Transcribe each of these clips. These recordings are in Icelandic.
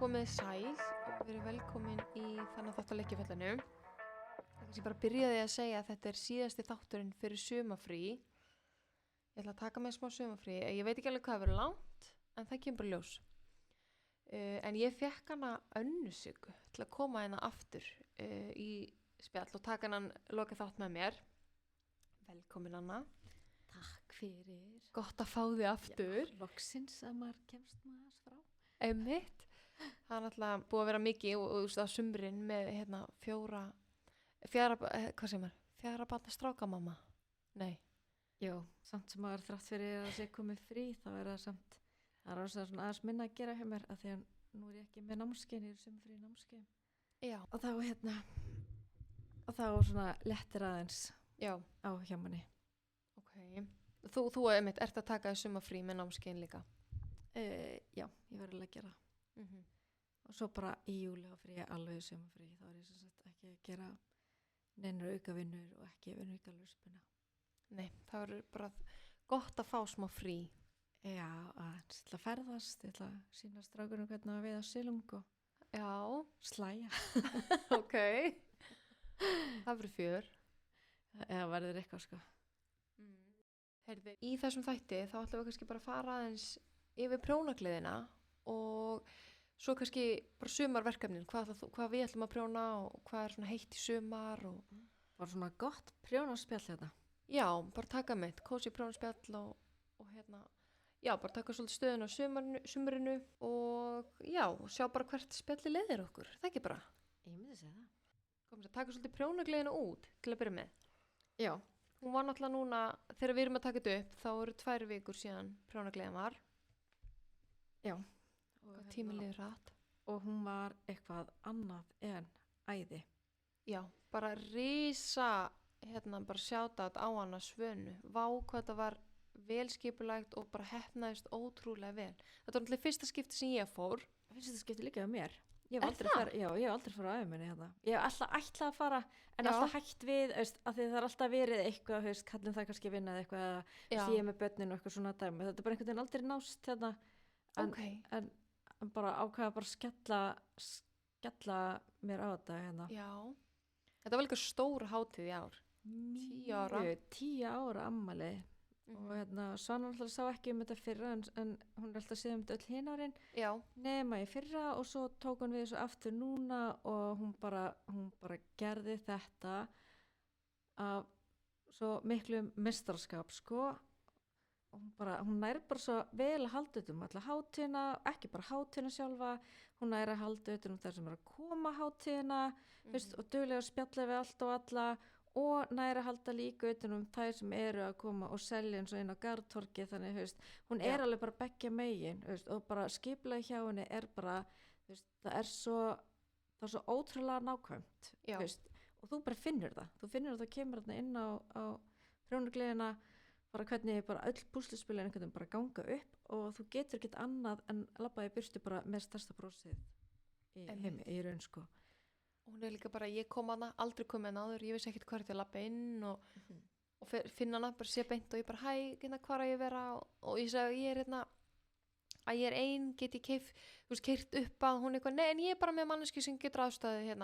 Komið sæl og verið velkomin í þannig þátt að leikjafellinu. Ég bara byrjaði að segja að þetta síðasti þátturinn fyrir sumafrí. Ég ætla að taka með smá sumafrí. Ég veit ekki alveg hvað verið langt, en það kemur bara ljós. En ég fekk hana Önnu Sigu til að koma hérna aftur í spjall og taka hann loka þátt með mér. Velkomin Anna. Takk fyrir. Gott að fá þig aftur. Já, loksins að maður kemst maður frá. Einmitt. Það er alltaf búið að vera mikið og á sumrin með fjara barna strákamamma. Nei. Jú, samt sem maður þrátt fyrir að sé komið frí, þá er það samt, það er svona aðeins minna að gera hjá mér, af því að nú er ég ekki með námskeið, ég er sumfrí námskeið. Já. Og þá svona lettir aðeins á hjá manni. Ok. Þú einmitt ert að taka sumafrí með námskeiðin líka? Já, ég verður að gera það. Og svo bara í júli á frí, alveg sumafrí, þá er ég sem sagt ekki að gera neinur aukavinnur og ekki vinna aukalöspuna. Nei, það er bara gott að fá smá frí. Já, ég ætla að ferðast, ég ætla að sýna strákunum hvernig að veiða silung og slæja. Ok. Það verður fjör. Eða verður eitthvað sko. Heyrðu, í þessum þætti þá ætlum við kannski bara að fara aðeins yfir prjónagleðina og svo kannski bara sumarverkefnin, hvað við ætlum að prjóna og hvað er svona heitt í sumar og bara svona gott prjónaspjall þetta. Já, bara taka mitt, kósí prjónaspjall og bara taka svolítið stöðun á sumrinu og sjá bara hvert spjalli leiðir okkur, það ekki bara. Ég myndi segja það. Komum að taka svolítið prjónagleðina út til að byrja með. Já. Hún var náttúrulega núna, þegar við erum að taka þetta upp, þá eru 2 vikur síðan prjónagleðin var. Já. Tíminn líður hratt. Og hún var eitthvað annað en æði. Já, bara risa, bara sjátat á hana Svönu. Vá hvað þetta var velskipulægt og bara heppnaðist ótrúlega vel. Þetta var náttúrulega fyrsta skipti sem ég fór. Fyrsta skipti líka á mér. Ég hef aldrei farið á æfuminni hérna. Ég hef alltaf ætlað að fara, en alltaf hægt við, af því það er alltaf verið eitthvað, kallum það kannski vinnað eitthvað, eða sé með börnin og eitthvað svona dæmi. Þetta er bara einhvern veginn aldrei nást hérna. En bara ákveða bara skella mér á þetta hérna. Já. Þetta var líka stór hátíð í ár. 10 ára. 10 ára ammali. Og Svanur alltaf sá ekki þetta fyrra en hún er alltaf séð þetta öll hin árin. Já. Nema í fyrra og svo tók hún við þessu aftur núna og hún bara gerði þetta af svo miklum meistarskap sko. Hún nær bara svo vel að halda utan alla hátíðina, ekki bara hátíðina sjálfa, hún nær að halda utan þær sem er að koma hátíðina, og duglega að spjalla við allt og alla og nær að halda líka utan þær sem eru að koma og selja eins og inn á Garðtorgi, þannig, hún er alveg bara beggja megin, og bara skipulagið hjá henni er bara, það er svo ótrúlega nákvæmt, og þú bara finnur það kemur þarna inn á prjónagleðina, bara hvernig bara öll púsluspilin einhvern veginn bara ganga upp og þú getur ekkert annað en labbaði burtu bara með stærsta brósið í heimi, í raun sko. Hún er líka bara, ég kom hana, aldrei komið hana áður, ég vissi ekkert hvað er að labba inn og finna hana, bara sé beint og ég bara, hvað er ég vera og ég segi, ég er ein, get ég keyrt upp að hún eitthvað, nei, en ég er bara með manneski sem getur aðstæði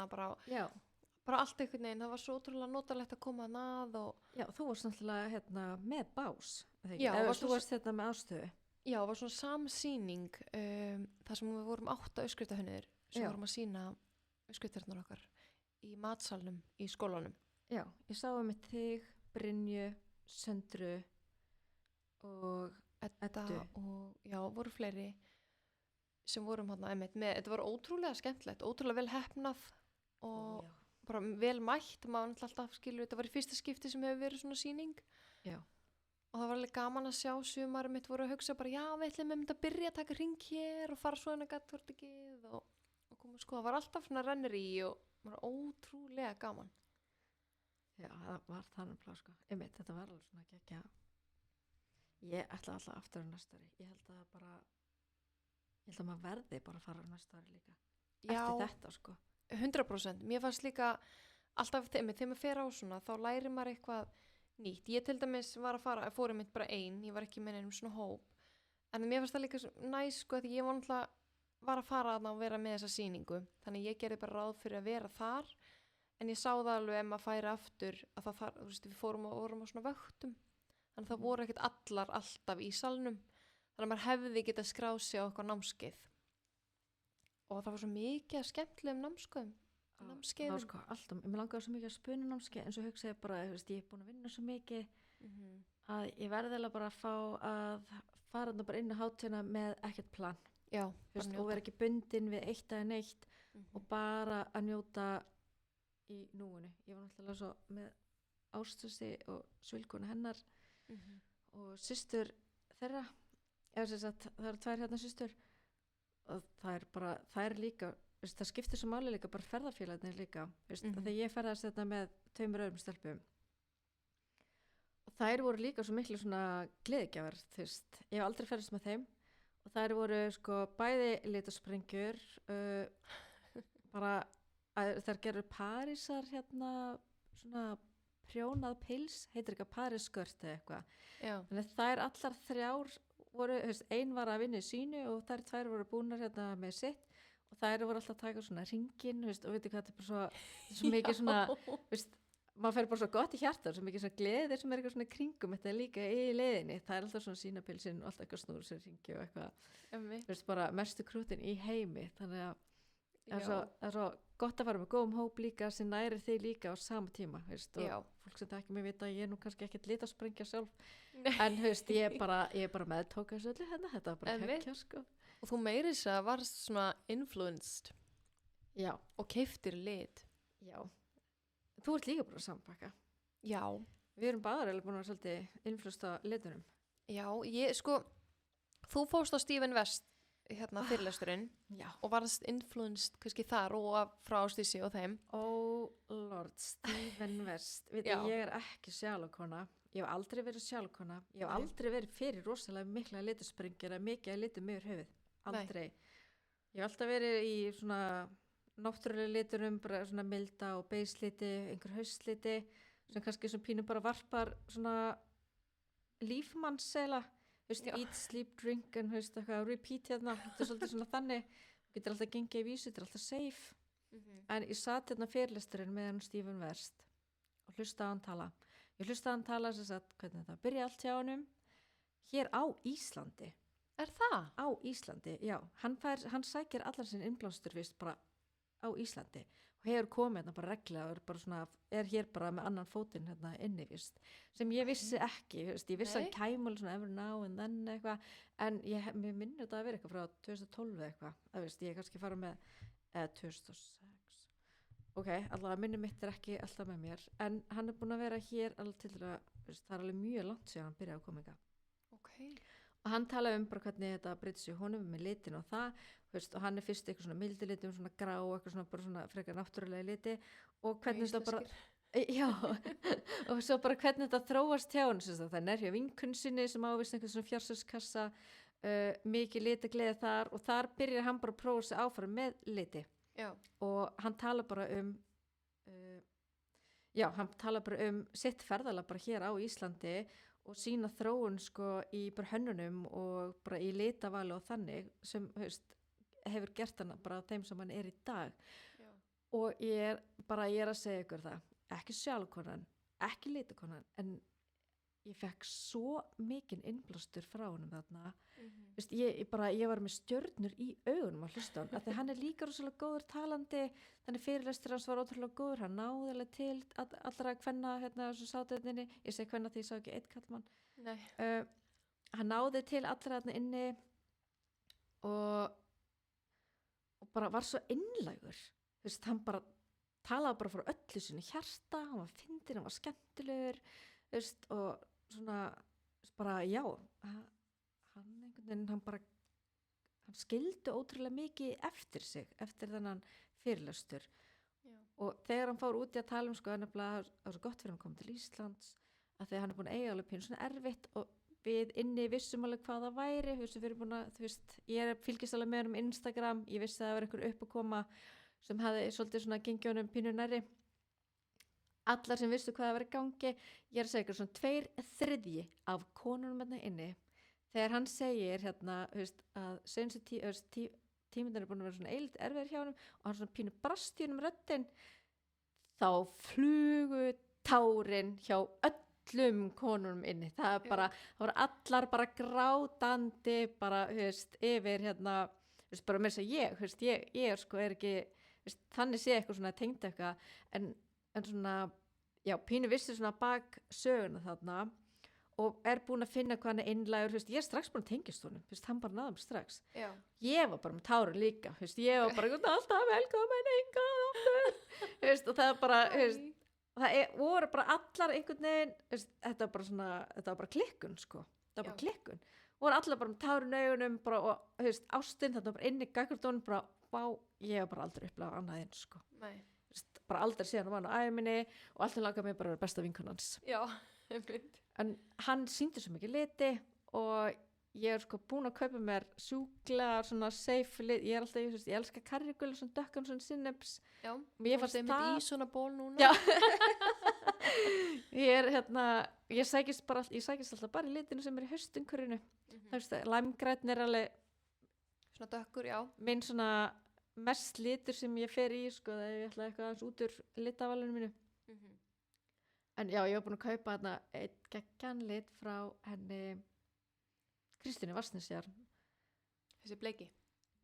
bara allt einhvern veginn, það var svo ótrúlega notalegt að koma hana að og... Já, þú varst náttúrulega með bás, já, þú varst með ástöðu. Já, það var svona samsýning, þar sem við vorum 8 uppskriftahönnur sem vorum að sýna uppskriftirnar okkar í matsalnum í skólanum. Já, ég sá með þig, Brynju, Söndru og Eddu og já, voru fleiri sem vorum hana einmitt með, þetta var ótrúlega skemmtilegt, ótrúlega vel heppnað og bara vel mætt, maður alltaf skilur, þetta var í fyrsta skipti sem hefur verið svona sýning. Já. Og það var alveg gaman að sjá sumarið mitt voru að hugsa bara, já, við ætlum að byrja að taka hring hér og fara svo inn að Garðtorgið og koma sko, það var alltaf svona rennir í og var ótrúlega gaman. Já, það var þannig plá sko. Þetta var alveg svona geggja. Ég ætla alltaf aftur á næsta ári. Ég held að maður verði bara að fara á næsta ári líka. Já. Eftir þetta sko. 100%. Mér fannst líka alltaf þegar maður fer á svona, þá lærir maður eitthvað nýtt. Ég til dæmis fór einmitt bara ein, ég var ekki með einum svona hóp. En mér fannst það líka næs, sko, því ég var náttúrulega var að fara þarna og vera með þessa sýningu þannig ég gerði bara ráð fyrir að vera þar en ég sá það alveg ef maður færi aftur að það þar, þú veist, við vorum á svona vöktum þannig það voru ekkert allar alltaf í salnum þannig að maður hefði getað skráð sig á eitthvað námskeið og það var svo mikið af skemmtilegum námskeiðum sko, alltaf, ég langaði svo mikið að spuna námskeið en svo hugsaði ég bara, þú veist, ég er búin að vinna svo mikið að ég verði alveg bara að fá að fara þarna bara inn á hátíðina með ekkert plan Já, veist, og vera ekki bundin við eitt eða neitt og bara að njóta í núinu. Ég var náttúrulega svo með Ásdísi og Svilkuna hennar og systur þeirra, eða sem sagt það eru 2 hérna systur og það er líka, veist, það skiptir svo máli líka bara ferðafélagarnir líka, veist, þegar ég ferðast þetta með 2 öðrum stelpum og þær voru líka svo miklu svona gleðigjafar, þú veist, ég hef aldrei ferðast með þeim og þær voru sko bæði litasprengjur bara þær gerur Parísar hérna svona prjónað pils, heitir eitthvað Parísskört eða eitthvað, þannig að þær allar 3 voru, veist, ein var að vinna í sínu og þær 2 voru búnar hérna með sitt og þær voru alltaf að taka svona hringinn, veist, og veitir hvað þetta er bara svo mikið svona, veist, maður fer bara svo gott í hjarta, svo mikið svona gleðir sem er eitthvað svona kringum, þetta er líka í leiðinni, það er alltaf svona sínapilsinn og alltaf eitthvað snúru sér hringi og eitthvað, veist, bara mestu krútin í heimi, þannig að það er svo gott að fara með góðum hóp líka sem nærir þig líka á sama tíma, veist, og fólk sem það ekki mig vita að ég er nú kannski ekkert litaspringja sjálf, en veist, ég er bara meðtóka þessu öllu hérna, þetta var bara kekkja, sko. Og þú meiris að varst svona influenced og keiftir lit. Já. Þú ert líka búin að sambaka. Já. Við erum báðar eða búin að vera svolítið influenced á litunum. Já, þú fórst á Stephen West hérna fyrirlesturinn og varst influenced kannski þar og frá Ásdísi og þeim. Oh Lord, Stephen West. Ég er ekki sjálfkona. Ég hef aldrei verið sjálfkona. Ég hef aldrei verið fyrir rosalega mikla litasprengjur eða mikið að litum yfir höfuð. Aldrei. Ég hef alltaf verið í svona náttúrulega litunum, bara svona milda og beisliti, einhver hausliti sem kannski svona pínu bara varpar svona lífmannsela, veist, eat, sleep, drink and veist, eitthvað repeat hérna, þetta er svolítið svona þannig, þú getur alltaf gengið í vísu, þetta er alltaf safe en ég sat hérna fyrirlesturinn með hann Stephen West og hlustaði hann tala. Ég hlustaði hann tala sem sagt, hvernig þetta byrja allt hjá honum hér á Íslandi. Er það? Á Íslandi, já. Hann sækir allar sinn innblástur vist bara á Íslandi og hefur komið hérna bara reglulega og bara svona, er hér bara með annan fótinn hérna inni vist, sem ég vissi ekki, veist, ég vissi að kæmul svona every now and then eitthvað, en mér minnir þetta að vera eitthvað frá 2012 eitthvað, það veist, ég kannski fara með 2006, ok, allavega minni mitt er ekki alltaf með mér, en hann er búin að vera hér alveg til það er alveg mjög langt síðan hann byrjaði að koma eitthvað. Ok. Og hann talaði bara hvernig þetta breytist í honum með litin og það, veist, og hann er fyrst eitthvað svona mildi litum, svona grá, eitthvað svona bara svona frekar náttúrulega liti og hvernig þetta bara, og svo bara hvernig þetta þróast hjá hann, það er nærhjá vinkun sinni sem ávist einhvern svona fjársöskassa, mikið litagleði þar og þar byrjar hann bara að prófa sig áfram með liti. Já. Og hann tala bara sitt ferðalag bara hér á Íslandi og sína þróun sko í bara hönnunum og bara í litavali og þannig sem hefur gert hann bara þeim sem hann er í dag. Já. Og ég er að segja ykkur það, ekki sjálfkonan, ekki litakonan, en ég fekk svo mikinn innblástur frá honum þarna. Ég var með stjörnur í augunum að hlusta hann, af því hann er líka rosalega góður talandi, þannig fyrirlestur hans var ótrúlega góður, hann náði alveg til allra kvenna hérna á sátuðinni, ég segi kvenna því ég sá ekki eitt kallmann. Hann náði til allra þarna inni og bara var svo innlægur, hann bara talaði bara frá öllu sinni hjarta, hann var fyndinn, hann var skemmtilegur, og svona bara já, hann skildi ótrúlega mikið eftir sig, eftir þennan fyrirlestur. Já. Og þegar hann fór út í að tala sko, það var svo gott fyrir hann kom til Íslands, að þegar hann er búin að eiga alveg pínu svona erfitt og við inni vissum alveg hvað það væri, ég fylgist alveg með hann Instagram, ég vissi að það var einhver upp að koma sem hafði svolítið svona gengið honum pínu nærri. Allar sem vissu hvað það var í gangi, ég er að segja svona 2/3 af konunum hérna inni, þegar hann segir hérna, að tímyndir er búin að vera svona eilt erfiðir hjá honum og hann svona pínu brast í honum röddin, þá flugu tárin hjá öllum konunum inni, það er bara, það voru allar bara grátandi bara, þú veist, yfir hérna, þú veist, bara með þess að ég, þú veist, ég er sko, er ekki, þú veist, þannig sé eitthvað svona tengd eitthvað, en svona, já, pínu vissi svona bak söguna þarna og er búin að finna hvað hann er einlægur, þú veist, ég er strax búin að tengjast honum, þú veist, hann bara náði mig strax. Já. Ég var bara með tárin líka, þú veist, ég var bara alltaf velkomin engað aftur, þú veist, og það er bara, þú veist, voru bara allar einhvern veginn, þetta var bara klikkun sko, þetta var bara klikkun, voru allar bara með tárin augunum bara, og þú veist, ástin, þetta var bara inni gagnvart bara, vá, ég var bara aldrei upplegað annað eins sko. Nei. Veist, bara aldrei séðan á mann á æminni og alltaf lagaði mig bara að vera besta vinkonans. Já, einmitt. En hann sýndi svo mikið liti og ég er sko búin að kaupa mér sjúklega svona safe lit, ég er alltaf, ég elska karrigul, svona dökkan, svona sinneps. Já, mér fannst það í svona ból núna. Já. Ég er hérna, ég sækist alltaf bara í litinu sem er í haustumkurinu. Það veist að læmgrænn er alveg svona dökkur, já. Minn svona mest litur sem ég fer í sko, þegar ég ætla eitthvað aðeins út úr litavalinu mínu. En já, ég var búin að kaupa þarna einn geggjan lit frá henni Kristínu Vatnsnesjar. Þessi bleiki?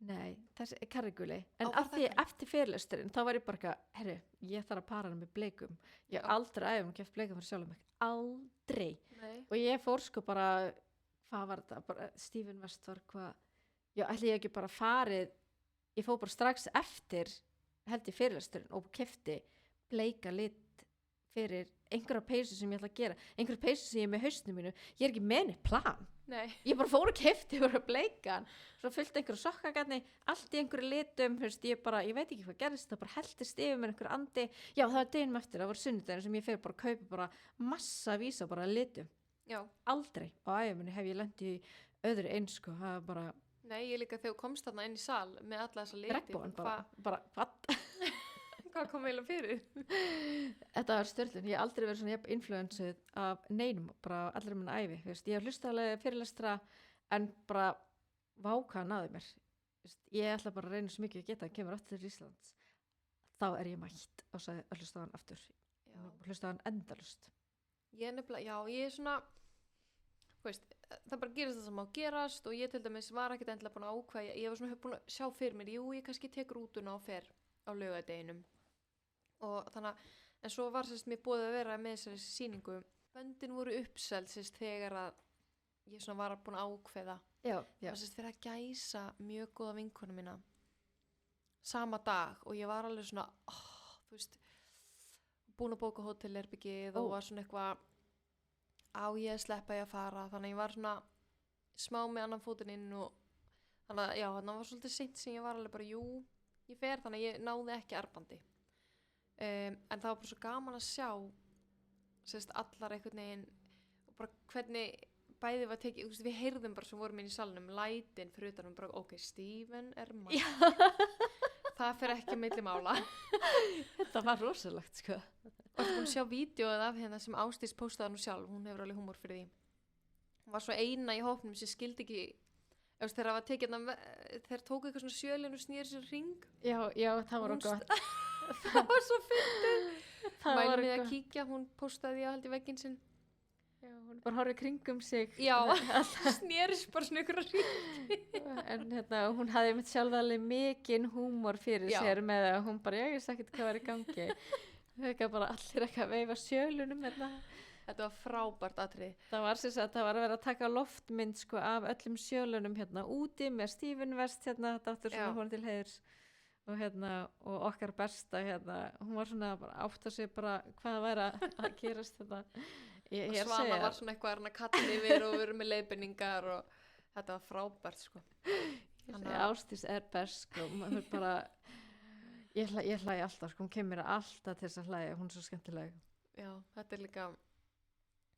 Nei, þessi karriguli. En var það eftir fyrirlesturinn þá var ég bara eitthvað, herru, ég þarf að para hana með bleikum. Ég hef aldrei æfum keft bleikum fyrir sjálfum mig. Aldrei. Nei. Og ég fór sko bara, hvað var þetta? Bara Stephen West var hvað, já, ætli ég ekki bara farið, ég fór bara strax eftir, held ég fyrirlesturinn og kefti bleika lit fyrir einhverja peysu sem ég ætla að gera, einhverja peysu sem ég er með hausnum mínu, ég er ekki með neitt plan. Nei. Ég bara fór að kefti og bleikan, svo fyllt einhverju sokkagatni, allt í einhverju litum, veist, ég veit ekki hvað gerist, það bara heldist yfir með einhverju andi, já það var deginum eftir, það var sunnudaginn sem ég fer bara að kaupa bara massa vísa bara litum. Já. Aldrei á æfinni hef ég lent í öðru eins sko, það var bara. Nei, ég líka þegar komst þarna inn í sal með alla þessa liti. Regnboginn bara hvað? Hvað kom eiginlega fyrir? Þetta var störlun, ég hef aldrei verið svona jafn influensuð af neinum, bara allir minna ævi, veist, ég hef hlustað alveg fyrirlestra en bara váka náði mér, veist, ég ætla bara að reyna svo mikið að geta að kemur aftur til Íslands, þá er ég mætt og sagði að hlusta hann aftur, hlusta hann endalust. Ég nefnilega, já, ég er svona, veist, það bara gerist það sem á gerast og ég til dæmis var ekkert endilega búin að ákveða, ég var svona búin að sjá fyrir mér, jú, ég kannski tek rútuna og fer á laugardeginum og þannig að, en svo var sérst mér búið að vera með þessari sýningu, böndin voru uppseld sérst þegar að ég svona var búin að ákveða og sérst fyrir að gæsa mjög góða vinkonu mína sama dag og ég var alveg svona, þú veist, búin að bóka hótelherbergið og var svona eitthvað á ég að sleppa ég að fara, þannig að ég var svona smá með annan fótinn inn og þannig að, já, þannig að var svolítið seint sem ég var alveg bara, jú, ég fer, þannig að ég náði ekki armbandi. En það var bara svo gaman að sjá sérst allar einhvern veginn og bara hvernig bæði var tekið, við heyrðum bara sem vorum inn í salnum lætin fyrir utanum, bara ok, Stephen er mann. Það fer ekki milli mála. Þetta var rosalegt sko. Og þú kom sjá vídeoið af hérna sem Ásdís postaði nú sjálf, hún hefur alveg húmor fyrir því. Hún var svo eina í hópnum sem skildi ekki, þegar það var tekið þeir tóku eitthvað svona sjölin og snýri sér hring. Já, það var gott. Það var svo fyndið. Mælum við að kíkja, hún postaði að haldi vegginn sinn. Já, hún bara horfði kringum sig. Já, snýris bara svona ykkur að hringi. En hérna, hún hafði mitt sjálf alveg mikinn húmor fyrir sér með að hún bara, ég veist ekkert hvað var í gangi. Það bara allir ekki að veifa sjölunum hérna. Þetta var frábært atriði. Það var sem sagt, það var að vera að taka loftmynd sko af öllum sjölunum hérna úti með Stephen West hérna, þetta áttur svona hún til heiðurs og hérna, og okkar besta hérna, hún var svona bara átt að segja bara hvað væri að gerast þetta. Og Svana var svona eitthvað að kalla yfir og verið með leiðbendingar og þetta var frábært sko. Ásdís er best sko, maður bara, ég hlægi alltaf sko, hún kemur alltaf til þess að hlæja, hún er svo skemmtileg. Já, þetta er líka,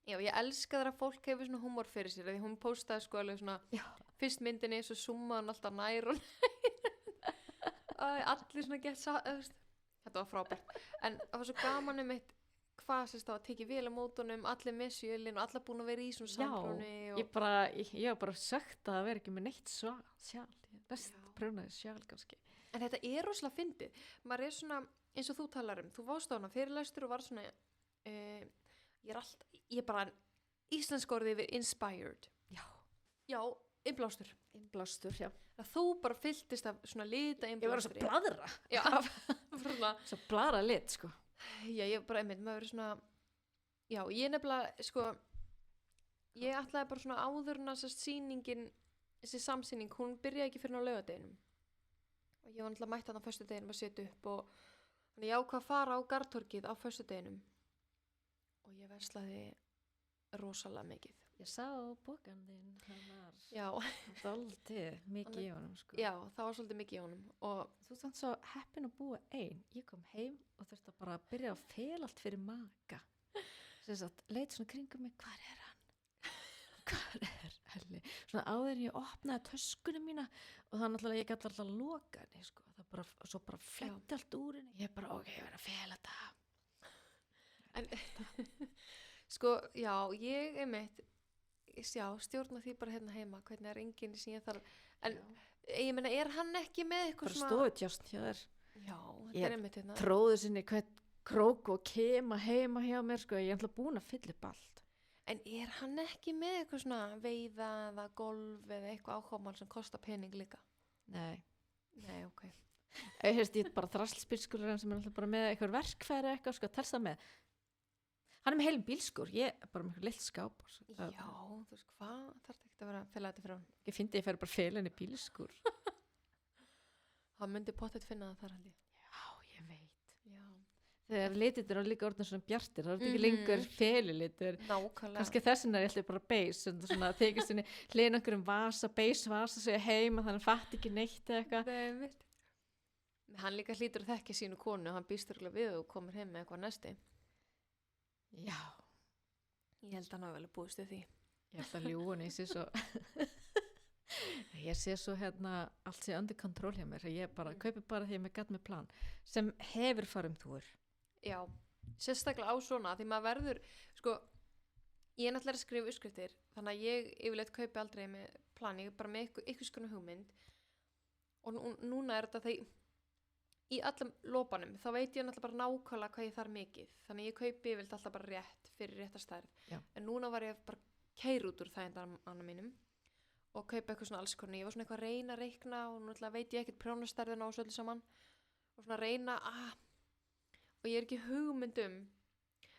já, ég elska þegar að fólk hefur svona húmor fyrir sér, því hún postaði sko alveg svona, fyrst myndinni, svo summaði hann alltaf nær og allir svona gett þetta var frábært, en það var svo gaman eitt hvað sérst þá að tekið vel á mótunum, allir með sjölin og allir búin að vera í svona samfróni. Já, ég var bara sökt að vera ekki með neitt sjálf, prjóna þig sjálf kannski. En þetta rosalega fyndið. Maður svona, eins og þú talar þú varst á hana fyrirlestur og var svona, ég bara íslensk orðið yfir inspired. Já, innblástur. Innblástur, já. Að þú bara fylltist af svona lita Ég var svo innblástri. bladra. Svona, Svo bladra lit, sko. já, ég bara maður verið svona, já, ég nefnilega, sko, ég ætlaði bara svona áður en að sýningin, þessi samsýning, hún byrjaði ekki fyrir á laugardeginum. Og ég var náttúrulega mætt þarna á föstudeginum að setja upp og þannig ég ákvað að fara á Garðtorgið á föstudeginum. Og ég verslaði rosalega mikið. Ég sá bókan þinn, það var Já, dálítið mikið í honum, sko. já, það var svolítið mikið í honum. Og Þú ert svo heppin að búa ein. Ég kom heim og þurfti að bara byrja að fela allt fyrir maka. Þess að leit svona kringum mig, hvar er hann? Hvar er Elli? Svona áður en ég opnaði töskunum mína og það náttúrulega ég gæti alltaf að loka henni, sko. Það bara, svo bara fletti allt úr henni. Ég bara, ok, ég verið að fela þetta. En, sko, já, ég stjórna því bara hérna heima, hvernig enginn sem ég þarf, en ég meina, hann ekki með eitthvað Bara stofutjást hjá þér. Já, Ég þetta einmitt hérna. Tróðu sinni hvern krók og kema heima hjá mér, sko. Ég er alltaf búin að fylla upp allt. En hann ekki með eitthvað svona veiða eða golf eða eitthvað áhugamál sem kostar pening líka? Nei. Nei, ok. Ég er bara þrasslspilskurinn sem er alltaf bara með eitthvað verkfæri eitthvað, sko, telst það með. Hann er með heilum bílskur, ég er bara með eitthvað lill skáp. Já, þú veist hvað, þarf ekki að vera að fela þetta frá hann. Ég fyndi ég færi bara felinni bílskur. Hann myndi pottet finna það þar held ég. Já, ég veit. Já. Þegar litirnir eru líka orðin svona bjartir, það er ekki lengur felilitur. Nákvæmlega. Kannski þessin er alltaf bara beis, svona þykist henni hlýna einhverjum vasa, beis-vasa, segja heima, þannig fatt ekki neitt eða eitthvað. Nei, veit. Hann líka hlýtur að þekki sínu konu, hann býst örugglega við og komur heim með eitthvað næsti. Já. Ég held að hann hafi vel búist við því. Ég held að ljúgun, ég sé svo hérna, allt sé under control hjá mér, ég bara kaupi bara því að mér gæt með plan, sem hefur farum þúr. Já, sérstaklega á svona, því maður verður, sko, ég er náttúrulega að skrifa uppskriftir, þannig að ég yfirleitt kaupi aldrei með plan, ég er bara með ykkur skona hugmynd og núna er þetta þegar í allum lópanum, þá veit ég náttúrulega bara nákvæmlega hvað ég þarf mikið, þannig ég kaupi yfirleitt alltaf bara rétt fyrir rétta stærð. Já. En núna var ég bara keyra út úr þægindarana mínum og kaupa eitthvað svona alls konar, ég var svona eitthvað að reyna að reikna og náttúrulega veit ég ekkert prjónastærðina og svo öllu saman og svona að reyna og ég er ekki hugmyndum,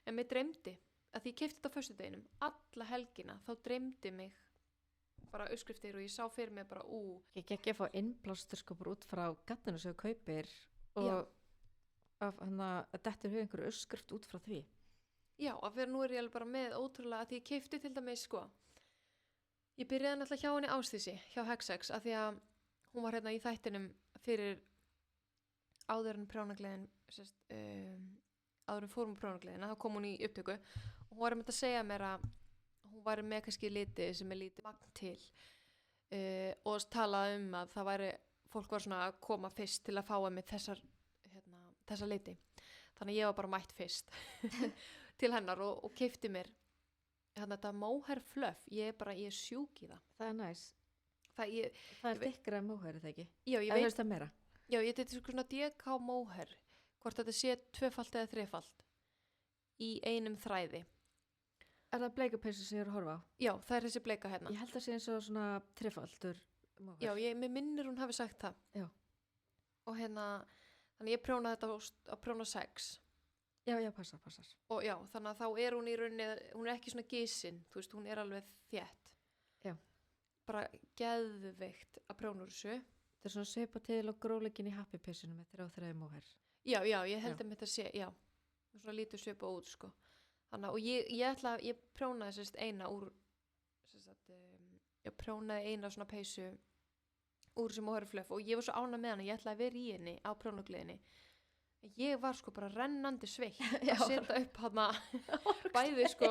en mér dreymdi að því ég keypti þetta á föstudeginum alla helgina, þá dreymdi mig bara uppskriftir og ég sá fyrir mig bara Ég ekki að fá innblástur sko bara út frá gatinu sem þú kaupir og að dettur hug einhverju uppskrift út frá því. Já, af því að nú er ég alveg bara með ótrúlega að því ég keypti til dæmis sko, ég byrjaði náttúrulega hjá henni Ásdísi, hjá Hexex, af því að hún var hérna í þættinum fyrir áður en prjónagleðin, áður en fórum prjónagleðina, þá kom hún í upptöku og hún var að segja mér að hún var með kannski liti sem er lítið magn til og talaði að það væri, fólk var svona að koma fyrst til að fá með þessar liti. Þannig ég var bara mætt fyrst til hennar og keypti mér þetta mohair fluff, ég er sjúk í það. Það er næs. Það er dikkara en mohair, er það ekki? Já, ég veit. Eða veist það meira? Já, ég þetta svona DK mohair, hvort þetta sé 2-falt eða 3-falt í einum þræði. Er það bleikapeysu sem ég er að horfa á? Já, það er þessi bleika hérna. Ég held að sé eins og svona 3-faltur mohair. Já, mér minnir hún hafi sagt það. Já. Og þannig ég prjónaði þetta á prjóna 6. Já, passar. Og já, þannig að þá er hún í rauninni, hún er ekki svona gisin, þú veist, hún er alveg þétt. Já. Bara geðveikt að prjóna úr þessu. Þetta er svona svipa til og gróleikin í happy-peysunum með 3 mohair. Já, ég held að þetta sé, svona lítið svipa út, sko. Þannig að ég prjónaði sérst eina úr, ég prjónaði eina svona peysu úr sem mohair fluff og ég var svo ánægð með hana, ég ætlaði að vera í henni á prjónagleðinni. Ég var sko bara rennandi sveitt að setja upp hana bæði sko,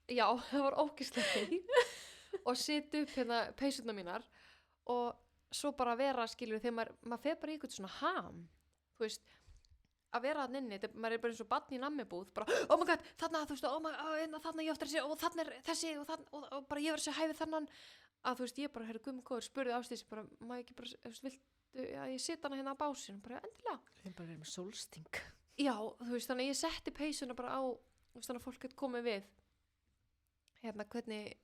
já, það var ógeðslega heitt og setja upp hérna peysurnar mínar og svo bara vera, skilur, þegar maður fer bara í eitthvað svona ham, þú veist, að vera þarna inni, maður er bara eins og barn í nammibúð, bara, oh my god, þarna, þú veist, oh my god, þarna ég eftir þessi og þarna er þessi og bara ég verður þessi hæfið þannan að þú veist, ég bara, herri Guðmund góður, spurði Ásdísi bara, má ég ekki bara, þú veist, viltu að ég setja hana hérna á básinn, bara endilega. Þeim bara verið með sólsting. Já, þú veist, þannig að ég setti peysuna bara á, þú veist, þannig að fólk getur komið við, hérna, hvernig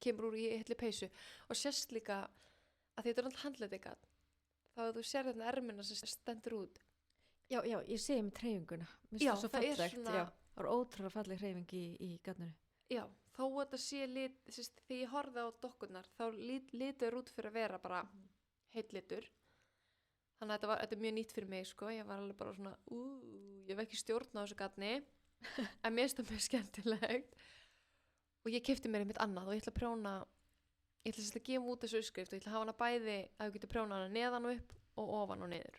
kemur úr í hilli peysu og sérst líka að þetta er alltaf handleitikat, þá að þú sér þarna ermina sem stendur út. Já, ég segi með treyfinguna. Já, það það er fallegt, svona- já. Það er ótrúlega falleg hreyfing í gatninu. Já, þó að þetta sé lit, sérst, þegar ég horfði á dokkurnar, þá litur út fyrir að vera bara heill litur. Þannig að þetta er mjög nýtt fyrir mig, sko. Ég var alveg bara svona, ég hef ekki stjórn á þessu gatni, en mér finnst það mjög skemmtilegt. Og ég keypti mér einmitt annað og ég ætla að prjóna, ég ætla að gefa út þessu uppskrift og ég ætla að hafa hana bæði að þú getur prjóna hana neðan og upp og ofan og niður.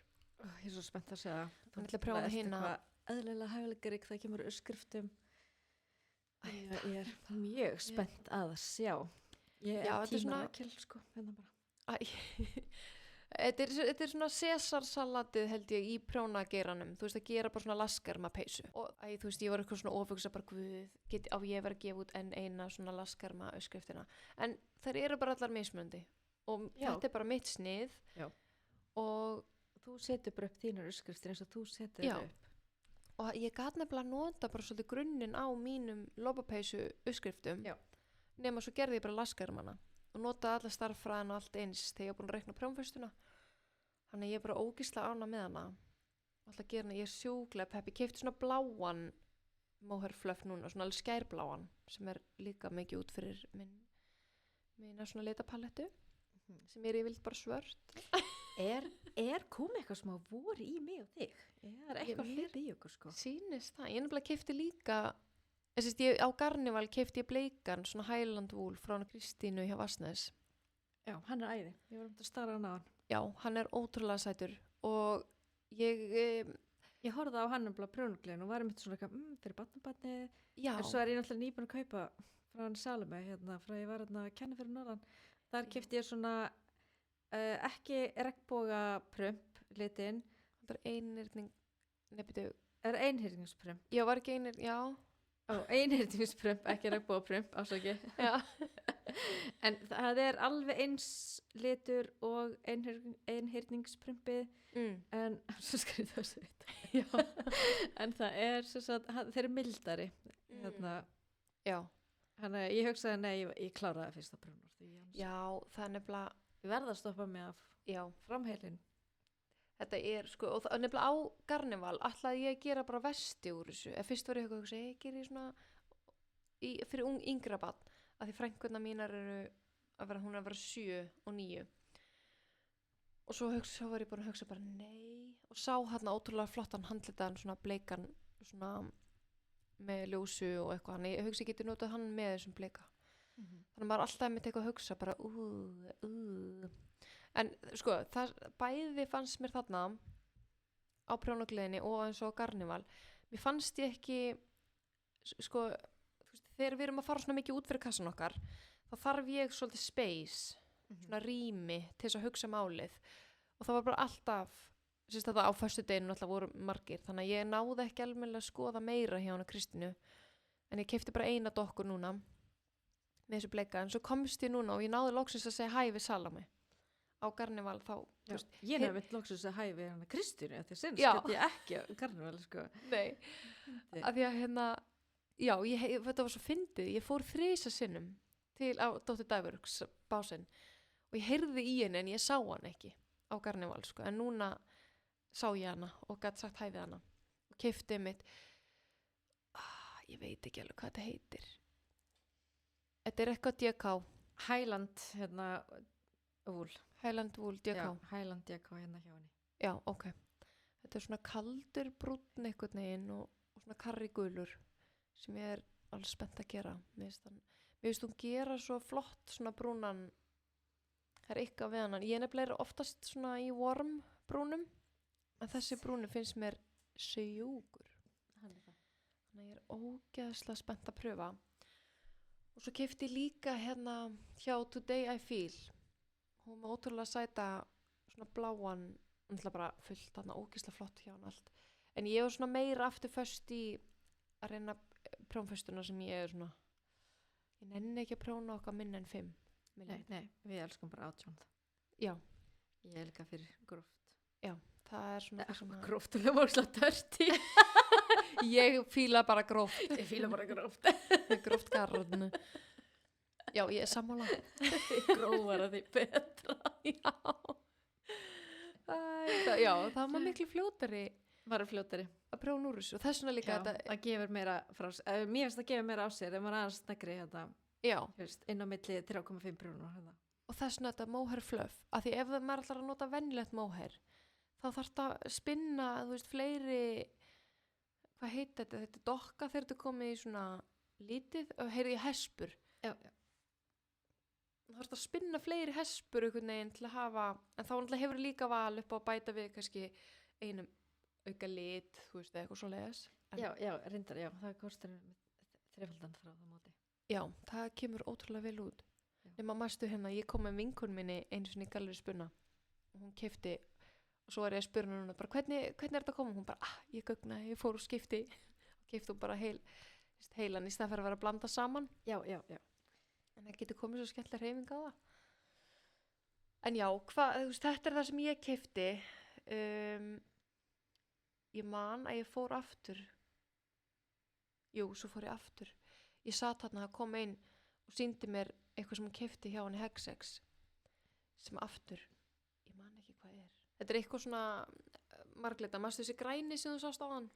Ég er svo spennt að segja. Þannig ætla að prjóna hina. Eðlilega hæfileikarík það kemur uppskriftum. Ég er mjög spennt að sjá. Ég Já, er þetta er svona- tímarakil, sko. Hérna bara. Þetta er svona Cæsarsalatið held ég í prjónageiranum, þú veist að gera bara svona laskarma peysu og þú veist ég var eitthvað svona ofugsa bara guð, á ég verið að gefa út enn eina svona laskarma uppskriftina en þær eru bara allar mismunandi og Já. þetta er bara mitt snið Já. og, Þú setur bara upp þínar uppskriftir eins og þú setur Já. upp. og ég gat nefnilega að nota bara svolítið grunninn á mínum lopapeysu uppskriftum Já. nema svo gerði ég bara laskarmana og notaði alla starffræðina og allt eins þegar ég var búin að reikna prjónfestuna þannig að ég er bara ógislega ána með hana alltaf gera hana, ég er sjúklega peppi keypti svona bláan mohair fluff núna, svona alveg skærbláan sem er líka mikið út fyrir mína svona litapalettu sem er yfirleitt bara svört Er komið eitthvað smá vor í mig og þig? Ég er eitthvað mér- hlipið í okkur, sko. sýnist það, ég nefnilega keypti líka á Garnival keypti ég bleikan svona Highland wool frá hana Kristínu hjá Vassnes. Já, hann er æði. Ég var um að stara hann á hann. Já, hann er ótrúlega sætur og ég, Ég horfði á hann um prjónuglegin og var einmitt svona eitthvað, fyrir batnabatni. já, En svo er ég náttúrulega nýbúin að kaupa frá hann Salome, hérna, frá ég var hérna að kenna fyrir norðan. Þar keypti ég svona, ekki regnboga prump litinn, það er einhyrning, nefnir, er einhyrningsprump. já, var ekki já, Einhyrningsprump, ekki regnboga prump, ásaki. já, En það er alveg eins litur og einhyrningsprumpið, en svo skrið það svo já, en það er svo að þeir eru mildari hérna, já, hann að ég hugsaði nei, ég kláraði það fyrst að prjóna því já, það er nefnilega, ég verða að stoppa mig af já, framheilin. þetta er sko, og það er nefnilega á Garnival, ætlaði ég að gera bara vesti úr þessu, en fyrst var ég eitthvað að hugsa, ég geri svona, fyrir yngra barn, að því frænkurnar mínar eru, hún er að vera 7 og 9, og svo var ég búin að hugsa bara nei, og sá hann ótrúlega flottan handlitaðan, svona bleikan, svona með ljósu og eitthvað, hann ég hugsa ég geti notað hann með þessum bleika. Þannig að maður alltaf með eitthvað að hugsa bara en sko það bæði fannst mér þarna á prjónagleðinni og eins og á Garnival mér fannst ég ekki sko þegar við erum að fara svona mikið út fyrir kassan okkar þá þarf ég svolítið space svona rými til þess að hugsa málið og það var bara alltaf þetta á föstudeginu alltaf voru margir þannig að ég náði ekki almennilega að skoða meira hjá hana Kristínu en ég keypti bara eina dokkur núna með þessu bleika en svo komst ég núna og ég náði loksins að segja hæ við Salome á Garnival þá ég nefndi loksins að hæ við hana Kristínu því sem Já. skildi ég ekki á Garnival sko. nei, af því að hérna já, þetta var svo fyndið ég fór 3 sinnum til á Dóttir Dægurks básinn og ég heyrði í henni en ég sá hann ekki á Garnival sko, en núna sá ég hana og gæti sagt hæ við hana og keypti mitt ég veit ekki alveg hvað þetta heitir þetta er eitthvað DK Highland hérna Wool Highland Wool DK Já, Highland DK hérna hjá henni já, ok þetta er svona kaldur brúnn einhvern veginn og svona karrigulur sem ég er alveg spennt að gera mér finnst hún gera svo flott svona brúnan það er eitthvað við hann ég nefnilega er oftast svona í warm brúnum en þessi brúnu finnst mér sjúkur þannig að ég er ógeðslega spennt að pröfa og svo keypti ég líka hérna hjá Today I Feel hún var ótrúlega sæta svona bláan náttúrulega bara fullt þarna ógeðslega flott hjá hann allt en ég var svona meira aftur föst í að reyna prjónföstuna sem ég er svona ég nenni ekki að prjóna okkar minna en 5 Nei, við elskum bara 18. Já, Ég er líka fyrir gróft. það er svona það sem að Gróft og lögmáksla törti. ég fíla bara gróft. Ég fíla bara gróft. Gróft garn. Já, ég er sammála. Grófara því betra. Já, það var miklu fljótari Varum fljótari. að prjóna úr þessu og þess vegna líka Já, þetta, það gefur meira frá sér. Mér finnst það gefur meira á sér ef maður aðeins snegri já, inn á milli 3,5 brúnur. og þess vegna þetta mohair fluff, af því ef maður ætlar að nota venjulegt mohair, þá þarf þetta að spinna, þú veist, fleiri, hvað heit þetta er dokka þegar þetta er komið í svona lítið, og heyrði ég hespur, Já. þá þarf þetta að spinna fleiri hespur einhvern veginn til að hafa, en þá náttúrulega hefur líka val upp á að bæta við kannski einum auka lit, þú veist, eitthvað svo leiðis. Já, reyndar, já, það kostar þrefaldan frá það móti. Já, það kemur ótrúlega vel út. Nema mæstu hérna, ég kom með vinkun minni einu sinni í Gallerí Spunna og hún keypti, og svo er ég að spyrja núna bara, hvernig er þetta að koma? Hún bara, ég gögnaði, ég fór úr skipti og keypti hún bara heilan í stað fyrir að vera að blanda saman. Já. En það getur komið svo skemmtilega hreyfing á það. En já, þú veist, þetta er það sem ég keypti. Ég man að ég fór aftur. Jú, svo fór ég aftur. Ég sat þarna að koma inn og sýndi mér eitthvað sem hún keypti hjá henni Hexex sem aftur, ég man ekki hvað er. Þetta er eitthvað svona marglita, mástu þessi græni sem þú sást á hann?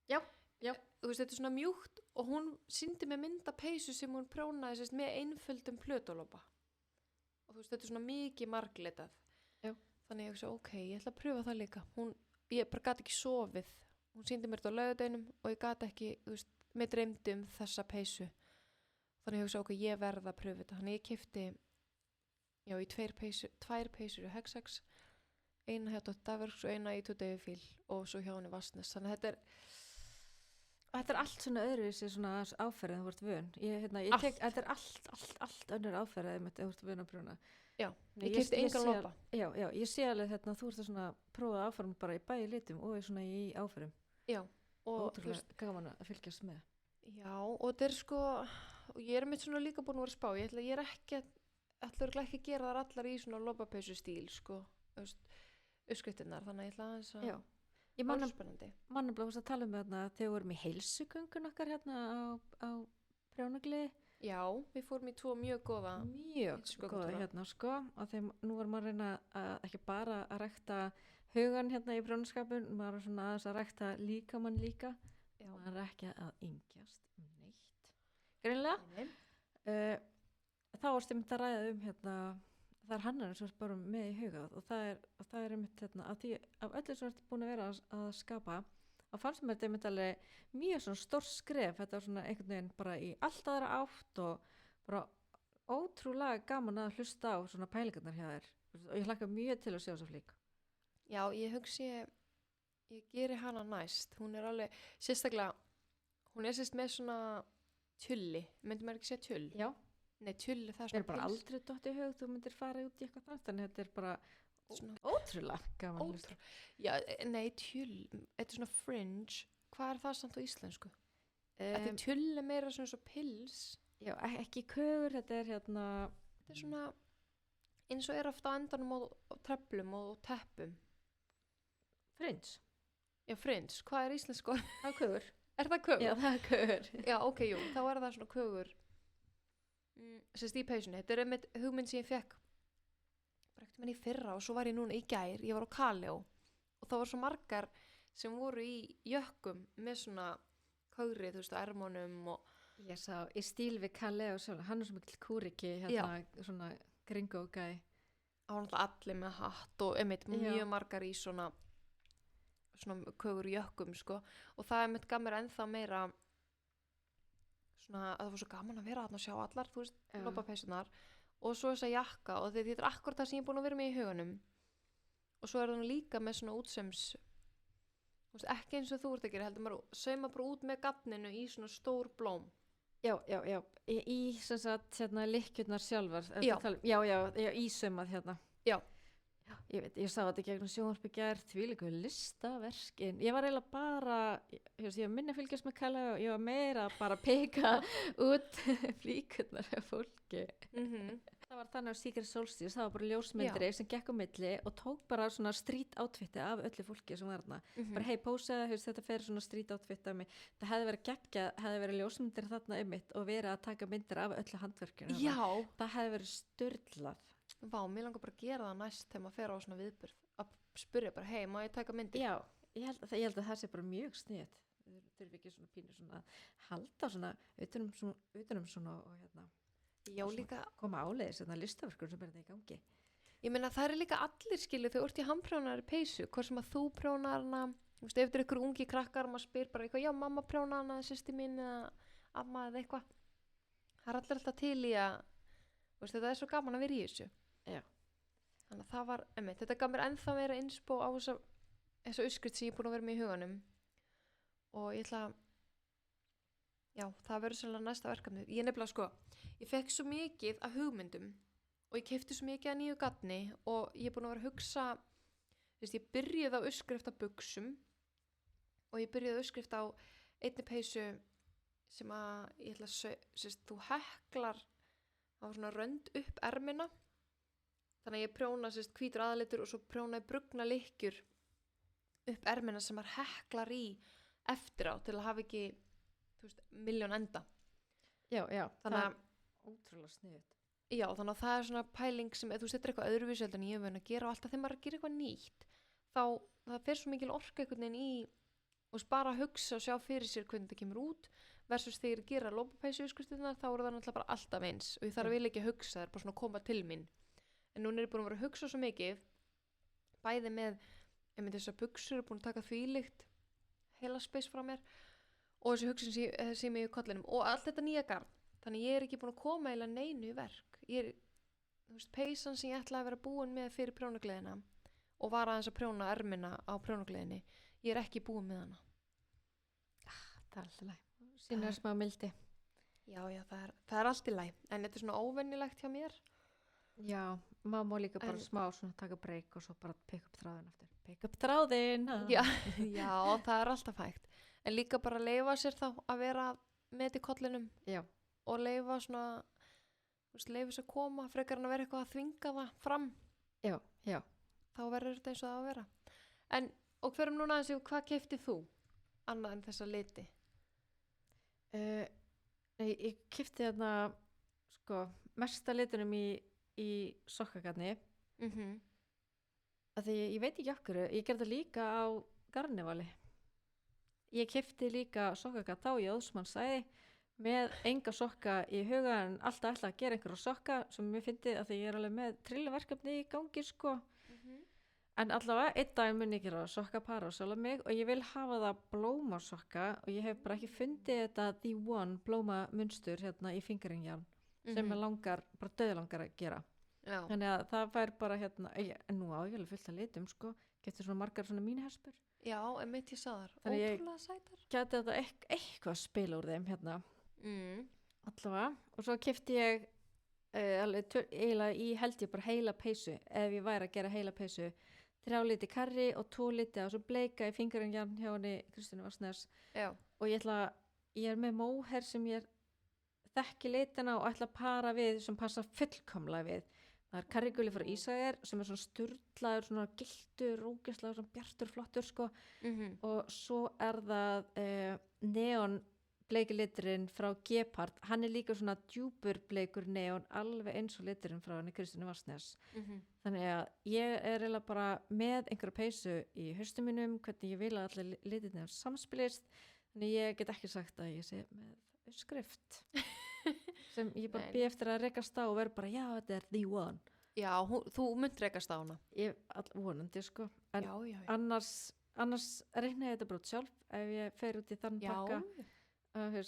Já. Þú veist, þetta er svona mjúkt og hún sýndi mér myndapeysu sem hún prjónaði sérst, með einföldum plötulópa og þú veist, þetta er svona mikið marglitað. Já. Þannig ég hugsa, ok, ég ætla að pröfa það líka. Ég bara gat ekki sofið. Hún sýndi mér þetta á laugardeginum og ég gat ekki, þú veist, mér dreymdi þessa peysu. Þannig ég hugsa, ok, ég verða að pröfa þetta. Þannig ég keypti, já, í tvær peysur í Hexex, eina hjá Dot Daverks og eina í Today Feel og svo hjá henni Vassnes. Þannig að Þetta er allt svona öðruvísi svona áferð en þú ert vön. Þetta er allt önnur áferð en þú ert vön að prjóna. Já, ég keypti engan lópa. Já, ég sé alveg þú ert að svona prófa áferðum bara í bæði litum og svona í áferðum. Já. Og ótrúlega gaman að fylgjast með. Já, og þetta er sko, og ég er með svona líka búin að vera að spá, ég er ekki að gera þar allar í svona lopapeysu stíl, sko, uppskriftirnar, þannig að ég ætla aðeins að Ég spennandi. Mannabla að tala um þegar við vorum í heilsugöngun okkar hérna á Prjónagliði. Já, við fórum í 2 mjög góða hérna, sko, og þegar nú var maður að reyna að ekki bara að rækta hugan hérna í prjónaskapun, maður var svona aðeins að rækta líkamann líka. Já. Maður er ekki að yngjast neitt. Greinilega. Þá varst ég myndi að ræða hérna, það er hannarinn sem er bara með í hugað og það er einmitt hérna, af öllu sem ertu búin að vera að skapa, þá fannst mér þetta einmitt alveg mjög svona stór skref, þetta var svona einhvern veginn bara í allt aðra átt og bara ótrúlega gaman að hlusta á svona pælingarnar hjá þér og ég hlakka mjög til að sjá svo flík. Já, ég hugsi, ég geri hana næst, hún er alveg, sérstaklega, hún er sérst með svona tjulli, myndi maður ekki segja tjull? Já. Nei, tjull, það er svona bara aldrei dott í hug, þú myndir fara út í eitthvað þannig, þannig þetta er bara ótrúlega gaman að hlusta. Já, nei, tjull, þetta er svona fringe, hvað er það samt á íslensku? Þetta tjull er meira svona svo pils. Já, ekki kögur, þetta er hérna... Þetta er svona, eins og er ofta á endanum á treflum og teppum. Fringe? Já, fringe, hvað er íslensku? Það er kögur. Er það kögur? Já, það er kögur. Já, ok, jú, þá er það svona kögur. Sérst í peysunni, þetta er einmitt hugmynd sem ég fekk bara ekkert með í fyrra og svo var ég núna í gær, ég var á Kaleo og það var svo margar sem voru í jökkum með svona kögri, þú veist, á ermónum og ég sá í stíl við Kaleo sjálf, hann er svo mikil kúriki hérna, svona gringo gæ á allir með hatt og einmitt mjög margar í svona kögur jökkum, sko, og það einmitt gaf mér ennþá meira svona að það var svo gaman að vera þarna og sjá allar, þú veist, lopapeysunar og svo þessa jakka og þetta er akkurat það sem ég er búin að vera með í huganum og svo er það líka með svona útsems þú veist, ekki eins og þú ert að gera, heldur maður sauma bara út með gatninu í svona stór blóm. Já, í sem sagt hérna lykkjurnar sjálfar. Já, í saumað hérna. Já. Ég sá þetta gegnum sjónvarpi gær, þvílíku listaverkin. Ég var eiginlega bara, ég var minni að fylgjast með Kaleo og ég var meira bara að peka út flíkurnar af fólki. þannig á Secret Solstice, það var bara ljósmyndri sem gekk á milli og tók bara svona street outfiti af öllu fólki sem var þarna. Bara hei, pósaði, þetta fer svona street outfit af mig. Það hefði verið geggjað, hefði verið ljósmyndir þarna einmitt og verið að taka myndir af öllu handverkinu. Já. Það hefði verið sturlað. Vá, mér langar bara að gera það næst þegar maður fer á svona viðburð. Að spyrja bara, hei, má ég taka myndir? Já, ég held að það sé bara mjög sniðt. Þurfi ekki svona pínu svona að halda svona utanum svona og hérna. Já, líka. Koma áleiðis svona listaverkur sem er þetta í gangi. Ég meina, það er líka allir skilu þegar þú ert í handprjónari peysu, hvort sem að þú prjónar hana, þú veist, ef þetta er ykkur ungi krakkar, maður spyr bara eitthvað, já, mamma prjóna hana, systir mín eða amma eða eitthvað. Það er allir alltaf til í að, þú veist, þetta er svo gaman að vera í þessu. Já. Þannig að það var, þetta gaf mér ennþá meira innspó á þessa uppskrift sem ég er búin að vera með í huganum. Og ég ætla að, já, það verður svolítið næsta verkefni. Ég nefnilega, sko, ég fekk svo mikið af hugmyndum og ég keypti svo mikið af nýju gagni og ég er búin að vera að hugsa, þú veist, ég byrjaði á uppskrift af buxum og ég byrjaði á uppskrift á einni peysu sem að, ég ætla að, þú heklar, það var svona rönd upp ermina, þannig að ég prjóna, hvítur aðalitur og svo prjóna ég brugna lykkjur upp ermina sem maður heklar í eftir á til að hafa ekki, þú veist, milljón enda. Já, þannig að ótrúlega sniðut. Já, þannig að það er svona pæling sem, þú setur eitthvað öðruvísi heldur en ég hef verið að gera og alltaf þegar maður er að gera eitthvað nýtt, þá það fer svo mikil orka einhvern veginn í og bara að hugsa og sjá fyrir sér hvernig það kemur út versus þegar ég gera lópapeysu uppskriftirnar, þá eru það náttúrulega bara alltaf eins og ég þarf að vilja ekki að hugsa, það er bara svona að koma til mín. En núna er ég búin að vera að hugsa svo mikið, bæði með þessar buxur er búin að taka þvílíkt heila space frá mér og þessi hugsun sem ég í kollinum og allt þetta nýja garn. Þannig ég er ekki búin að koma eða neinu í verk. Ég er, þú veist, peysan sem ég ætlaði að vera búin með fyrir prjónugleðina og var aðeins að prjóna ermina á prjónugleðinni. Ég er ekki búin með hana. Það er alltaf læg. Sýnir smá mildi. Já, það er allt í læg. En þetta er svona óvenjulegt hjá mér. Já, maður má líka bara smá svona taka break og svo bara pick up þráðin aftur. Pick up þráðin! Já, það er alltaf hægt. En líka bara leyfa sér þá að vera með þetta í kollinum. Já. Og leyfa svona, þú veist, leyfa sér að koma frekar en að vera eitthvað að þvinga það fram. Já. Þá verður þetta eins og það að vera. En, og hverjum núna aðeins yfir, hvað keyptið þú? Annað en þessa liti? Ég keypti þarna, sko, mesta litunum í sokkagarni. Af því ég veit ekki okkur, ég gerði það líka á garnivali. Ég keypti líka sokkagarn þá í Óðsmannsæði með enga sokka í huga en alltaf ætla að gera einhverja sokka sem ég fyndi að því ég er alveg með trillverkefni í gangi, sko. En allavega, einn dag mun ég gera sokkapara og sjálf mig og ég vil hafa það blómasokka og ég hef bara ekki fundið þetta The One blómamunstur hérna í fingeringjarn sem ég langar, bara döðlangar að gera. Já. Þannig að það fær bara hérna, en nú á ég alveg fullt að litum, sko, getur svona margar svona míniherspur. Já, emitt ég sá þar, ótrúlega sætar. Geti þetta eitthvað spila úr þeim hérna. Allavega, og svo keypti ég eiginlega held ég bara heila peysu, ef ég væri að gera heila peysu, 3 liti karri og 2 liti og svo bleika í fingeringjarn hjá henni Kristínu Varsnes. Já. Og ég er með móher sem ég þekki litina og ætla að para við sem passa fullkomlega við. Það er karriguli frá Ísæðir sem er svona sturlaður, svona gildur, ógeðslega, svona bjartur, flottur, sko. Og svo er það neon bleiki liturinn frá Gepard. Hann er líka svona djúpur bleikur neon, alveg eins og liturinn frá henni Kristínu Varsnes. Þannig að ég er eiginlega bara með einhverja peysu í haustum mínum, hvernig ég vil að allir litirnir samspilist. Þannig ég get ekki sagt að ég sé með skrift sem ég bara býð eftir að rekast á og verð bara, já, þetta er The One. Já, þú mynd rekast á hana. Ég vonandi, sko. En já. Annars reikna ég þetta bara út sjálf ef ég fer út í þann pakka að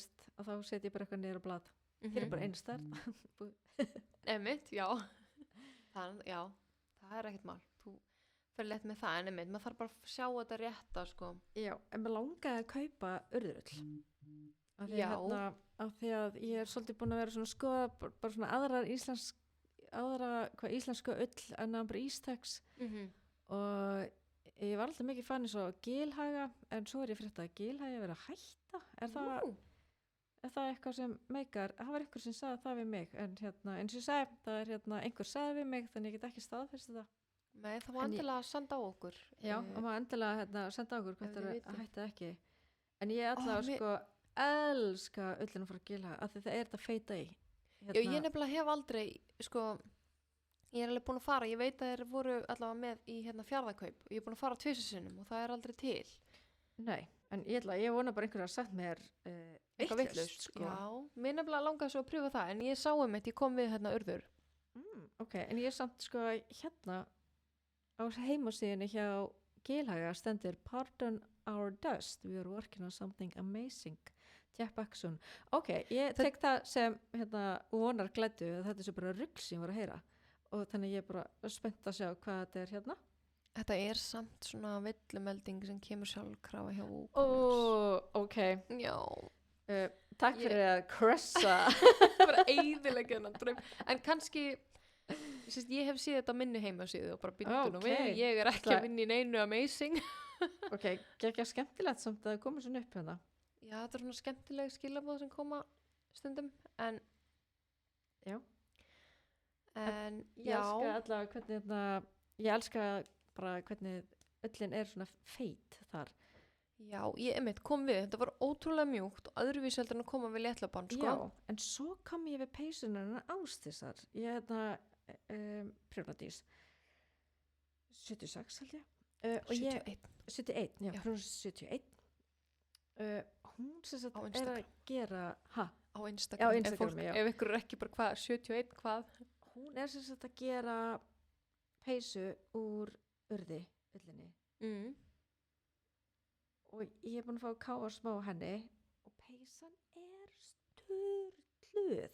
þá set ég bara eitthvað niður á blað. Hér er bara einu stærð. Einmitt, já. Það er ekkert mál. Þú fer létt með það, en einmitt, maður þarf bara að sjá þetta rétta, sko. Já, en maður langaði að kaupa urðurull. Af því að ég er svolítið búin að vera svona skoða bara svona aðra íslensku ull en bara Ístex og ég var alltaf mikið fann svo Gilhaga en svo er ég frétt að Gilhaga verið að hætta það eitthvað sem meikar, það var einhver sem sagði það við mig en eins og ég sagði, það er einhver sagði við mig þannig ég get ekki staðfest þetta. Nei, það var En ég- endilega að senda á okkur. Já, og maður endilega senda okkur hvort Ef það þið er vitið. að hætta ekki. En ég allavega mér- sko elska ullina frá Gilhaga af því það er þetta feita í. Já, ég nefnilega hef aldrei, sko, ég er alveg búin að fara, ég veit að þeir voru allavega með í fjarðakaup og ég er búin að fara 2 sinnum og það er aldrei til. Nei, en ég vona bara einhverja að sagt mér Eitthvað vitlaust, vitlaust, sko. Já, mér nefnilega langaði svo að pröfa það en ég sá ég kom við urður. Ok, en ég er samt sko á heimasíðunni hjá Gilhaga stendur Pardon our dust, we are working on something amazing. Jeff Axon. Ok, ég tek það sem vonar glæddu að þetta er svo bara rugl sem ég var að heyra og þannig ég er bara spennt að sjá hvað þetta er hérna. Þetta er samt svona villumelding sem kemur sjálfkrafa hjá Ó, WooCommerce. ok. Já, Takk fyrir að krossa. bara eyðileggja þennan draum. En kannski, ég hef séð þetta á minni heimasíðu og bara byrjum nú við, Ókei. ég er ekki að vinna í neinu amazing. Ok, ekki skemmtilegt samt að það komið svona upp hérna. Já, þetta er svona skemmtileg skilabóð sem koma stundum, en Já. En Ég elska allavega hvernig ég elska bara hvernig öllin er svona feit þar. Já, ég kom við, þetta var ótrúlega mjúkt og öðruvísi heldur en að koma við léttlöpan, sko. Já, en svo kom ég við peysunarna Ásdísar. Ég Prjónadís 76 held ég. Og 71. 71, já, Já. Prjónadís 71. Hún sem sagt Á er að Instagram. gera, Á Instagram, Já, Instagram, já. ef ykkur er ekki bara hvað, 71, hvað? hún er sem sagt að gera peysu úr urði, ullinni. Og ég er búin að fá að káfa smá á henni og peysan er sturluð.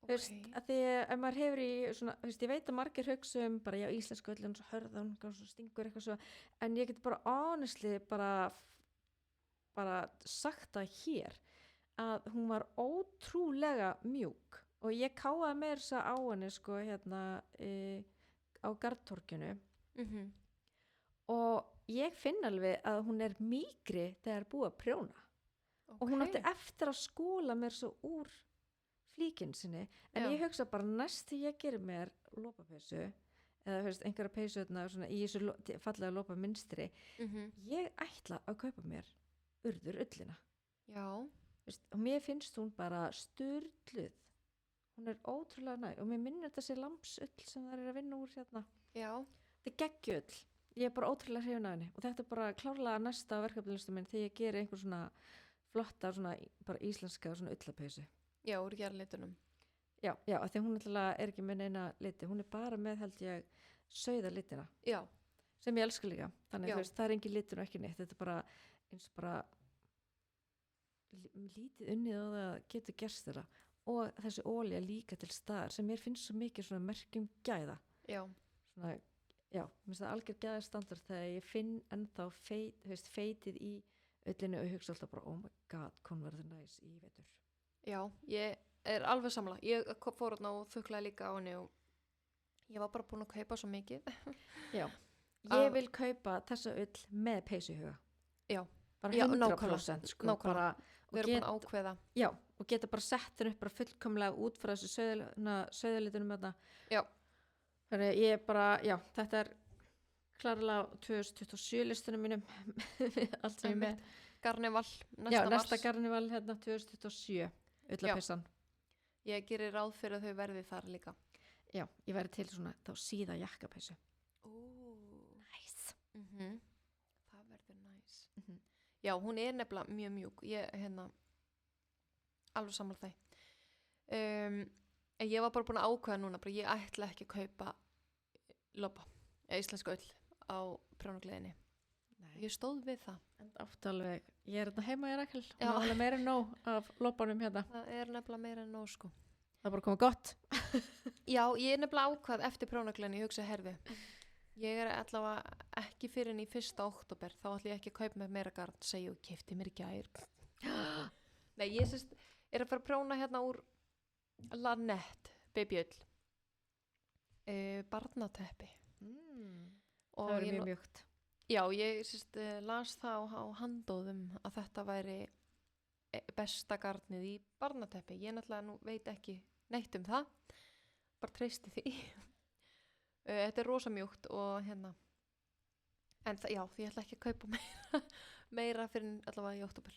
Þú veist, að því að maður hefur í svona, þú veist, ég veit að margir hugsa bara já, íslensku öllin svo hörðan, svo stingur eitthvað svo, en ég get bara honestly bara sagt það hér að hún var ótrúlega mjúk og ég káfaði meira þess á henni sko á Garðtorginu og ég finn alveg að hún er mýkri þegar búið að prjóna og hún átti eftir að skóla mér svo úr flíkin sinni en Já. ég hugsa bara næst því ég gerir mér lopapeysu eða þú veist, einhverja peysu svona, í þessu fallega lopa mynstri ég ætla að kaupa mér urður ullina Já, veist, og mér finnst hún bara sturluð hún er ótrúlega næ og mér minnir þetta sé lambsull sem það er að vinna úr hérna já, þetta er geggjull ég er bara ótrúlega hrifin af henni og þetta er bara klárlega næsta verkefnilistum minn þegar ég geri einhver svona flotta svona bara íslenska svona ullapeysu já, úr gerlitunum. já, af því að hún alltaf er ekki með neina liti hún er bara með held ég sauða litina Já, sem ég elska líka þannig Já. þú veist, það er engin litur og ekki neitt þetta er bara eins og bara lítið unnið og það getur gerst þeirra og þessi ólja líka til staðar sem mér finnst svo mikið svona merkjum gæða já, svona, já, mér finnst það algjör gæðastandard þegar ég finn ennþá feitið í öllinu og hugsa alltaf bara oh my god, hún verður næs í vetur já, ég er alveg samla. Ég fór þarna og þuklaði líka á henni og ég var bara búin að kaupa svo mikið. já, ég vil kaupa þessa ull með peysu í huga Já, bara Já, 100% sko, nákvæmlega. bara, við erum búin að ákveða. já, og geta bara sett henni upp bara fullkomlega út frá þessu söðalitunum þarna. Já. Þannig ég bara, já, þetta er klárlega á 2027 listunum mínum allt sem ég er með. Garnival, Já, næsta næsta mars. garnival hérna 2027 ullapeysan. Ég gerir ráð fyrir að þau verði þar líka. Já, ég væri til svona þá síða jakkapeysu. Nice. Það verður næs. Mhm. Já, hún er nefnilega mjög mjúk. Ég, alveg sammála þeim. En ég var bara búin að ákveða núna, bara ég ætla ekki að kaupa lopa, íslenska ull á prjónagleðinni. Ég stóð við það. En átt alveg, ég er hérna heima í Rakel og Já. það er alveg meira en nóg af lopanum hérna. Það er nefnilega meira en nóg, sko. Það er bara komið gott. Já, ég er nefnilega ákvað eftir prjónagleðinni, ég hugsa, herðu, ég er allavega ekki fyrir en í 1. október, þá ætla ég ekki að kaupa með meira garn, segja og keypti mér í gær. Nei, ég er að fara að prjóna hérna úr Lanette, babyull, barnateppi. Og Það er ég mjög mjögt. Já, ég las það á handóðum að þetta væri besta garnið í barnateppi. Ég náttúrulega nú veit ekki neitt um það, bara treysti því. Þetta rosa mjúkt og hérna, en já, því ég ætla ekki að kaupa meira fyrir allavega í október.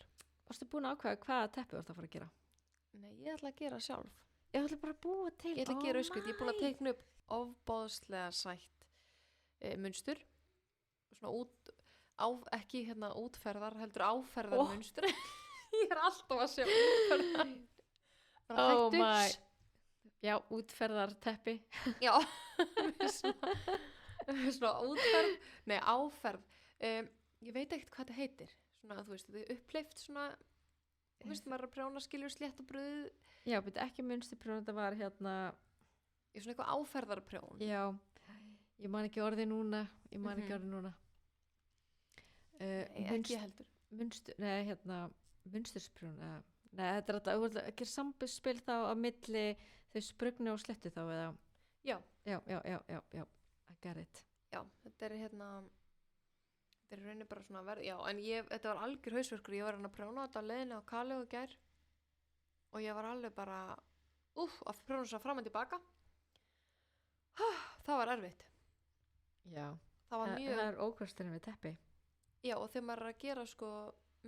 Varstu búin að ákveða hvaða teppi varstu að fara að gera? Nei, ég ætla að gera sjálf. Ég ætla bara að búa til. Ég ætla að gera uppskrift. Ég er búin að teikna upp ofboðslega sætt munstur. Svona ekki hérna útferðar, heldur áferðar munstur. Ég er alltaf að sjá útferðar. Oh my. Já, útferðar teppi. Já, svona útferð, nei áferð. Ég veit ekkert hvað þetta heitir. Svona, þú veist, þið er uppleift svona, þú veist, maður er að prjóna skiljur slétt og bröð. Já, beti ekki munsturprjón, þetta var hérna. Í svona eitthvað áferðarprjón. Já, ég man ekki orðið núna, Ekki heldur. Munsturprjón, nei, þetta er alltaf, ekki samspil þá á milli þau sprugnu og slettu þá, eða? Já, I got it. Já, þetta er hérna, þetta er raunin bara svona já, en þetta var algjör hausverkur, ég var að prjóna þetta á leiðinni á Kali og gær og ég var alveg bara, að prjóna svo fram og tilbaka. Það var erfitt. Já, það var mjög. Það er ókvæsturinn við teppi. Já, og þegar maður er að gera sko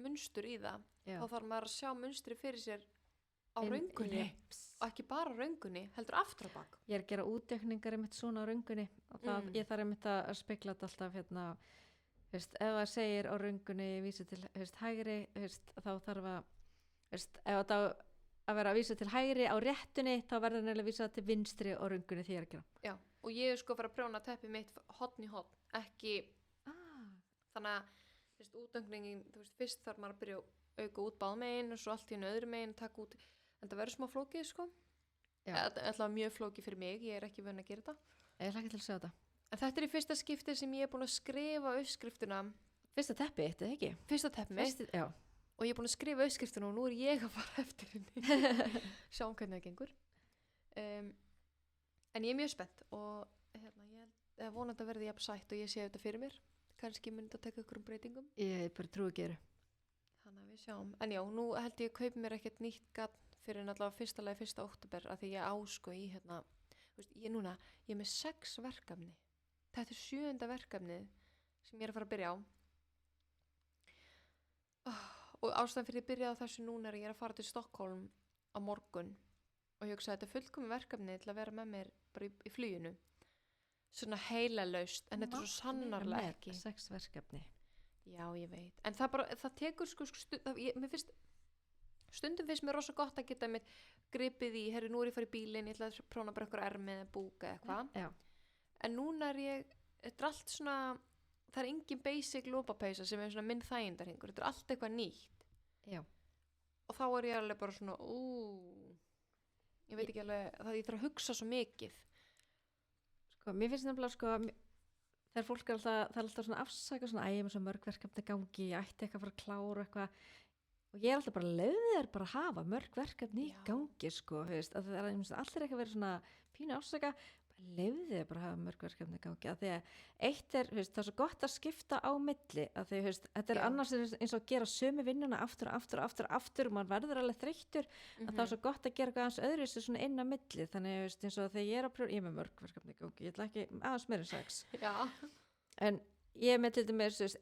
munstur í það, þá þarf maður að sjá munstri fyrir sér á röngunni og ekki bara röngunni, heldur aftur á bak. Ég er að gera útdekningar einmitt svona á röngunni og það, ég þarf einmitt að spegla þetta alltaf hérna, veist, ef það segir á röngunni vísa til, veist, hægri, veist, þá þarf að, veist, ef það að vera að vísa til hægri á réttunni, þá verður nefnilega að vísa til vinstri á röngunni því ég er að gera. Já, og ég er sko að fara að prjóna teppið mitt horn í horn, ekki, þannig að, þú veist, útöngningin, þú veist, fyrst þarf maður að byrja að auka út báðmegin og svo allt í einu öðru megin, taka út, en það verður smá flókið, sko. Þetta er alltaf mjög flókið fyrir mig, ég er ekki vön að gera þetta. Ég hlakka til að sjá þetta. En þetta er í fyrsta skipti sem ég er búin að skrifa uppskriftuna. Fyrsta teppi eitt, eða ekki? Fyrsta teppi mitt. Já. Og ég er búin að skrifa uppskriftuna og nú er ég að fara eftir henni. Sjáum hvernig það gengur. En ég er mjög spennt og hérna, ég vonandi að verði jafn sætt og ég sé þetta fyrir mér. Kannski myndi að taka ykkur breytingum. Ég bara trúi ekki eru. Þannig að við sjáum. En já, nú held ég að kaupa mér ekkert nýtt gatn fyrir náttúrulega fyrsta lagi 1. október að því ég ásko í hérna, veist, ég er með 6 verkefni. Þetta er 7. verkefnið sem ég er að fara að byrja á. Og ástæðan fyrir að byrja á þessu núna er að ég er að fara til Stockholm á morgun og ég hugsa að þetta er fullkomið verkefni til að vera með mér bara í fluginu. Svona heilalaust, en þetta er svo sannarlega ekki. 6 verkefni. Já, ég veit. En það tekur stundum finnst mér rosa gott að geta mitt gripið í, herri, nú er ég farið í bílinn, ég ætla að próna bara eitthvað ermið eða búka eitthvað. Já. En núna þetta er allt svona, það er engin basic lopapeysa sem er svona minn þægindarhingur, þetta er allt eitthvað nýtt. Já. Og þá er ég alveg bara svona, ég veit ekki alveg, ég þarf að hugsa svo mikið. Sko, mér finnst nefnilega, sko, þegar fólk það er alltaf svona afsaka, svona, ég er með svo mörg verkefni gangi, ég ætti eitthvað að fara að klára eitthvað. Og ég er alltaf bara leiðir bara að hafa mörg verkefni í gangi, sko, veist, að það er allir ekki að vera svona pínu afsaka, leiðir bara að hafa mörg verkefni í gangi, að því að eitt er, veist, það er svo gott að skipta á milli, að því, veist, þetta er annars eins og að gera sömu vinnuna aftur, og mann verður alveg þreyttur, að það er svo gott að gera eitthvað aðeins öðruvísi svona inn á milli, þannig, veist, eins og þegar ég er að prjóna, ég er með mörg verkefni í gangi, ég ætla ekki aðeins meira en 6. Já. En ég er með til dæmis, veist,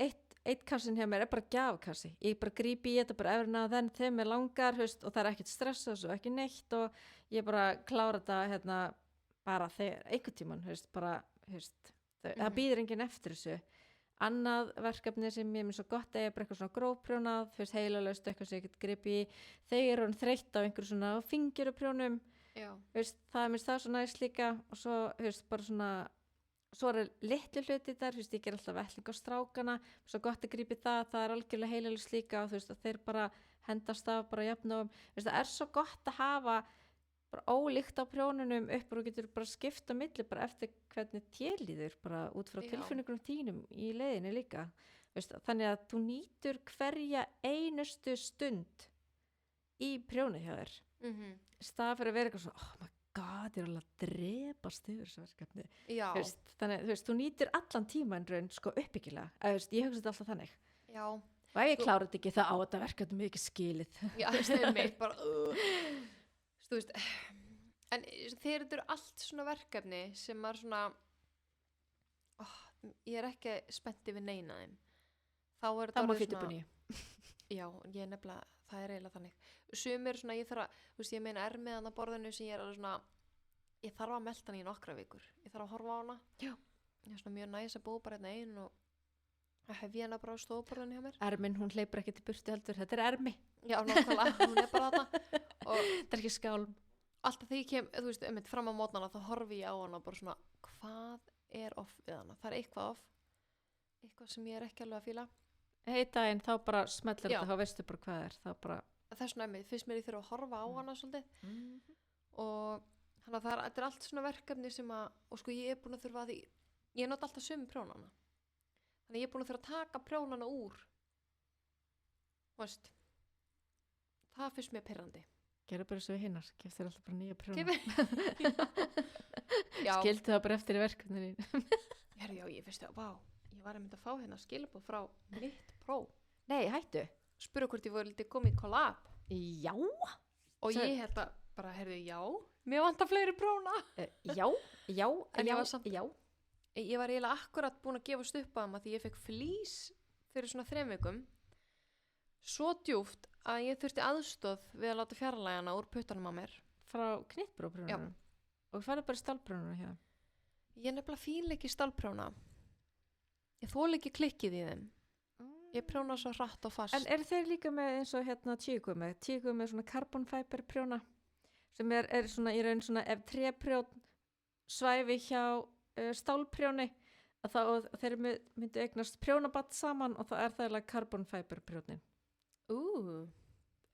eitt kassin hjá mér er bara gjafkassi, ég bara grípi í þetta bara efrina á þenn þeim er langar, veist, og það er ekkert stress og ekki neitt og ég bara klára þetta hérna bara þegar einhvern tímann, veist, bara, veist, það býður enginn eftir þessu. Annað verkefni sem ég er svo gott að ég er bara eitthvað svona grófprjónað, veist, heilalaust eitthvað sem ég get gripi í, þegar hún þreytt á einhverju svona fingurprjónum, veist, það er mér það svo næst líka og svo, veist, bara svona svo er litlu hluti þar, þú veist, ég ger alltaf vettling á strákana, svo gott að grípi það er algjörlega heilalust líka og þú veist, þeir bara hendast af bara jafnum, þú veist, það er svo gott að hafa bara ólíkt á prjónunum upp og þú getur bara skipta milli bara eftir hvernig télíður, bara út frá tilfinningunum þínum í leiðinni líka, þú veist, þannig að þú nýtur hverja einustu stund í prjónu hjá þér, stað fyrir að vera eitthvað svona, oh my god, ég er alveg að drepast yfir þessu verkefni. Veist, þannig, þú veist, þú nýtir allan tíma en raun sko uppbyggilega, ég hugsa þetta alltaf þannig. Já, og ef ég klára þetta ekki það á þetta verkefni mikið skilið. Já, einmitt, bara þú veist, en þegar þetta eru allt svona verkefni sem maður svona ég er ekki spennt yfir neina þeim, þá er þetta Það má orðið fýta upp í já, ég er nefnilega, það er eiginlega þannig sumir svona, ég þarf að, þú veist, ég meina ermiðan á borðinu sem ég er alveg svona ég þarf að melta hann í nokkra vikur, ég þarf að horfa á hana Já. ég er svona mjög næs að búa bara hérna ein og hef ég hana bara á stofuborðinu hjá mér Ermin, hún hleypur ekki til burtu heldur, þetta er ermi. já, nákvæmlega, hún er bara þarna og Þetta er ekki skálm. alltaf þegar ég kem, þú veist, einmitt fram á mótnana þá horfi ég á hana og bara svona hvað er off við hana, það er eitthvað off eitthvað sem ég er ekki alveg að fíla Heitt daginn, þá bara smellir Já. þetta, þá veistu bara hvað er, þá bara... þess vegna einmitt, fyrst mér ég þurfa að horfa á hana svolítið og þannig að þetta er allt svona verkefni sem að, og sko ég er búin að þurfa að því, ég nota alltaf sömu prjónana þannig að ég er búin að þurfa að taka prjónana úr þú veist það fyrst mér pirrandi Gerðu bara eins og við hinnar, keftir alltaf bara nýja prjóna. já, Skildu það bara eftir í verkefninu. herri, já, ég fyrst að, vá ég var einmitt að fá hérna skilabóð frá Knit Pro, Nei, hættu. spura hvort ég voru litið komið í collab Já. og Svo- ég held að bara, herri, já mér vantar fleiri prjóna Já, En ég já, var samt- já. ég var eiginlega akkurat búin að gefast upp á þeim að því ég fekk flís fyrir svona 3 vikum svo djúpt að ég þurfti aðstoð við að láta fjarlægana úr puttanum á mér Frá knittbróprjónunum. Og farið bara stálprjónunum hjá. ég nefnilega fíl ekki stálprjóna ég þól ekki klikkið í þeim ég prjóna svo hratt og fast En eru þeir líka með eins og hérna tíku með svona carbon fiber prjóna sem er svona í raun svona ef tréprjón svæfi hjá stálprjóni að þá og þeir myndu eignast prjónabatt saman og þá er það eiginlega carbon fiber prjónin.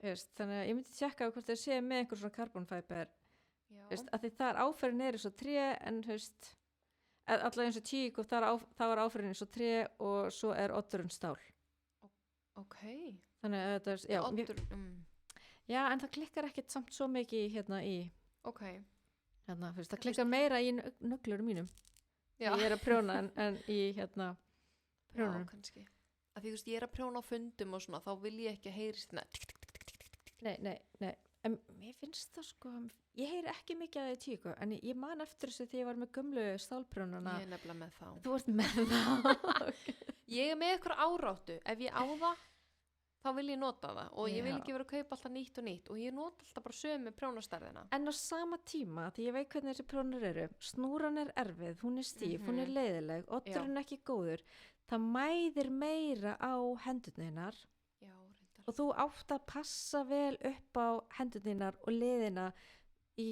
Þannig að ég myndi tjekka hvort þeir séu með einhver svona carbon fiber að því það er áferðin er eins og tré en allavega eins og tík og þá er áferðin eins og tré og svo er oddurinn stál. ok Þannig að þetta er, já, Oddur, já, en það klikkar ekkert samt svo mikið hérna í, ok hérna, það klikkar meira í nöglurum mínum. já, Ég er að prjóna en í hérna já prjónunum. kannski að því þú veist ég er að prjóna á fundum og svona þá vil ég ekki að heyrist Nei, en mér finnst það sko, ég heyri ekki mikið að það í tíku, en ég man eftir þessu þegar ég var með gömlu stálprjónuna. ég er nefnilega með þá Þú ert með það. ég er með eitthvað áráttu ef ég á það þá vil ég nota það og ég vil Já. ekki vera að kaupa alltaf nýtt og nýtt og ég nota alltaf bara sömu prjónastærðina En á sama tíma, því ég veit hvernig þessi prjónur eru, snúran er erfið, hún er stíf, hún er leiðileg, oddurinn ekki góður, það mæðir meira á hendurninar já, reyndar og þú átt að passa vel upp á hendurninar og liðina í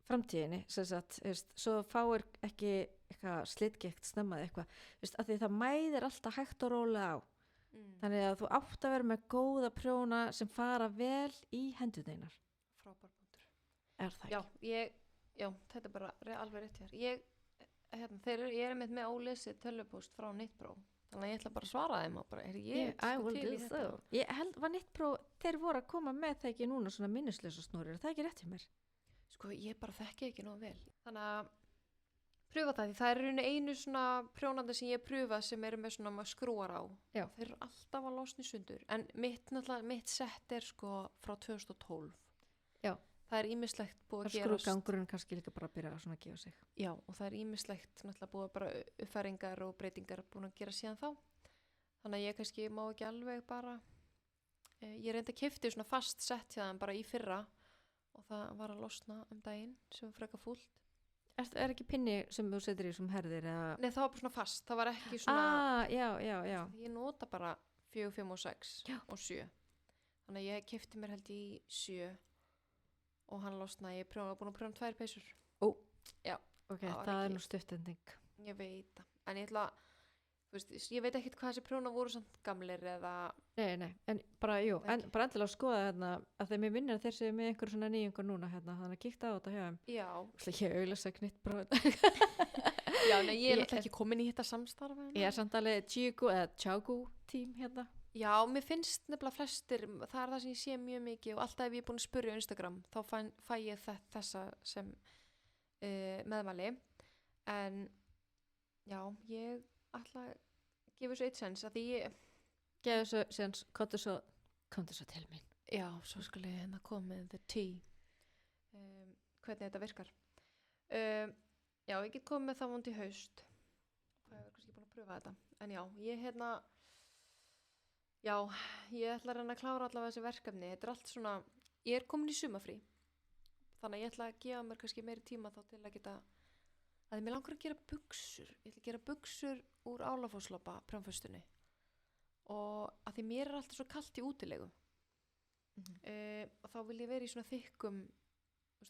framtíðinni, sem sagt, svo fáir ekki eitthvað slitgekt snemmað eitthvað, að því það mæðir alltaf hægt og rólega á. Þannig að þú átt að vera með góða prjóna sem fara vel í hendurninar. frábær punktur Er það ekki? já, þetta er bara alveg rétt hér ég er með ólesið tölvupóst frá Knit Pro þannig að ég ætla bara að svara þeim og bara, I will do so. Ég held var Knitpro, þeir voru að koma með það ekki núna svona minnislösa snúrir, er það ekki rétt hjá mér? sko, ég bara þekki ekki nóg vel þannig að pröfa það, því það er í rauninni einu svona prjónandi sem ég pröfa sem eru með svona maður skrúar á Já. þeir eru alltaf að losna í sundur en mitt sett er sko frá 2012 Já. það er ímislegt búið að Það gerast skrúgangurinn kannski líka bara að byrja að svona gefa sig. já, og það er ímislegt náttúrulega búið að bara uppfæringar og breytingar búin að gera síðan þá þannig að ég kannski má ekki alveg bara ég reyndi að keypti svona fast sett hjá þeim bara í fyrra og það var að losna daginn sem var freka fúlt Er ekki pinni sem þú setur í sem herðir eða? nei, það var bara svona fast, það var ekki svona Já. ég nota bara 4, 5 og 6 Já. og 7 þannig að ég keypti mér held í 7 og hann losnaði, ég var búin að prjóna 2 peysur Ok, Það var það er ekki- nú stuttending. ég veit það, en ég ætla þú veist, ég veit ekkert hvað þessi prjóna voru samt gamlir eða Nei, en bara, jú, en Ekki. bara endilega að skoða hérna að þeim ég minnir að þeir séu með einhver svona nýjungur núna hérna, þannig að kíkta á þetta hjá þeim. já, Ég auðvitað Knitpro. já, nei, ég er Ég- náttúrulega ekki komin í þetta samstarf Ég er samt alveg Chagu tím hérna. já, mér finnst nefnilega flestir það er það sem ég sé mjög mikið og alltaf ef ég er búin að spyrja á Instagram þá fæ ég þessa sem meðmæli en já, ég ætla að gefa þessu eitt sens að því geðu svo, síðan komdu svo til mín. Já, svo skal ég hérna koma með the tea. Hvernig þetta virkar. Já, ég get komið með það vond í haust. Það hefur kannski búin að pröfa þetta. En já, ég ætla að reyna að klára allavega þessi verkefni. Þetta allt svona, ég komin í sumafrí. Þannig að ég ætla að gefa mér kannski meiri tíma þá til að geta, að mér langar að gera buxur. Ég ætla að gera buxur úr Álafosslopa prjónföstunni. Og að því mér alltaf svo kalt í útilegu. Og þá vil ég vera í svona þykkum,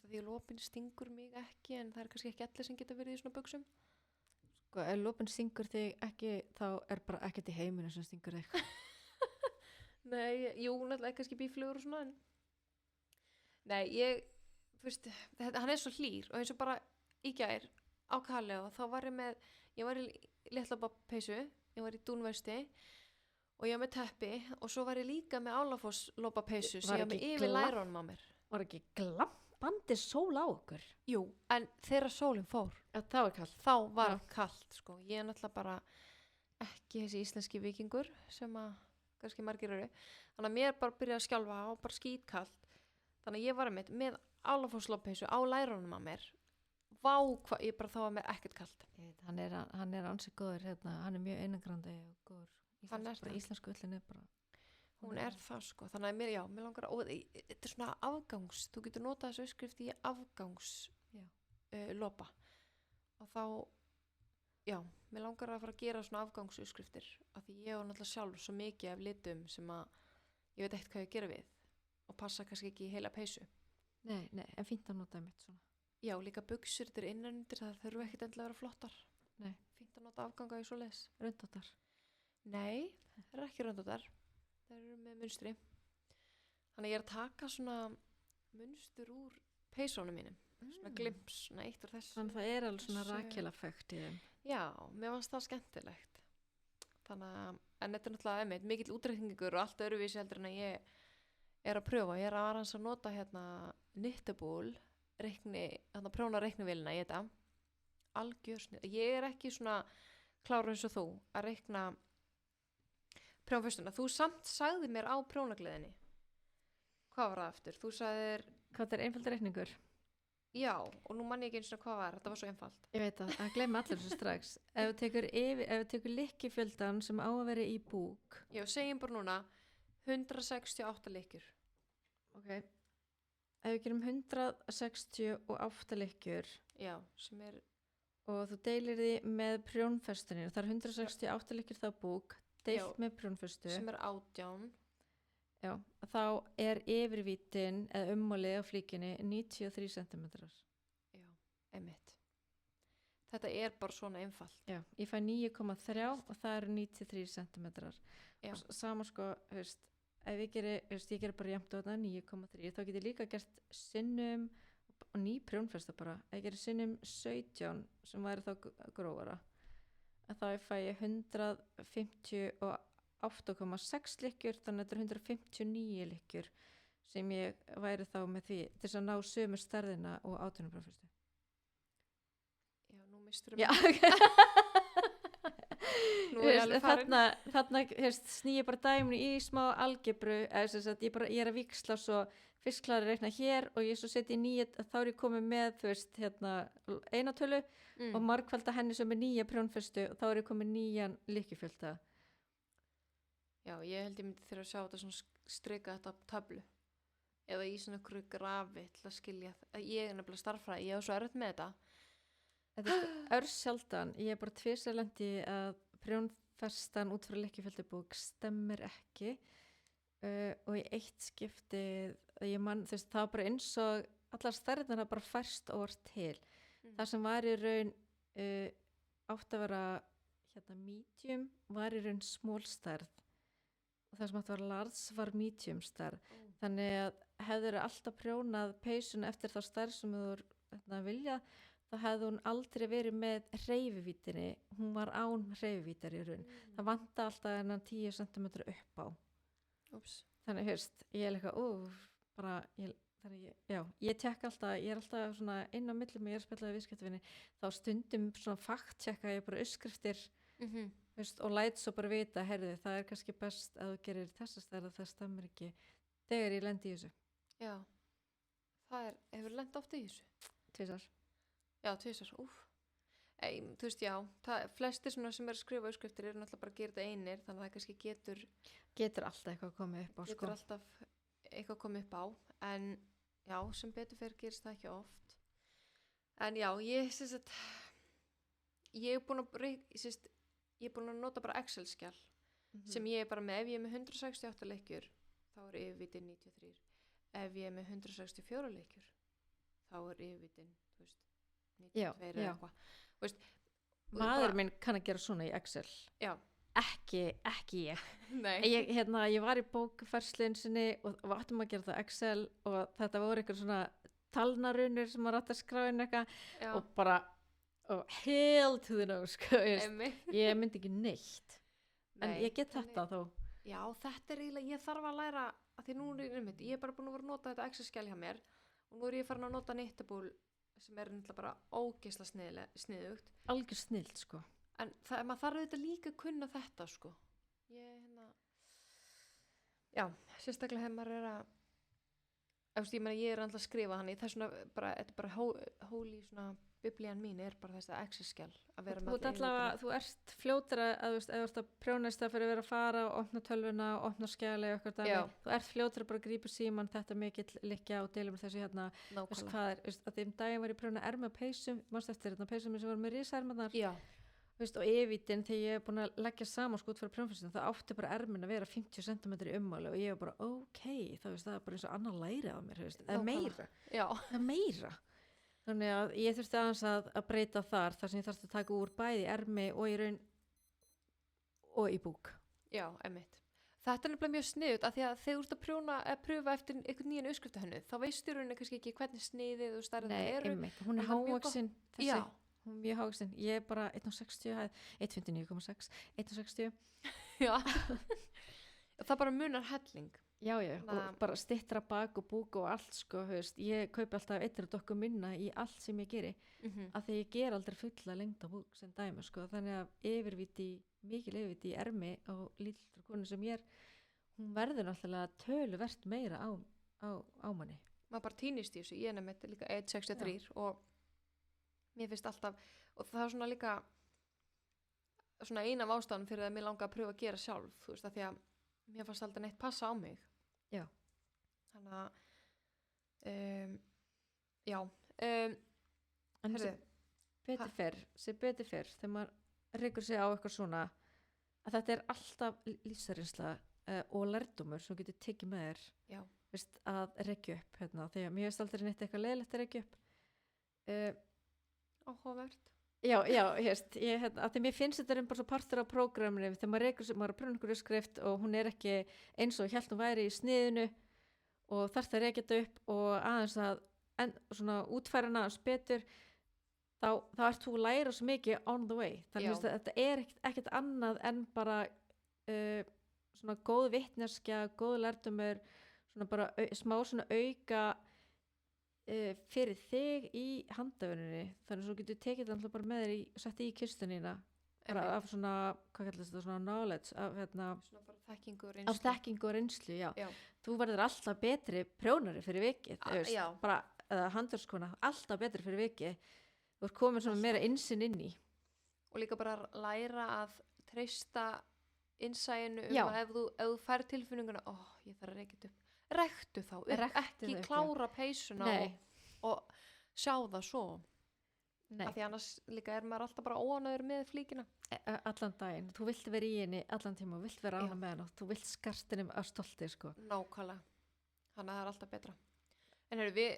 því að lopinn stingur mig ekki, en það er kannski ekki allir sem geta verið í svona buxum. Sko, ef lopinn stingur þig ekki, þá er bara ekkert í heiminu sem stingur þig. Nei, jú, náttúrulega kannski bíflugur og svona, en nei, hann er svo hlýr og eins og bara í gær á Kalli og þá var ég var í litla peysu, ég var í dúnvesti og ég var með teppi og svo var ég líka með Álafoss lopapeysu sem ég var með yfir lærónum á mér. Var ekki glampandi sól á okkur? Jú, en þegar sólinn fór, Það var kallt. þá var kalt, sko. Ég er náttúrulega bara ekki þessi íslenski vikingur sem að kannski margir eru. Þannig að mér bara byrjaði að skjálfa og bara skítkalt. Þannig að ég var með Álafoss lopapeysu á lærónum á mér. Vá, ég bara þá var mér ekkert kalt. Hann er ansið góður, hann er mjög einangrandi og góður. Íslensku ullin er bara... Hún er það, sko. Þannig að mér langar að, og þetta er svona afgangs, þú getur notað þessu uppskrift í afgangs lopa. Og þá, mér langar að fara að gera svona afgangsuppskriftir af því ég var náttúrulega sjálf svo mikið af litum sem að ég veit ekkert hvað ég gera við og passa kannski ekki í heila peysu. Nei, en fínt að nota mitt svona. Já, líka buxur, þetta er innanundir, það þurfa ekkert endilega að vera flottar. Nei. Fínt að nota afganga í svoleiðis. Röndóttar. Nei, það er ekki röndóttar. Það eru með munstri. Þannig að ég er að taka svona munstur úr peysunum mínum. Svona glimps, svona eitt úr þessu. Þannig að það er alveg svona Rakel-effekt í þeim. Já, mér fannst það skemmtilegt. Þannig að, en þetta er náttúrulega mikill útreikningur og allt öðruvísi heldur en að ég er að pröfa. Ég er að aðeins að nota Knitable, prjóna reiknivélina í þetta. Algjörsnið. Ég er ekki svona klára eins og þú að reikna prjónföstuna. Þú samt sagði mér á prjónagleðinni. Hvað var það eftir? Þú sagðir... Hvað er einfaldur reikningur? Já, og nú man ég ekki eins og hvað var. Þetta var svo einfalt. Ég veit að gleyma allir þessu strax. Ef þú tekur lykkjufjöldan sem á að vera í búk. Já, segjum bara núna 168 lykkjur. Ok. Ef við gerum 168 lykkjur. Já, sem er... Og þú deilir því með prjónfestunni. Það er 168 lykkjur þá búk. Deilt með prjónfestu. Sem er 18. Já, þá er yfirvítin eða ummálið á flíkinni 93 cm. Já, einmitt. Þetta er bara svona einfalt. Já, ég fæ 9,3 og það eru 93 cm. Og sama sko, ef ég gerir bara jafnt á þetta 9,3, þá get ég líka gert sinnum og ný prjónfesta bara. Ef ég gerir sinnum 17 sem væri þá grófara. Þá fæ ég 158,6 lykkjur, þannig að þetta er 159 lykkjur sem ég væri þá með því til þess að ná sömu stærðina og 18 prófestu. Já, nú mistur ég mig. Nú er ég alveg farin. Þarna sný ég bara dæminu í smá algebru, ég er að víxla svo fyrst klára að reikna hér og ég svo seti í 9, þá er ég komið með einatölu og margfalda henni sem er 9 prjónfestu og þá er ég komið 9 lykkjufjölda. Já, ég held ég myndi þurfa að sjá þetta svona strika þetta á töflu eða í svona okkur grafi til að skilja það. Ég er nefnilega starffræði, ég var svo erfitt með þetta. Þetta er sjaldan, ég er bara tvisvar lendi að prjónfestan út frá lykkjufjöldabók stemmir ekki og í eitt skiptið ég man, það var bara eins og allar stærðina bara færst orð til. Það sem var í raun átt að vera medium var í raun small stærð og það sem átt að vera large var medium stærð. Þannig að hefur alltaf prjónað peysun eftir þá stærð sem þú viljað, þá hefði hún aldrei verið með hreyfivítinni, hún var án hreyfivítar í raun. Það vantaði alltaf hennan 10 cm upp á. Þannig ég er ég tekka alltaf, ég er alltaf svona inn á millum, ég er að spjallaði viðskiptavinni, þá stundum svona fakttjekka ég bara uppskriftir veist, og læt svo bara vita, herði, það er kannski best að þú gerir þessa stærð að það stemmir ekki þegar ég lendi í þessu. Já, hefur lent oft í þessu? 2 ár. Já, 2 ár, þú veist, já, flestir sem er skrifa uppskriftir eru náttúrulega bara að gera þetta einir, þannig að það kannski getur alltaf eitthvað komið upp á, getur alltaf eitthvað komið upp á, en já, sem betur fyrir gerist það ekki oft. En já, ég er búin að nota bara Excel-skjal sem ég er bara með. Ef ég er með 168 leikjur þá er yfirvitinn 93. Ef ég er með 164 leikjur þá er yfirvitinn 92 eða eitthvað. Maður minn kann að gera svona í Excel. Já. Ekki ég. Nei. Ég var í bókfærslun sinni og við áttum að gera það Excel og þetta voru eitthvað svona talnarunir sem maður átti að skrá inn eitthvað og bara hell to the nose, sko, ég myndi ekki neitt. En ég get þetta þó. Já, þetta er eiginlega, ég þarf að læra að því nú ég er bara búin að vera að nota þetta Excel-skjal hjá mér og nú er ég farin að nota Knittable sem er náttúrulega bara ógeðslega sniðugt. Algjör snilt, sko. En maður þarf auðvitað líka að kunna þetta, sko. Já, sérstaklega hefur maður ég er alltaf að skrifa þannig, það er svona bara, þetta er bara hóli svona biblían mín er bara þess að Excel-skjal að vera með allavega, þú ert fljótara að þú ert að prjónast það fyrir að vera að fara og opna tölvuna og opna skjali og eitthvað dæmi, þú ert fljótara bara að grípa síman þetta mikill liggja og deilum þessu hérna, veist hvað er, að þeim daginn var ég prjóna erma peysum, mást eftir þetta peysum sem var með risaermarnar og yfitinn þegar ég er búin að leggja saman sko út fyrir prjónfæstin, það átti bara ermin að vera 50 cm í ummáli og ég var bara það er bara eins og annar lærið á mér, eða meira. Þannig að ég þurfti aðeins að breyta þar sem ég þarfti að taka úr bæði ermi og í raun og í búk. Já, einmitt. Þetta er nefnilega mjög sniðugt af því að þegar þú ert að pröfa eftir einhvern nýjan uppskriftahönnu þá veistu rauninni kannski ekki hvernig sniðið og stærðið það eru. Nei, einmitt. Hún er hávaxin þessi. Hún er mjög hávaxin. Ég er bara 1,60, 1,59,6, 1,60. Já. Það bara munar helling. Já, og bara styttra bak og búk og allt, sko, höfst. Ég kaupi alltaf eittir og dokku minna í allt sem ég geri, af því ég ger aldrei fulla lengda búk sem dæmi, sko, þannig að mikil yfirviti í ermi á lítiltra konu sem ég er, hún verður náttúrulega töluvert meira á manni. Maður bara týnist í þessu, ég er nefnt líka 1,63 og mér finnst alltaf, og það er svona líka svona eina af ástæðanum fyrir að mér langar að pröfa að gera sjálf, þú veist, af því að mér fannst alltaf neitt passa á mig. Já. Þannig að en sem betur fer þegar maður rekur sig á eitthvað svona að þetta er alltaf lífsreynsla og lærdómur sem getur tekið með þér veist, að rekja upp hérna, þegar mér veist aldrei neitt eitthvað leiðilegt að rekja upp áhugavert. Já, hérst, að því mér finnst þetta bara svo partur af prógraminu þegar maður rekur sig, maður er að pröfa einhverju skrift og hún er ekki eins og hélt hún væri í sniðinu og þarf það að rekja þetta upp og aðeins að svona útfæra hana betur þá ert þú að læra svo mikið on the way, þannig að þetta er ekkert annað en bara svona góð vitneskja, góð lærdómur, svona bara smá svona auka fyrir þig í handavinnunni, þannig að þú getur tekið það bara með þér og setti í kistunina bara af svona, hvað kallast þetta, svona knowledge af svona bara þekkingu og reynslu, já. Þú verður alltaf betri prjónari fyrir vikið, bara handverkskona, alltaf betri fyrir vikið, þú ert komin svona meira innsinn inn í og líka bara læra að treysta innsæinu að ef þú fær tilfinninguna ég þarf að reykja þetta upp rektu þá, ekki klára peysuna og sjá það svo af því annars líka er maður alltaf bara óánægður með flíkina allan daginn, þú vilt vera í henni allan tíma, þú vilt vera ánægð með henni þú vilt skartinum að stolti sko. Nákvæmlega, þannig að það er alltaf betra en heyrðu, við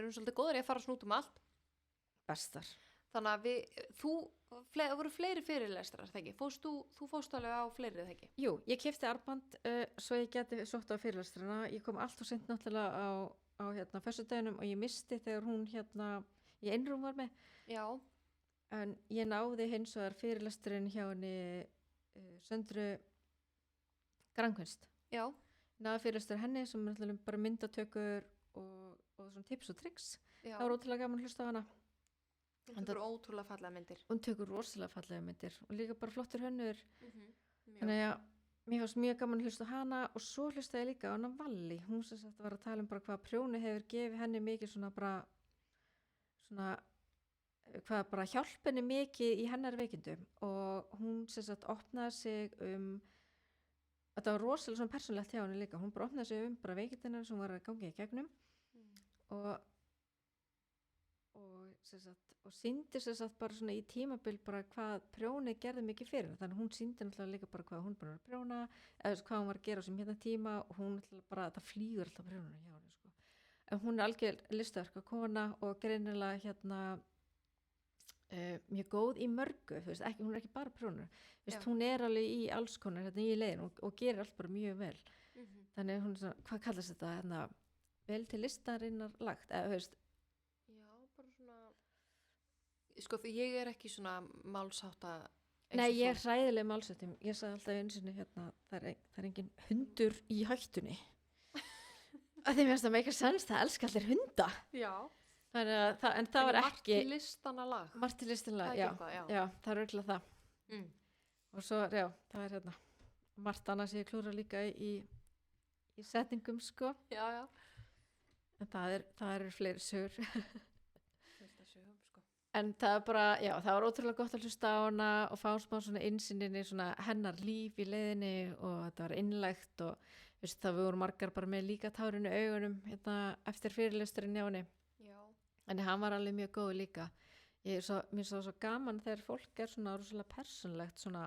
erum svolítið góður í að fara snútum allt bestar þannig að þú voru fleiri fyrirlestrar, það ekki? Þú fórst alveg á fleiri, það ekki? Jú, ég keypti armband svo ég geti sótt á fyrirlestrana. Ég kom allt og seint náttúrulega á föstudeginum og ég misti þegar hún í einrúm var með. Já. En ég náði hins vegar fyrirlesturinn hjá henni Söndru Grankvist. Já. Náði fyrirlestur henni sem er bara myndatökur og svona tips og tricks. Já. Það var ótrúlega gaman að hlusta á hana. Hún tekur ótrúlega fallega myndir. Hún tekur rosalega fallega myndir og líka bara flottur hönnur. Mjög. Þannig að mér fannst mjög gaman að hlusta á hana og svo hlusta ég líka á hana Valli. Hún sem sagt var að tala bara hvað prjóni hefur gefið henni mikið svona hvað bara hjálp henni mikið í hennar veikindum og hún sem sagt opnaði sig þetta var rosalega svona persónlegt hjá henni líka. Hún bara opnaði sig bara veikindina sem var að gangi í gegnum og sem sagt og sýndi sem sagt bara svona í tímabil bara hvað prjóni gerði mikið fyrir þannig hún sýndi náttúrulega líka bara hvað hún bara var að prjóna eða hvað hún var að gera á sem hérna tíma og hún náttúrulega bara, þetta flýgur alltaf prjónuna hjá henni sko. En hún algjör listaverka kona og greinilega mjög góð í mörgu, þú veist, hún ekki bara prjónur, þú veist, hún alveg í alls konar hérna í leiðin og gerir allt bara mjög vel. Þannig hún svona, hvað kallast þetta hérna, vel til listarinnar lagt, eða þú veist. Já, bara svona, sko því ég ekki svona málshátta. Nei, ég hræðileg málsáttum, ég sagði alltaf einu sinni hérna, það er engin hundur í hættunni. Að því mér finnst það meika sens, það elska allir hunda. Já. Þannig að en það var ekki Margt til listana lag, já, það er örugglega það. Og svo, já, það er hérna margt annars ég klúra líka í setningum, sko. Já. En það eru fleiri sögur. Sko. En það er bara, já, það var ótrúlega gott að hlusta á hana og fá smá svona innsýninni, svona hennar líf í leiðinni og þetta var innlegt og veist, það voru margar bara með líka tárinu augunum hérna, eftir fyrirlesturinn hjá henni. En hann var alveg mjög góð líka. Mér finnst það svo gaman þegar fólk er svona rosalega persónlegt svona,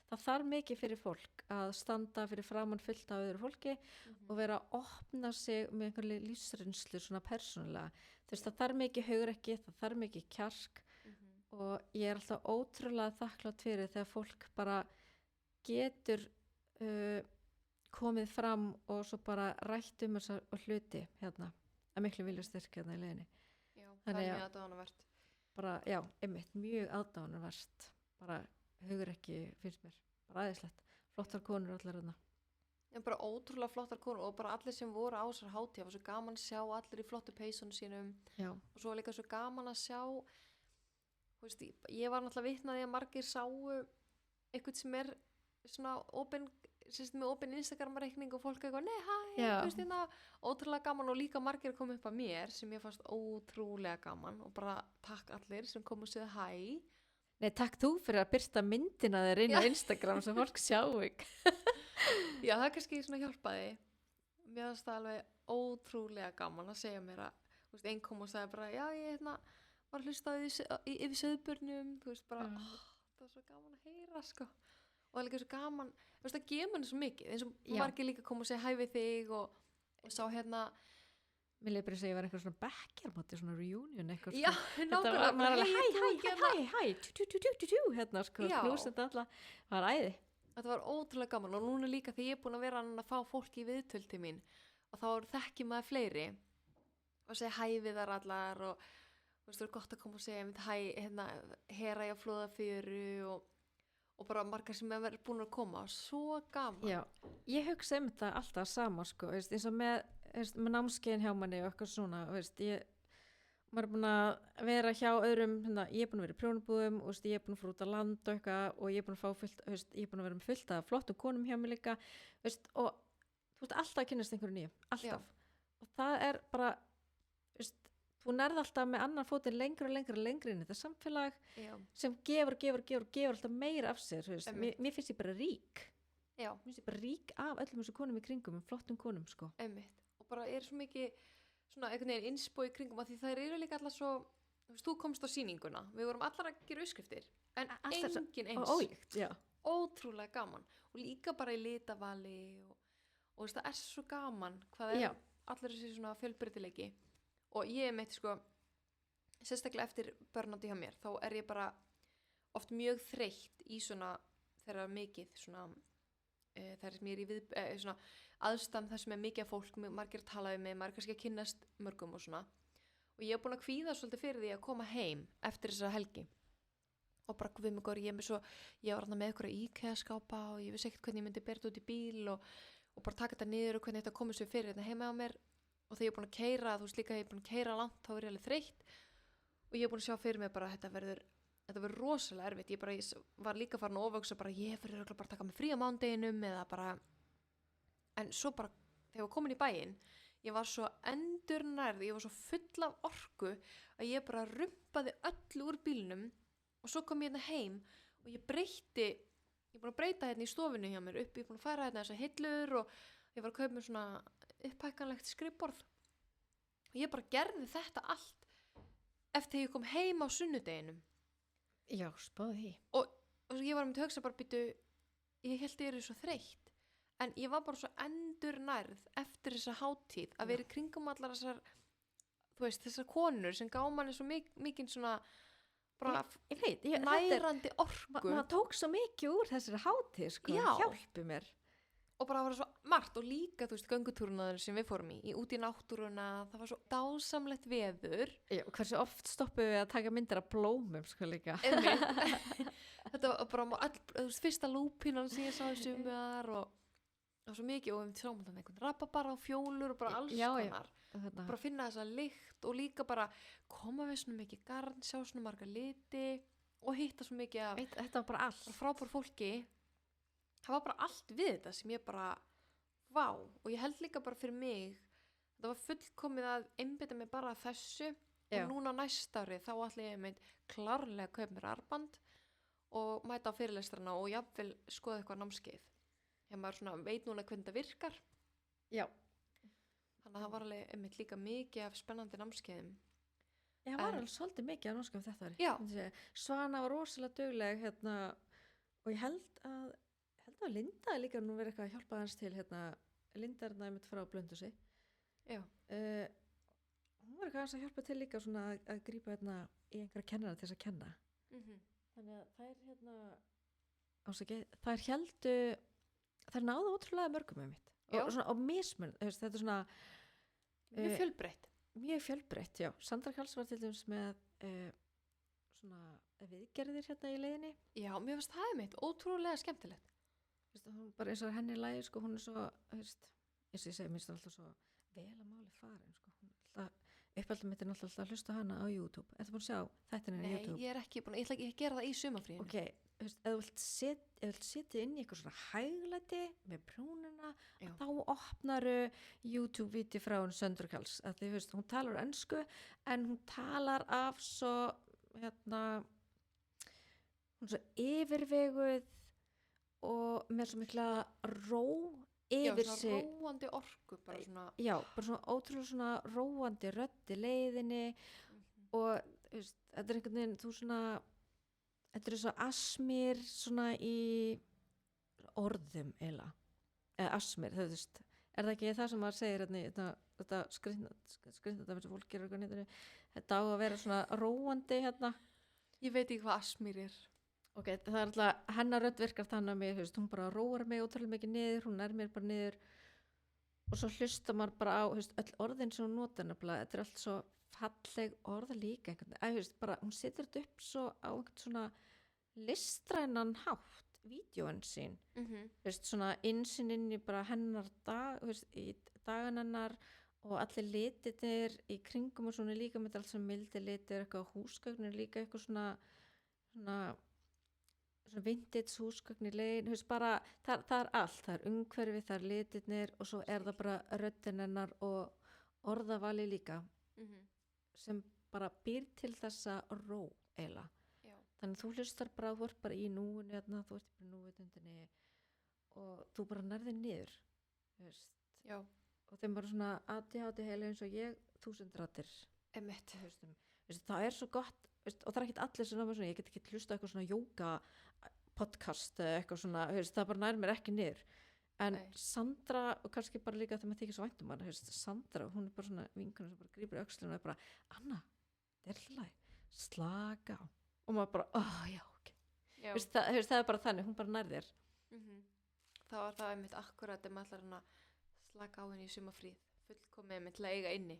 það þarf mikið fyrir fólk að standa fyrir framann fullt af öðru fólki og vera að opna sig með einhverju lífsreynslu svona persónlega. Þú veist, það þarf mikið hugrekki, það þarf mikið kjark og ég er alltaf ótrúlega þakklátt fyrir þegar fólk bara getur komið fram og svo bara rætt þessa hluti hérna, að miklu viljastyrk hérna í leiðinni. Það er mjög aðdáunarvert. Bara, já, einmitt, mjög aðdáunarvert. Bara hugur ekki, finnst mér. Bara æðislegt. Flottar konur allar hérna. Já, bara ótrúlega flottar konur og bara allir sem voru á þessar hátíð. Það var svo gaman að sjá allir í flottu peysunum sínum. Já. Og svo líka svo gaman að sjá, þú veist, ég var náttúrulega vitnaði að margir sáu eitthvað sem er svona með opin Instagram-reikning og fólk eitthvað, nei, hæ, þú veist hérna, ótrúlega gaman og líka margir kom upp að mér sem ég fannst ótrúlega gaman og bara takk allir sem kom og segði hæ. Nei, takk þú fyrir að byrsta myndina þér inn á Instagram sem fólk sjáu ekki. Já, það kannski svona hjálpaði. Mér fannst það alveg ótrúlega gaman að segja mér að, þú veist, einn kom og sagði bara, já, ég hérna var að hlusta yfir söðbörnum, þú veist, bara, það var svo gaman að heyra, sko. Og það er líka svo gaman, þú veist, það gefur henni svo mikið eins og margir líka koma og segja hæ við þig og sá hérna Mér leið bara að segja ég var eitthvað svona bekkjarmátti, svona reunion eitthvað Já, nákvæmlega maður alveg hæ hérna sko, knúsandi alla það var æði. Þetta var ótrúlega gaman og núna líka því ég er búin að vera að fá fólki í viðtöl til mín og þá þekki maður fleiri og segja hæ við þar allar og þú veist, það er gott að koma og segja hæ, hérna, hera ég á Flóðafjöru og bara margar sem er búin að koma svo gaman. Já, ég hugsa þetta alltaf sama sko, veist, eins og með námskeiðin hjá manni og eitthvað svona, veist, maður er búin að vera hjá öðrum, hérna, ég er búin að vera í prjónabúðum og ég er búin að fara út að landa og eitthvað og ég er búin að fá fullt, veist, ég er búin að vera með fullt af flottum konum hjá mig líka, veist, og þú veist alltaf að kynnast einhverju nýjum, alltaf. Og það er bara, veist, þú nærð alltaf með annan fótinn lengra inn í þetta samfélag sem gefur alltaf meira af sér, veist. Mér finnst ég bara rík. Já. Mér finnst ég bara rík af öllum þessu konum í kringum, flottum konum, sko. Einmitt. Og bara er svo mikið svona einhvern veginn innspó í kringum að því þær eru líka allar svo, þú komst á sýninguna, við vorum allar að gera uppskriftir, en engin eins. Ólíkt, já. Ótrúlega gaman. Og líka bara í litavali og veist, það er svo gaman hvað er allir þessi svona fjölbreytileiki. Og ég meitt sko, sérstaklega eftir burnout hjá mér, þá er ég bara oft mjög þreytt í svona, þegar mikið svona, þegar sem ég er í svona aðstæðum þar sem er mikið fólk, margir talaði með, maður kannski að kynnast mörgum og svona. Og ég er búin að kvíða svolítið fyrir því að koma heim eftir þessa helgi. Og bara við mig góður, ég var með ykkur IKEA-skápa og ég vissi ekkert hvernig ég myndi bera þetta út í bíl og bara taka þetta niður og hvernig þetta komið sér fyrir þetta heima á mér. Og þegar ég er búin að keyra, þú veist líka, ég er búin að keyra langt, þá er ég alveg þreytt. og ég er búin að sjá fyrir mig bara að þetta verður rosalega erfitt, ég var líka farin að ofugsa bara ég fyrir bara að taka mig frí á mánudeginum eða bara, en svo bara þegar ég var komin í bæinn, ég var svo endurnærð, ég var svo full af orku að ég bara rumpaði öllu úr bílnum og svo kom ég hérna heim og ég er búin að breyta hérna í stofinu hjá mér upp, ég er búin að færa hérna þessar hillur og ég var að kaupa mér svona upphækkanlegt skrifborð og ég bara gerði þetta allt eftir ég kom heim á sunnudeginum. Já, spáði því. Og ég var að hugsa bara býtu, ég held ég svo þreytt, en ég var bara svo endurnærð eftir þessa hátíð að vera í kringum allar þessar, þú veist, þessar konur sem gá manni svo mikið svona bara ég veit, nærandi orku. Maður tók svo mikið úr þessari hátíð, sko, Já. hjálpi mér. Og bara var svo margt og líka, þú veist, göngutúruna sem við fórum í út í náttúruna, það var svo dásamlegt veður. Já, hversu oft stoppum við að taka myndir af blómum, sko, líka. Þetta var bara þú veist, fyrsta lúpínan sem ég sá í sumar og það var svo mikið og við sáum þannig einhvern rababara og fjólur og bara alls konar. Bara finna þessa lykt og líka bara koma við svona mikið garn, sjá svona marga liti og hitta svo mikið af Þetta var bara allt. frábær fólki. Það var bara allt við þetta sem ég bara vá, og ég held líka bara fyrir mig þetta var fullkomið að einbeita mig bara að þessu. Já. Og núna næsta ári þá ætla ég meint klárlega að kaupa mér armband og mæta á fyrirlestrana og jafnvel skoða eitthvað námskeið þegar maður svona veit núna hvernig það virkar. Já. Þannig að það var alveg einmitt líka mikið af spennandi námskeiðum. Já, það var alveg svolítið mikið að námskeið þetta ári. Já. Svana var rosalega dugleg hérna, og ég held að Linda er líka nú verið eitthvað að hjálpa hans til hérna, Linda er næmitt frá Blöndusi. Já. Hún var eitthvað að hjálpa til líka svona að grípa hérna í einhverja kennara til þess að kenna. Þannig að þær náðu ótrúlega mörgum með mitt og svona á mismun, þetta er svona Mjög fjölbreytt. Mjög fjölbreytt, já. Sandra Karls var til dæmis með svona viðgerðir hérna í leiðinni. Já, mér finnst það mitt ótrúlega skemmtilegt. Hún bara eins og henni í lagi, sko, hún er svo, eins og ég segi, minnst alltaf svo vel að máli farin, sko. Uppaldum mitt er alltaf að hlusta hana á YouTube. Ertu búin að sjá þetta inn á YouTube? Nei, ég er ekki búin, ég ætla ekki að gera það í sumarfríinu. Ok, ef þú vilt setja inn í eitthvað svona hæglæti með prjónuna, þá opnaru YouTube-vídeó frá hún Sandra Karls. Því, hún talar ensku, en hún talar af svo, hún svo yfirveguð og með svo mikla ró yfir sig. Já, svona róandi orku bara svona. Já, bara svona ótrúlega svona róandi rödd í leiðinni og þetta er einhvern veginn, þetta er svo asmir svona í orðum eða asmir, það er það ekki það sem maður segir þetta skrýtna þetta sem fólk gerir þetta á að vera svona róandi hérna. Ég veit ekki hvað asmir er. Ok, það er alltaf, hennar rödd virkar þannig að mig, hún bara róar mig ótrúlega mikið niður, hún mér bara niður og svo hlusta maður bara á, öll orðin sem hún notar nefnilega, þetta er allt svo falleg orð líka bara, hún setur þetta upp svo á einhvern svona listrænan hátt, vídeóin sín, svona innsinn inn í bara hennar dag, í dagan hennar og allir litirnir í kringum og svona líka með allt sem mildi litir, eitthvað húsgögnir líka eitthvað svona vintage húsgögn í legin, bara það er allt, það er umhverfi, það er litirnir og svo er það bara röddin hennar og orðavali líka sem bara býr til þessa ró eiginlega. Þannig þú hlustar bara, þú ert bara í núinu hérna, þú ert bara í núvitundinni og þú bara nærðir niður og þeim bara svona ADHD heila eins og ég 1000 raddir það er svo gott og það er ekkert allir sem náma svona, ég get ekki hlusta eitthvað svona jóga podcast eitthvað svona, það bara nær mér ekki niður en Sandra, og kannski bara líka þegar maður þykir svo væntum hana, Sandra, hún er bara svona vinkona sem bara grípur í öxlinu og er bara, Anna, þetta er hlæg, slaka á og maður bara, já, ok það er bara þannig, hún bara nær þér Það var það einmitt akkurat þegar maður ætlar að slaka á henni í sumarfríð fullkomið með til að eiga inni.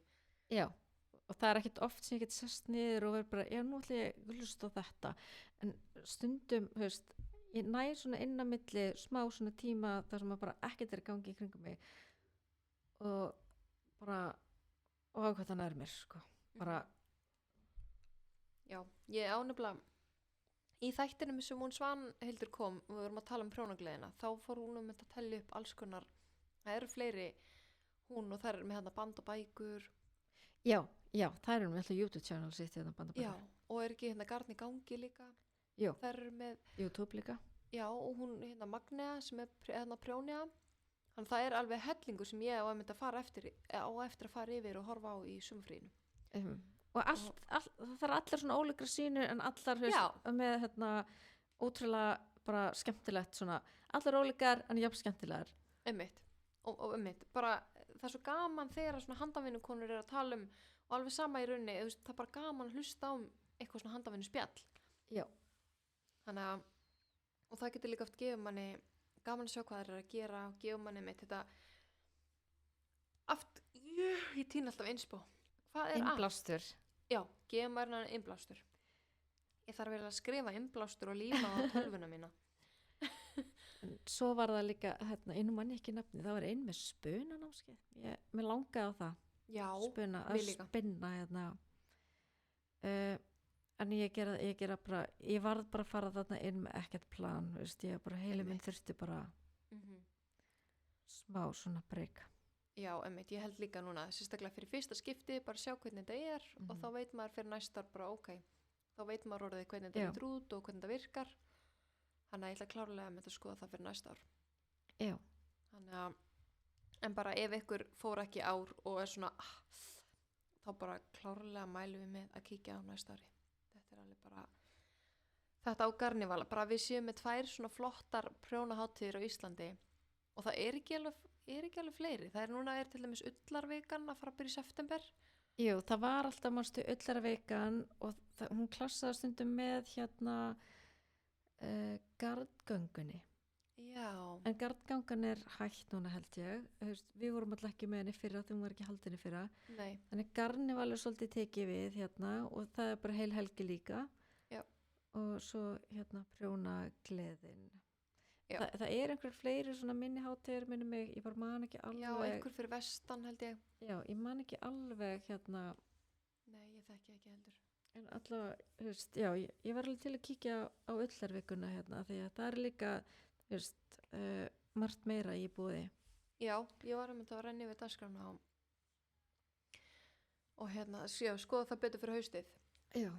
Já, og það er ekkert oft sem ég get sest niður og verður bara, já, nú ætla ég að hlusta á þetta en stundum, ég næ svona inn á milli smá svona tíma þar sem maður bara ekkert er í gangi í kringum mig og bara og hvað það nær mér, sko bara Já, ég ánefnilega í þættinum sem hún Svanhildur kom og við vorum að tala um prjónagleðina, þá fór hún að tellja upp alls konar, það eru fleiri hún og þær eru með hérna band og bækur. Já, það eru með alltaf YouTube channel sitt hérna Já, bandabækur. og er ekki hérna Garn í gangi líka. Jú. Þær eru með, YouTube líka. já, og hún hérna Magnea sem er hérna prjónja. Þannig það er alveg hellingur sem ég á að fara eftir að fara yfir og horfa á í sumfrínu. Og það er allar svona ólíkra sýnur en allar með hérna ótrúlega bara skemmtilegt svona, allar ólíkar en jafn skemmtilegar. Einmitt, og einmitt, bara það er svo gaman þegar svona handavinnukonur er að tala um og alveg sama í rauninni, þú veist, það er bara gaman að hlusta á eitthvað svona handavinnu spjall. Já. Þannig að, og það getur líka oft gefið manni gaman að sjá hvað það er að gera og gefið manni með þetta ég týna alltaf inspo. Hvað er innblástur? Já, gefið maður hann innblástur. Ég þarf vel að skrifa innblástur og líma á tölvuna mína. Svo var það líka, hérna, einu manni ekki nafni, það var ein með spunanámskeið. Mér langaði á það. Já, spuna, við að líka. spinna hérna. En ég varð bara að fara þarna inn með ekkert plan, veist, ég bara heilum minn þurfti bara smá svona breyk. Já, einmitt, ég held líka núna, sérstaklega fyrir fyrsta skipti, bara sjá hvernig þetta er og þá veit maður fyrir næsta ár bara ok, þá veit maður orðið hvernig þetta lítur út og hvernig þetta virkar. Þannig að ég ætla klárlega með þetta að skoða það fyrir næsta ár. Já. Þannig að, en bara ef ykkur fór ekki ár og er svona, þá bara klárlega mælum við með að kíkja á næsta ári. Þetta er alveg bara, þetta á Garnival, bara við séum með 2 svona flottar prjónaháttíðir á Íslandi og það er ekki alveg fleiri. Það er núna til dæmis ullarvikan að fara að byrja í september. Jú, það var alltaf mástu ullarvikan og hún klassaði stundum með hérna gardgöngunni. Já. En gardgangan er hætt núna held ég. Við vorum alltaf ekki með henni fyrra þegar hún var ekki haldinni fyrra. Nei. Þannig Garnival er svolítið tekið við hérna og það er bara heil helgi líka. Já. Og svo hérna prjónagleðin. Það er einhver fleiri svona minni hátíðir minni mig, ég bara man ekki alveg. Já, einhver fyrir vestan held ég. Já, ég man ekki alveg hérna. Nei, ég þekki ekki heldur. En allavega, þú veist, já, ég var alveg til að kíkja á ullarvikuna hérna því að það er líka, þú veist, margt meira í búði. Já, ég var að renna yfir dagskrána og hérna, skoða það betur fyrir haustið. Já.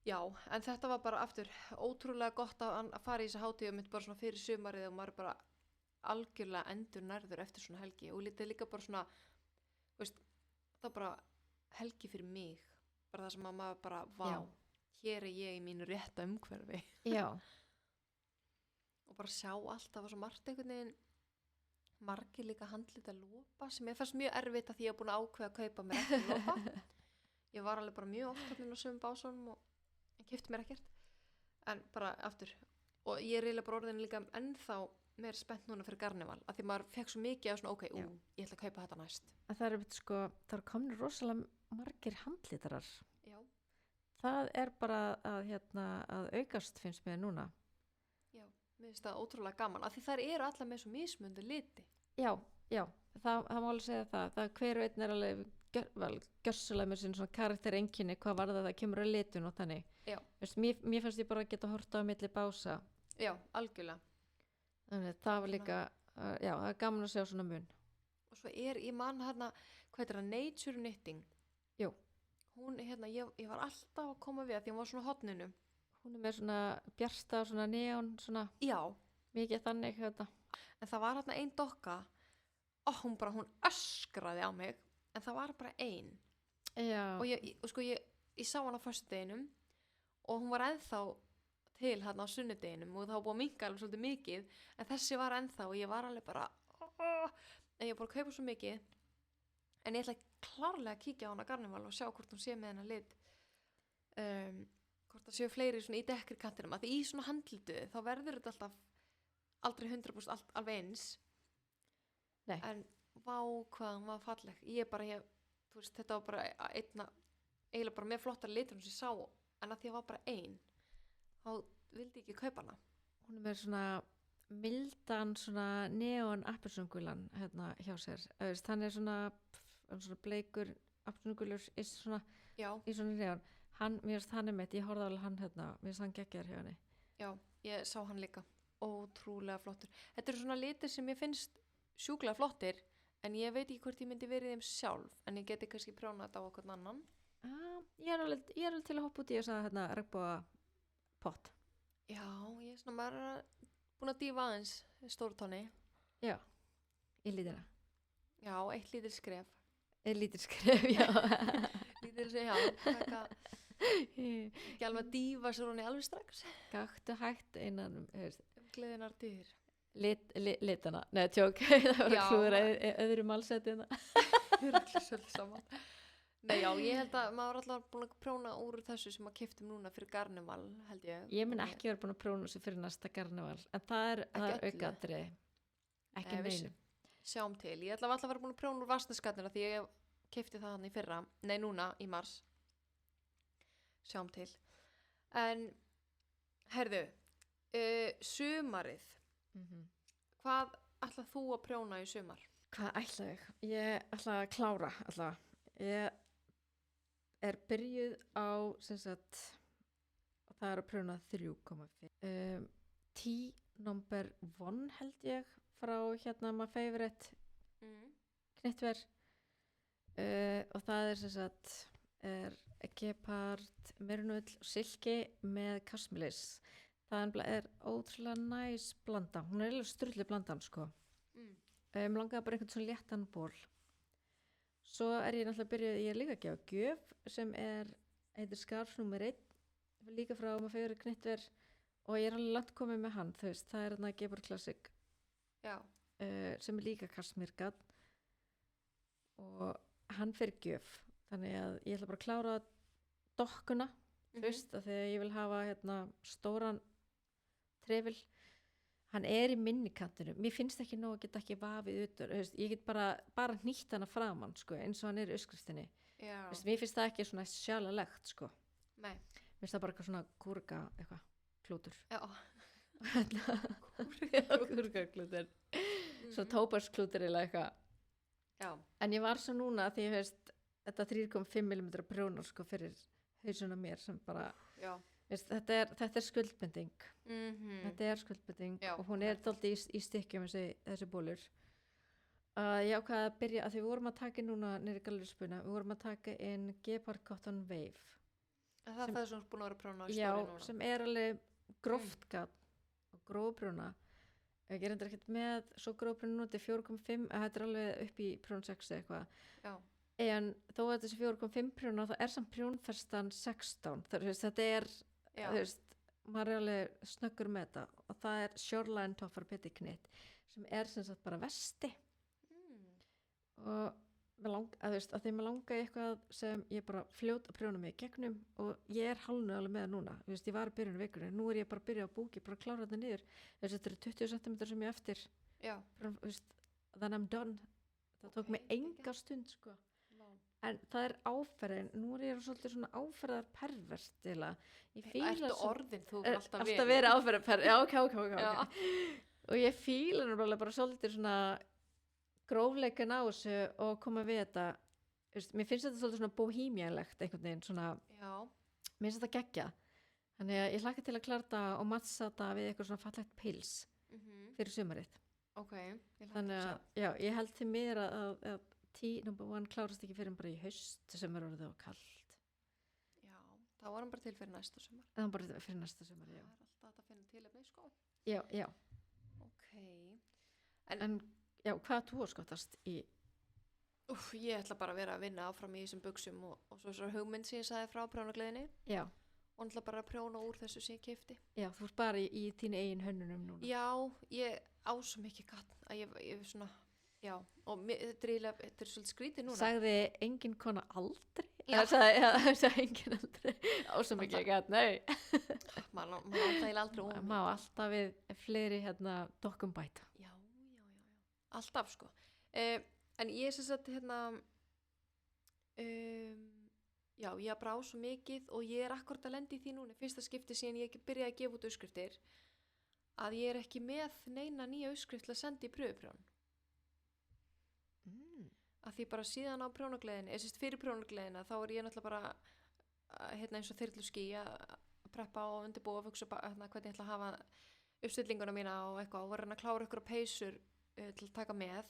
Já, en þetta var bara aftur ótrúlega gott að fara í þessa hátíð og mitt bara svona fyrir sumarið og maður bara algjörlega endur nærður eftir svona helgi og þetta er líka bara svona, veist, það bara helgi fyrir mig, bara það sem að maður bara, vá, hér er ég í mínu rétta umhverfi. Já. Og bara sjá allt, það var svo margt einhvern veginn, margir líka handlita lópa sem ég fannst mjög erfitt að því ég hef búin að ákveða að kaupa mér ekki lópa. Ég var alveg bara mjög oft hérna á sömu básonum og ég keypti mér ekkert, en bara aftur, og ég er eiginlega bara orðin líka ennþá meir spennt núna fyrir Garnival, af því maður fekk svo mikið að svona, ok, ég ætla að kaupa þetta næst. En það sko, það komnir rosalega margir handlitarar. Já. Það er bara að aukast finnst mér núna. Já, mér finnst það ótrúlega gaman, af því þær eru allar með svo mismunandi liti. Já, það má alveg segja það hver og einn er alveg gjörsulega með sín svona karaktereinkenni hvað var það kemur að litun og þannig. Já. Veist, mér fannst ég bara að geta horta á milli bása. Já, algjörlega. Þannig það var líka, já, það er gaman að sjá svona mun. Og svo ég man hérna, hvað heitir það, Nature Knitting. Jú. Hún, hérna, ég var alltaf að koma við að því hún var svona hotninu. Hún er með svona bjarsta, svona neon, svona. Já. Mikið þannig, hérna. En það var hérna ein dokka, hún öskraði á mig. En það var bara ein. Já. Og sko ég sá hana á föstudeginum og hún var ennþá til hérna á sunnudeginum og það var búið að minnka alveg svolítið mikið en þessi var ennþá og ég var alveg bara en ég var búin að kaupa svo mikið en ég ætla klárlega að kíkja á hana Garnival og sjá hvort hún sé með hennar lit hvort það séu fleiri svona í dekkri kantinum að því í svona handlitu þá verður þetta alltaf aldrei 100% alveg eins. Nei. En vá hvað hún var falleg þú veist þetta var bara eiginlega bara með flottar litur sem ég sá en að því að var bara ein þá vildi ég ekki kaupa hana. Hún er með svona mildan svona neon appelsíngulan hérna hjá sér hann er svona bleikur appelsínugulur svona Já, í svona neon. Mér finnst hann ég horfði alveg hann hérna, mér finnst hann geggjaður hjá henni. já, ég sá hann líka. Ótrúlega flottur. Þetta eru svona litir sem ég finnst sjúklega flottir, en ég veit ekki hvort ég myndi verið þeim sjálf, en ég geti kannski prjónað þetta á okkur annan. Ég er alveg til að hoppa út í þess að hérna regnboga pott. Já, ég er svona bara búin að dýfa aðeins stórtóni. Já, í lítina. Já, eitt lítil skref. Lítil skref, já. Lítil sem, já, taka, ekki alveg að dýfa sér honni alveg strax. Gaktu hægt innan Gleðinar dýr. litana. Nei, tjók, það var Já. að klúra öðru málsætina. Þau eru allir svolítið saman. Nei, já, ég held að maður er alltaf búin að prjóna úr þessu sem að keyptum núna fyrir Garnival, held ég. Ég mun ekki vera búin að próna þessu fyrir næsta karneval, en það er öllu. aukaðri. Ekki Nei, neinu. Sjáum til. Ég ætla alltaf að vera búin að prjóna úr Vatnsnesgatnina því ég keypti það hann í fyrra. Nei, núna í mars. Sjáum til. En, herðu, sumarið. Hvað ætlað þú að prjóna í sumar? Hvað ætla ég? Ég ætla að klára alltaf. Ég er byrjuð á, sem sagt, það er að prjóna 3,5. Number 1 held ég frá hérna my favorite knittver. Og það er sem sagt, er gepard, myrnull og silki með kasmilis. Það er ótrúlega næs blanda. Hún er eiginlega strulli blandan, sko. Mér langaði bara einhvern svona léttan ból. Svo er ég náttúrulega byrjuð, ég er líka að gefa gjöf sem heitir Scarf nummer 1, líka frá my favorite knittver, og ég er alveg langt komið með hann, þú veist, það er hérna Gepard Classic, Já. sem er líka kasmírgat, og hann fer gjöf, þannig að ég ætla bara að klára dokkuna, þú veist, af því að ég vil hafa hérna stóran trefil. Hann er í minnikantinu. Mér finnst ekki nóg að geta ekki vafið utan. Ég get bara hnýtt hana framan, sko, eins og hann er í uppskriftinni. Já. Mér finnst það ekki svona sjalalegt, sko. Nei. Mér finnst það bara eitthvað svona gúrka, eitthvað, klútur. Já. Gúrkaklútur. Svo tóbaksklútur eða eitthvað. Já. En ég var svo núna því ég veist, þetta 3,5 mm prjónar, sko, fyrir hausuna mér sem bara, Já. veist, þetta er skuldbending. Þetta er skuldbending. Já, og hún er dálítið í stykkjum þessi bólur. Ég ákvaði að byrja að því við vorum að taka inn núna niður í Galleríspuna, við vorum að taka inn Gepard Cotton Wave. Það er það sem búin að vera að prjóna í Já, stóri núna. sem er alveg gróft gat og grófprjóna. Ég er endur ekkert með svo grófprjóna núti 4,5, að þetta er alveg upp í prjón 6 eitthvað. Já. En þó að þessi 4,5 prjóna, það er samt prjónferstan 16. Þetta er, Já. þú veist, maður er alveg snöggur með þetta, og það er Shoreline Toffar Petty Knit sem er sem sagt bara vesti, og þú veist, að því maður langaði eitthvað sem ég bara fljót að prjóna mig í gegnum, og ég er hálfnuð alveg með núna, þú veist, ég var að byrja vikunni, nú er ég bara að byrja á búki, bara að klára þetta niður, þetta eru 20 cm sem ég eftir, Já. þú veist, then I'm done. Það tók mig enga stund, sko. En það er áferðin, nú er ég svolítið svona áferðar perverst eða Ertu orðin, þú er alltaf alltaf verið áferðar perverst, já, ok. Og ég fíla bara svolítið svona grófleikan á þessu og koma við þetta, veist, mér finnst þetta svolítið svona bohemianlegt einhvern veginn, svona, Já. mér finnst þetta geggja, þannig að ég hlakka til að klára þetta og mattsa þetta við eitthvað svona fallegt pils fyrir sumarið. Ok, ég Þannig að, já, ég held til mér að number 1 klárast ekki fyrir bara í haust sem er orðið og kalt. Já, þá var hann bara til fyrir næsta sumar. Það er bara fyrir næsta sumar, já. Það er alltaf hægt að finna tilefni, sko. Já. Ok. En já, hvað þú skottast í? Ég ætla bara að vera að vinna áfram í þessum buxum og svo þessar hugmynd sem ég sagði frá prjónagleðinni. Já. Og ætla bara að prjóna úr þessu sem ég keypti. Já, þú ert bara í þín eigin hönnunum núna. Já, ég á svo mikið gatt að ég svona, já, og þetta er svolítið skrítið núna. Sagði engin kona aldrei? Já. Sagði engin aldrei? Á svo mikið gatt, nei. Maður alltaf aldrei Má alltaf við fleiri hérna dokkum bæta. Já. Alltaf, sko. En ég sem sagt, hérna, já, ég bara á svo mikið og ég er akkurat að lenda í því núna, fyrsta skipti síðan ég byrjaði að gefa út uppskriftir, að ég er ekki með neina nýja uppskrift til að senda í pröfuprjón. að því bara síðan á prjónagleðinni, eða sérst fyrir prjónagleðina þá er ég náttúrulega bara eins og þyrluský að preppa og undirbúa og hugsa hvernig ég ætla að hafa uppstillinguna mína og eitthvað og var að klára ykkur peysur til að taka með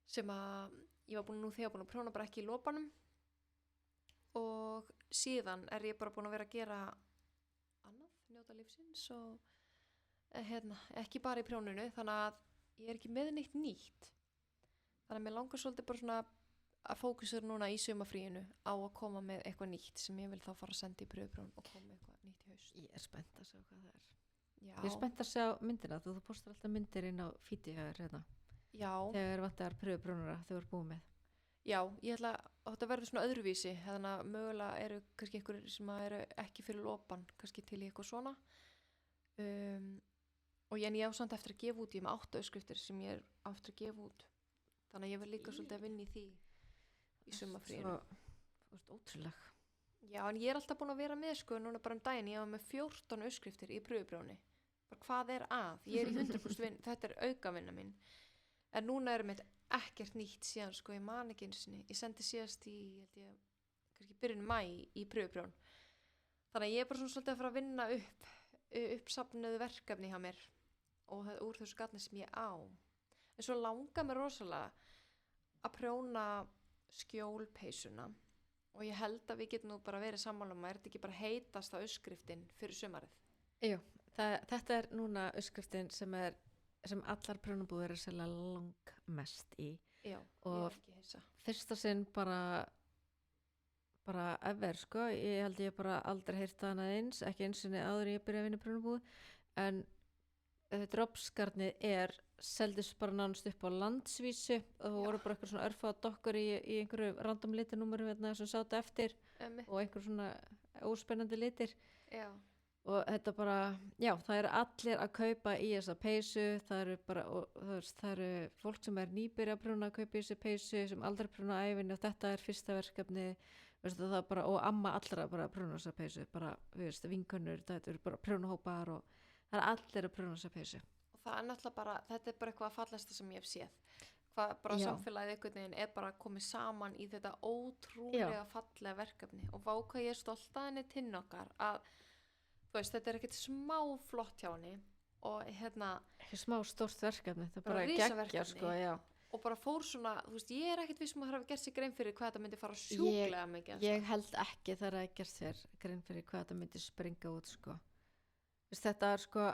sem að ég var þegar búin að prjóna bara ekki í lopanum og síðan er ég bara búin að vera að gera annað, njóta lífsins og ekki bara í prjónunu þannig að ég er ekki með neitt nýtt þannig að mér langar svolítið bara svona að fókusur núna í sumarfríinu á að koma með eitthvað nýtt sem ég vil þá fara að senda í pröfuprjón og koma með eitthvað nýtt í haust. Ég er spennt að sjá hvað það er. Já. Ég er spennt að sjá myndina, þú postar alltaf myndir inn á feedið hérna. Já. Þegar vantar pröfuprjónara þau eru búið með. Já, ég ætla að þetta verður svona öðruvísi, þannig að mögulega eru kannski einhverjir sem eru ekki fyrir lopan, kannski til í eitthvað svona. Og ég á samt eftir að gefa út, ég er með 8 uppskriftir sem ég er eftir að gefa út. Þannig að ég vil líka svolítið að vinna í því í sumarfríinu. Þú ert ótrúleg. Já, en ég er alltaf búin að vera með sko, núna bara daginn, ég var með 14 uppskriftir í pröfuprjóni. Bara hvað er að? Ég er í 100% vinn, þetta er aukavinna mín. En núna er mitt ekkert nýtt síðan sko, ég man ekki einu sinni. Ég sendi síðast í, kannski byrjun maí í pröfuprjón. Þannig að ég er bara svona svolítið að fara að vinna uppsafnuðu verkefni hjá mér og úr þessu gatni sem ég á. En svo langar mér rosalega að prjóna skjólpeysuna og ég held að við getum nú bara verið sammála um að er þetta ekki bara heitasta uppskriftin fyrir sumarið? Jú, þetta er núna uppskriftin sem allar prjónabúðir er selja langmest í. Já, og ég er ekki hissa. Fyrsta sinn bara ever sko, ég held ég bara aldrei heyrt það annað eins, ekki eins og áður ég byrja að vinna prjónabúð, en dropskarnið seldist bara nánast upp á landsvísu og voru bara eitthvað svona örfáða dokkur í einhverju random litinúmeru sem sátu eftir og einhverju svona óspennandi litir. Já. Og þetta bara, já, það eru allir að kaupa í þessa peysu, það eru bara, það eru fólk sem er nýbyrja að prjóna að kaupa í þessi peysu sem aldrei prjóna á ævinni og þetta er fyrsta verkefni, það er bara, og amma allra bara að prjóna þessa peysu, bara, vinkonur, þetta eru bara prjónahópar og það er allir að prjóna þessa peysu. Og það er náttúrulega bara, þetta er bara eitthvað að fallasta sem ég hef séð. Hvað bara samfélagið einhvern veginn er bara komið saman í þetta ótrúlega fallega verkefni og vá hvað ég er stolt að henni tinn okkar að þú veist, þetta er ekkert smá flott hjá henni og ekki smá stórt verkefni, þetta er bara risaverkefni, geggja sko, já. Og bara fór svona, þú veist, ég er ekkert viss að hafa gert sér grein fyrir hvað þetta myndi fara sjúklega mikið. Ég held ekki þar að gert sér grein fyrir hvað þetta myndi springa út sko. Vist, þetta er sko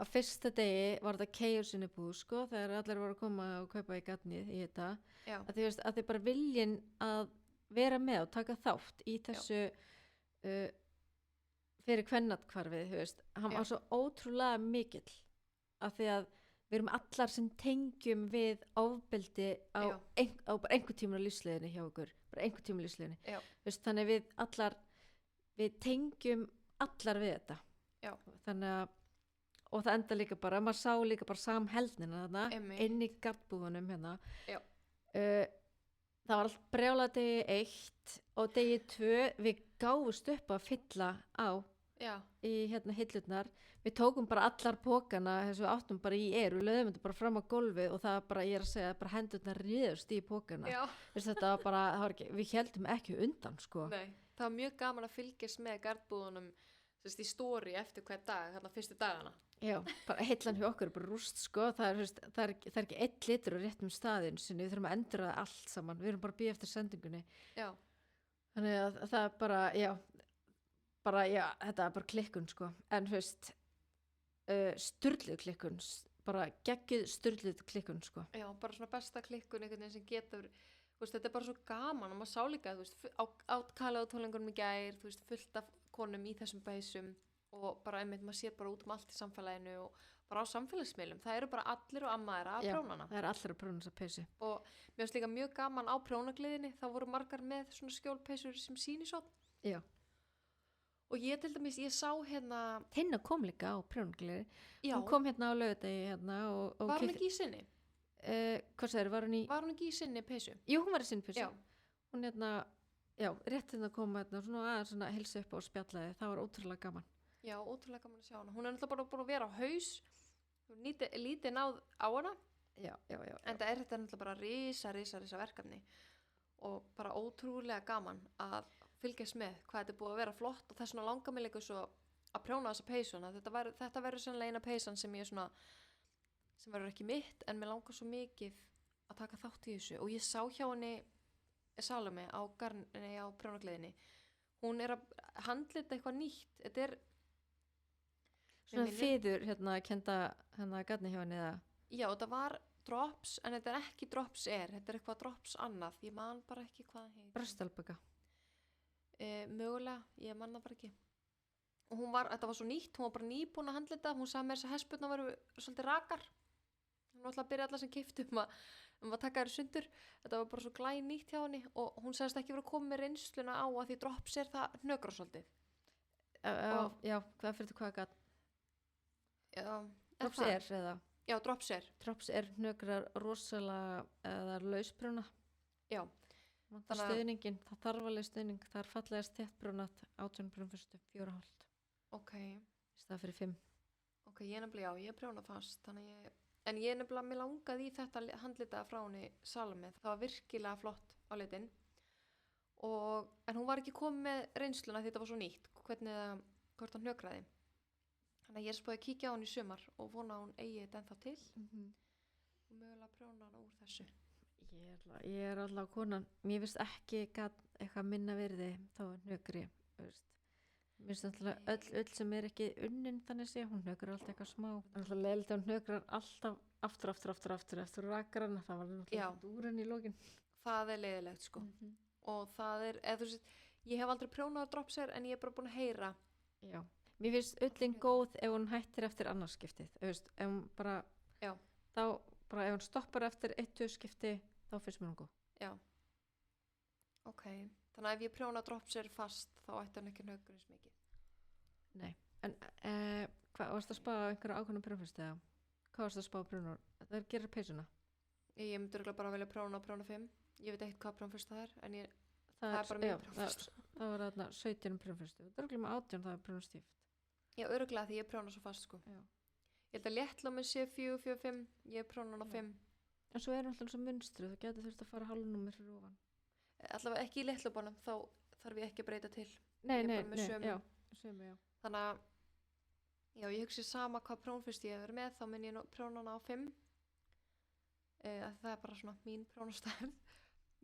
á fyrsta degi var þetta chaosinni búð sko, þegar allir voru að koma og kaupa í gatnið í þetta, að þið bara viljin að vera með og taka þátt í þessu fyrir kvennatkvarfið, þú veist, hann var svo ótrúlega mikill af því að við erum allar sem tengjum við ofbeldi á bara einhver tíma á lífsleiðinni hjá okkur, bara einhver tíma á lífsleiðinni, þú veist, þannig við tengjum allar við þetta. Já. Þannig að, og það enda líka bara, maður sá líka bara samheldnina þarna, inn í garðbúðunum hérna. Já. Það var allt brjálað degi 1 og degi 2 við gáfust upp að fylla á í hillurnar. Við tókum bara allar pókana þess að við áttum bara í við lögðum þetta bara fram á gólfið og það bara, ég er að segja, bara hendurnar riðust í pókana. Þetta var bara, við héldum ekki undan sko. Nei, það var mjög gaman að fylgjast með garðbúðunum í stóri eftir hver dag, þarna fyrstu dagana. Já, bara heillan hjá okkur er bara rúst sko, það er ekki 1 litur á réttum staðin sinni, við þurfum að endura það allt saman, við erum bara að bíða eftir sendingunni. Já. Þannig að það er bara, þetta er bara klikkun sko, en þú veist, sturluð klikkun, bara geggjuð sturluð klikkun sko. Já, bara svona besta klikkun einhvern veginn sem getur, þú veist, þetta er bara svo gaman og maður sá líka, þú veist, á Kalaðutónleikunum í gær, þú veist, fullt af konum í þessum bæsum og bara einmitt maður sér bara út allt í samfélaginu og bara á samfélagsmiðlum, það eru bara allir og amma þeirra að prjónana. Það eru allir að prjóna þessa peysu. Og mér finnst líka mjög gaman á prjónagliðinni, þá voru margar með svona skjólpeysur sem sýnisotn. Já. Og ég til dæmis, ég sá Tinna kom líka á prjónagliði. Já. Hún kom á laugardegi og var hún ekki í sinni? Hvað segir, var hún ekki í sinni peysu? Jú, hún var í sinni peysu. Já. Hún rétt að koma svona heilsa upp og spjallaði, það var ótrúlega gaman. Já, ótrúlega gaman að sjá hana. Hún er náttúrulega bara búin að vera á haus, lítið náð á hana. já. En það er þetta náttúrulega bara risa verkefni og bara ótrúlega gaman að fylgjast með hvað þetta er búið að vera flott og þess vegna langar mig líka svo að prjóna þessa peysuna. Þetta verður sannlega eina peysan sem ég svona, sem verður ekki mitt, en mér langar svo mikið að taka þátt í þessu og ég sá hjá henni Salome á prjónagleðinni. Hún er að handlita eitthvað nýtt. Þetta er svona fiður kenda garni hjá henni eða? Já, þetta var drops, en þetta er ekki drops þetta er eitthvað drops annað, ég man bara ekki hvað það heitir. Bröstalbaka? Mögulega, ég man það bara ekki. Og þetta var svo nýtt, hún var bara nýbúin að handlita, hún sagði mér þess að hespurnar varu svolítið rakar. Hún var alltaf að byrja alla sem keyptu að taka þér sundur. Þetta var bara svo glæn nýtt hjá henni og hún sagðist ekki verið að koma með reynsluna á að því drops það hnökrar svolítið. Já, hvað fyrir hvað gat? Já, Drops eða? Já, drops Drops hnökrar rosalega eða lausbruna. Já. Það stuðningin, það þarf alveg stuðning, það fallegast þéttbrunat 18 brunfyrstu, 4,5. Ok. Í stað fyrir 5. Ok, ég prjóna fast, en ég nefnilega, mér langaði í þetta handlita frá henni Salome. Það var virkilega flott á litin. En hún var ekki komið með reynsluna því þetta var svo nýtt, hvort hann hnökraði. Þannig að ég spáði að kíkja á hann í sumar og vona að hún eigi þetta ennþá til og mögulega prjóna hann úr þessu. Ég er alltaf konan, mér finnst ekki eitthvað minna virði þá hnökri, mér finnst alltaf öll sem er ekki unnin þannig sé, hún hnökrar alltaf eitthvað smá. Það er alltaf leiðilegt að hún hnökrar alltaf aftur eftir rakarana, það var alltaf úr henni í lokin. Það er leiðilegt sko. Og það er, ég hef aldrei prjónað dropser en ég er bara búin að heyra. Já. Mér finnst ullin góð ef hún hættir eftir annarskiptið, ef hún bara, þá bara ef hún stoppar eftir 1-2 skipti, þá finnst mér hún góð. Já. Ok, þannig að ef ég prjóna dropser fast, þá ætti hann ekki hnökra eins mikið. Nei, en hvað, varst að spá einhverja ákveðna prjónfyrstu eða? Hvað varst að spá prjónur? Það gerir peysuna? Ég myndi örugglega bara velja prjóna 5. Ég veit ekkert hvað prjónfyrsta það er, en það er bara mjög prjónfyrst. Það var þarna 17 prjónfyrstu. Það er örugglega með 18, það er prjónstíft. Já, örugglega því ég prjóna svo fast sko. Já. Ég held að léttlóminn sé 4-5, ég prjóna hann á 5. En svo er alltaf svo munstrið, þú getur þurft að fara hálfnúmer fyrir ofan. Allavega ekki í léttlómbanum, þá þarf ég ekki að breyta til. Nei, sömu, já. Þannig að, já, ég hugsi sama hvað prjónfyrst ég hefur með, þá minn ég prjóna hann á 5. Það er bara svona mín prjónastærð.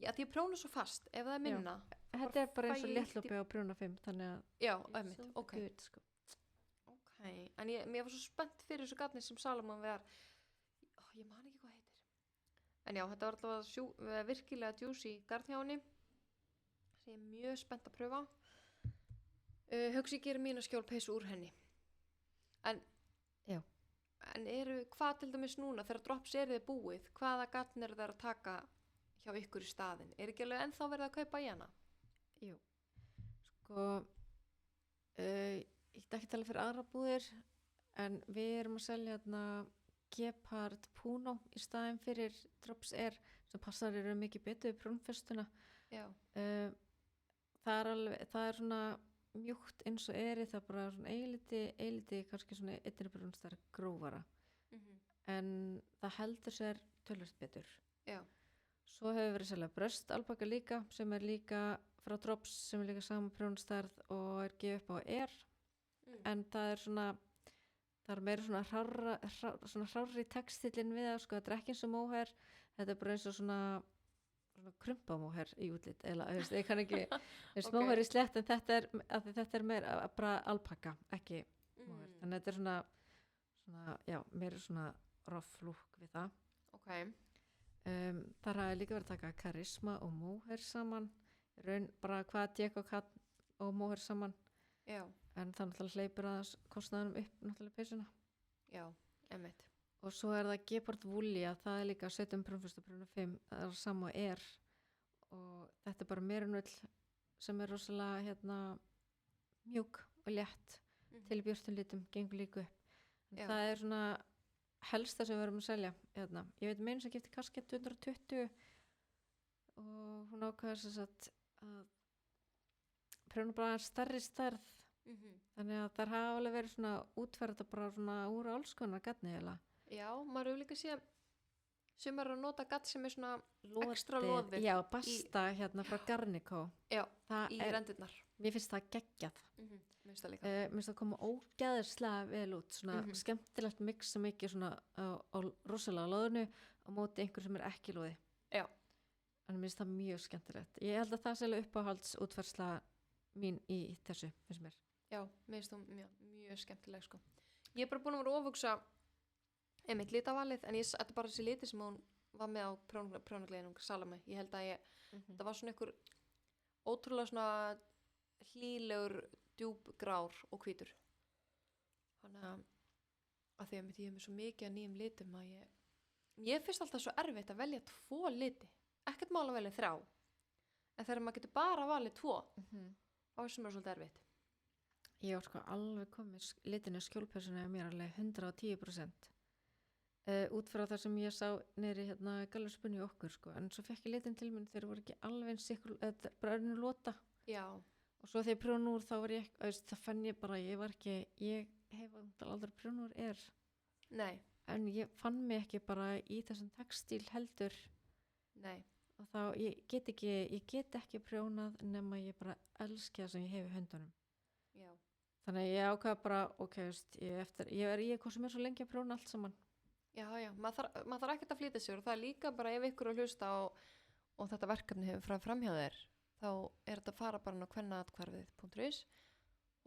Já, því ég prjóna svo fast, ef það er minna. Þetta er bara eins og léttlópi á prjóna 5, þannig að... Já, einmitt, ok. Good, sko. Ok, en mér var svo spennt fyrir þessu garni sem Salomon var, ég man ekki hvað heitir. En já, þetta var alltaf virkilega juicy garn hjá henni, sem ég er mjög spennt að pröfa. Hugsi ég gerir mína skjólpeysu úr henni. En hvað til dæmis núna, þegar drops þið búið, hvaða garn þær að taka hjá ykkur í staðinn? Er ekki alveg ennþá verið að kaupa í hana? Jú, sko, ég get ekki tala fyrir aðra búðir en við erum að selja Gepard Puno í staðinn fyrir Drops Air sem passar mikið betur við prjónfestuna. Það er svona mjúkt eins og það er bara svona eiliti kannski svona einnig brjónstar grófara en það heldur sér tölvöld betur. Já. Svo hefur verið selja bröstalpaka líka sem er líka frá Drops sem er líka sama prjónstarð og er gefið upp á Air. En það er meira svona hrárri textillin við það, sko, þetta er ekki eins og móher, þetta er bara eins og svona krumpamóher í útlit, eða, ég kann ekki, móher í slett, en þetta er meira bara alpaka, ekki móher, þannig að þetta er já, meira svona rough look við það. Ok. Þar hafi líka verið að taka karisma og móher saman, raun bara hvað djekk og móher saman. Já. En það náttúrulega hleypur aðeins kostnaðanum upp náttúrulega peysuna. Já, einmitt. Og svo er það Gepard Woolia, það er líka 17 prjónfyrstu prjóna 5, það er sama Air og þetta er bara merinnull sem er rosalega mjúk og létt til björtum litum, gengur líka upp. Það er svona helsta sem við erum að selja. Ég veit meins að gifti kasket 220 og hún ákvæði þess að prjóna bara stærri stærð. Þannig að það hafa alveg verið svona útferða bara svona úr alls konar garni eða. Já, maður hefur líka séð sumar eru að nota gatt sem svona Lotið, Extra loðið já, basta hérna frá Garnico já, það í rendurnar mér finnst það geggjað mér finnst það líka mér finnst það koma ógeðslega vel út svona skemmtilegt mix sem ekki svona á rosalega loðinu á móti einhver sem ekki loði já, en mér finnst það mjög skemmtilegt ég held að það sé alveg uppáhalds útfærsla mín í þessu finnst mér já, mér finnst það mjög skemmtileg sko. Ég er bara búin að vera að ofugsa einmitt litavalið, en þetta er bara þessi liti sem hún var með á prjónagleiðinum Salome, ég held að það var svona einhver ótrúlega svona hlýlegur djúpgrár og hvítur þannig að því að ég hef með svo mikið að nýjum litum að ég finnst alltaf svo erfitt að velja 2 liti, ekkert mál að velja 3 en þegar maður getur bara valið 2 þá er sem er svolítið erfitt. Ég var sko alveg komið litinu skjólpessuna að mér alveg 110% út frá það sem ég sá neyri hérna gallerspunni okkur sko, en svo fekk ég litin til minn þegar voru ekki alveg eins bara önnur lota Já, og svo þegar prjónúr þá var ég það fann ég bara, ég hef aldrei prjónúr nei, en ég fann mig ekki bara í þessum textíl heldur nei og þá ég get ekki prjónað nema ég bara elski það sem ég hef í höndunum Já, þannig að ég ákvað bara ok, ég kom sem er svo lengi að prjóna allt saman já, maður þarf ekkert að flýta sér og það er líka bara ef ykkur að hlusta og þetta verkefni hefur fram hjá þér þá er þetta að fara bara á kvennaatkvarfið.is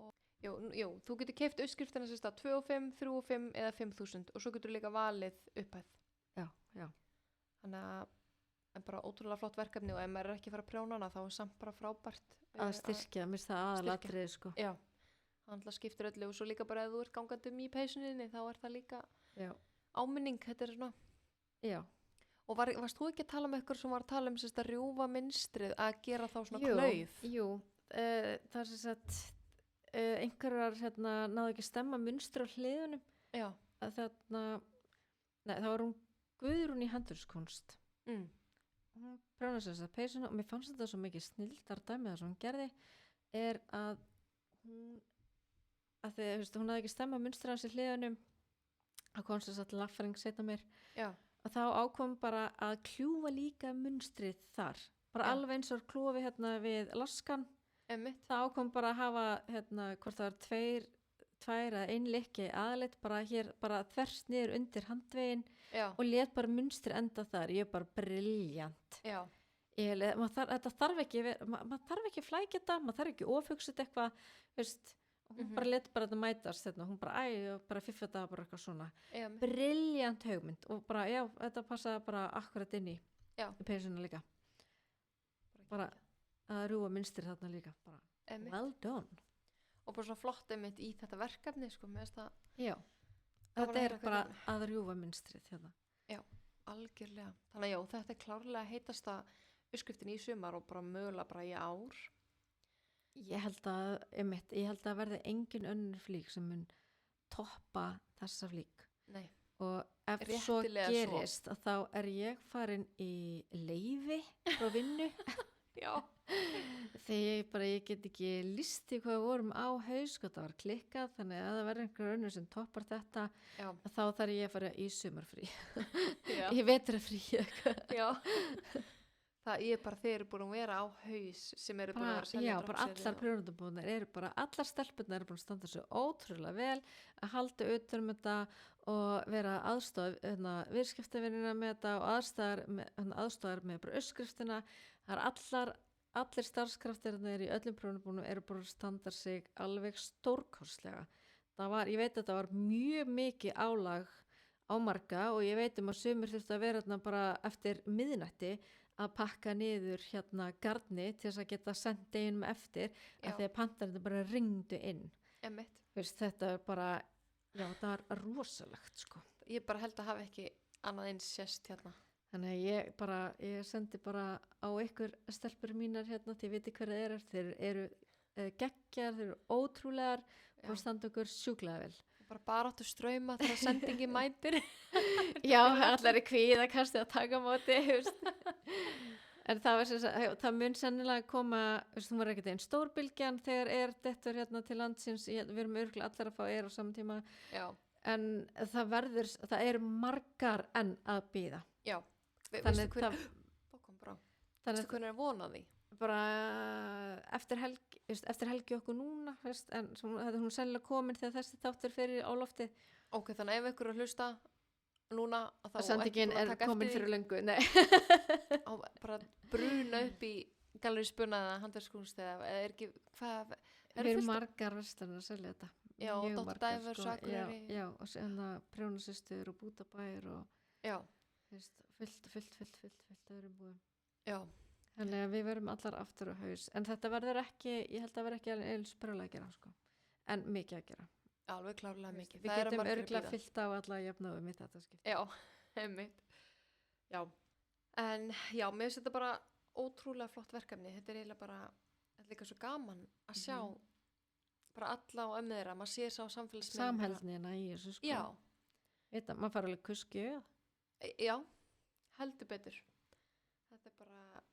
og jú, þú getur keypt uppskriftina sérst að 2 og 5, 3 og 5 eða 5.000 og svo getur líka valið upphæð já þannig að en bara ótrúlega flott verkefni og ef maður er ekki að fara að prjóna hana þá er samt bara frábært að styrkja, mér finnst það aðalatrið sko. Já, það alltaf skiptir öllu og svo líka bara ef þú ert gangandi í peysunni þá er það líka já. Áminning, þetta er svona Já. Og varst þú ekki að tala með ykkur sem var að tala sérst að rjúfa mynstrið að gera þá svona Jú, klauf? það er sérst að einhverjar náðu ekki að stemma mynstur á hliðunum Já. Að það var hún Guðrún í handverkskunst hún prjónaði sérst að peysuna og mér fannst þetta svo mikið snilldar dæmi það sem hún gerði er að hún náðu ekki að stemma mynstur á sér hliðunum að kom sérst að laffaring setna mér Já. og þá ákom bara að kljúfa líka munstrið þar bara alveg eins og klúfi við laskan Einmitt. það ákom bara að hafa hvort það var tvær eða ein likki aðleitt bara hér bara þvers niður undir handvegin og let bara munstri enda þar ég er bara briljant þetta þarf ekki maður þarf ekki flækja þetta maður þarf ekki ofhugsað eitthvað veist hún bara let bara þetta mætast hún bara fiffa þetta bara eitthvað svona briljant hugmynd og bara þetta passaði bara akkurat inn í peysuna líka bara að rjúfa mynstri þarna líka bara well done og bara svona flott einmitt í þetta verkefni sko með það þetta er bara að rjúfa mynstrið já, algjörlega þannig að þetta er klárlega heitasta uppskriftin í sumar og bara mögulega bara í ár Ég held að verði engin önnur flík sem mun toppa þessa flík. Nei. Og ef svo gerist þá er ég farin í leyfi frá vinnu. Já. Þegar ég get ekki listi hvað við vorum á haus, hvað það var klikkað, þannig að það verður einhver önnur sem toppar þetta, þá þarf ég að fara í sumarfrí. Í vetrarfrí eitthvað. Já. Ég er bara, þeir eru búin að vera á haus sem eru búin að vera að selja já, bara allar prjónandabúðnar eru bara, allar stelpurnar eru búin að standa svo ótrúlega vel að halda utan þetta og vera aðstoð viðskiptavinina með þetta og aðstofar með bara uppskriftina það er allir starfskraftirnir í öllum prjónandabúðnum eru búin að standa sig alveg stórkostlega ég veit að það var mjög mikið álag á marga og ég veit að sumir þurftu að vera bara eftir miðnætti að pakka niður garni til þess að geta sendt deginum eftir að því að pantarnir bara ringdu inn þetta er bara það er rosalegt sko. Ég bara held að hafa ekki annað eins sést þannig að ég sendi bara á ykkur stelpur mínar þið viti hver þeir eru geggjar, þeir eru ótrúlegar og standa okkur sjúklega vel bara áttu ströyma þegar sendingi mætir já, allar er kvíðakasti að taka móti en það mun sennilega koma þú var ekkert einn stórbylgjan þegar þetta til landsins við erum örgulega allar að fá á saman tíma en það eru margar enn að bíða. Já, Þannig veistu það, hvernig er vonað því? bara eftir helgi okkur núna, veist, en þetta er hún sennilega komin þegar þessi þáttur fyrir á loftið. Ok, þannig ef ykkur er að hlusta núna að þá Sendingin er komin fyrir löngu, nei. Á bara bruna upp í Gallerí Spuna eða Handverkskunst eða er ekki, hvað Við erum margar verslanir að selja þetta. Já, Mjög Dr. margar, Divers, sko. Akureyri. Já, og hérna Prjónasystur og Bútabær og Já, veist, fullt öðrum búðum. já, Þannig að við verum allar aftur á haus. En þetta verður ekki, ég held að verður ekki eins brjóla að gera, sko. En mikið að gera. alveg klárlega mikið. Við Það eru getum margir að örgulega bíða. fyllt á alla jafnöfum í þetta skipti. Já, einmitt. Já, en já, mér finnst þetta bara ótrúlega flott verkefni. Þetta er eiginlega bara, þetta er líka svo gaman að sjá bara alla á ömmu þeirra. Maður sér sá samfélagsmiðlum. Samheldnina í þessu, sko. Já, Þetta, maður fara alveg kuskju. já, heldur betur. Þetta er bara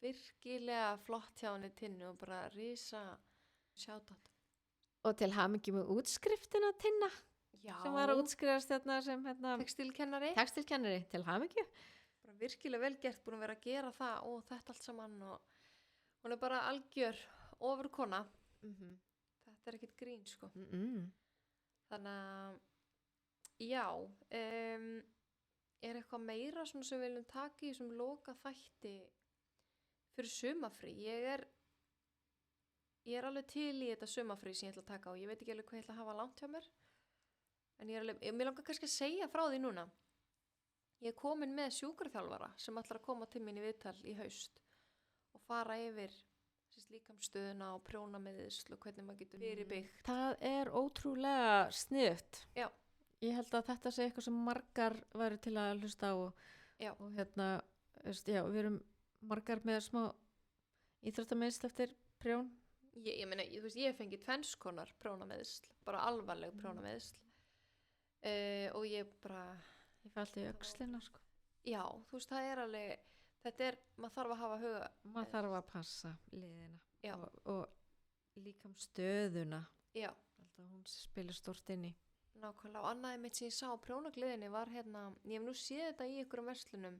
virkilega flott hjá henni Tinnu og bara risa shoutout. Og til hamingju með útskriftina Tinna, Já, sem var að útskrifast hérna sem textilkennari. textilkennari, til hamingju. Bara virkilega vel gert, búin að vera að gera það og þetta allt saman og hún er bara algjör ofurkona. Þetta er ekkert grín, sko. Þannig að, já, er eitthvað meira svona sem við viljum taka í sem loka þætti fyrir sumafrí? Ég er alveg til í þetta sumafrí sem ég ætla að taka og ég veit ekki alveg hvað ég ætla að hafa langt hjá mér. En mér langar kannski að segja frá því núna. Ég er komin með sjúkraþjálfara sem ætlar að koma til mín í viðtal í haust og fara yfir líkamsstöðuna og prjónameðsl og hvernig maður getur verið byggt. Það er ótrúlega sniðugt. Já. Ég held að þetta sé eitthvað sem margar væri til að hlusta á Já. og hérna, veist, já, við erum margar með smá íþróttameðsl eftir prjón. Ég meina, þú veist, ég fengi tvennskonar prjónameðsl, bara alvarleg prjónameðsl og ég bara... Ég fæ alltaf í öxlina, sko. Já, þú veist, það er alveg, þetta er, maður þarf að hafa huga. Maður þarf að passa liðina Já. og líkamsstöðuna. Já. Alltaf hún spilir stórt inn í. Nákvæmlega, og annaði mitt sem ég sá á prjónagliðinni var hérna, ég hef nú séð þetta í einhverjum verslunum,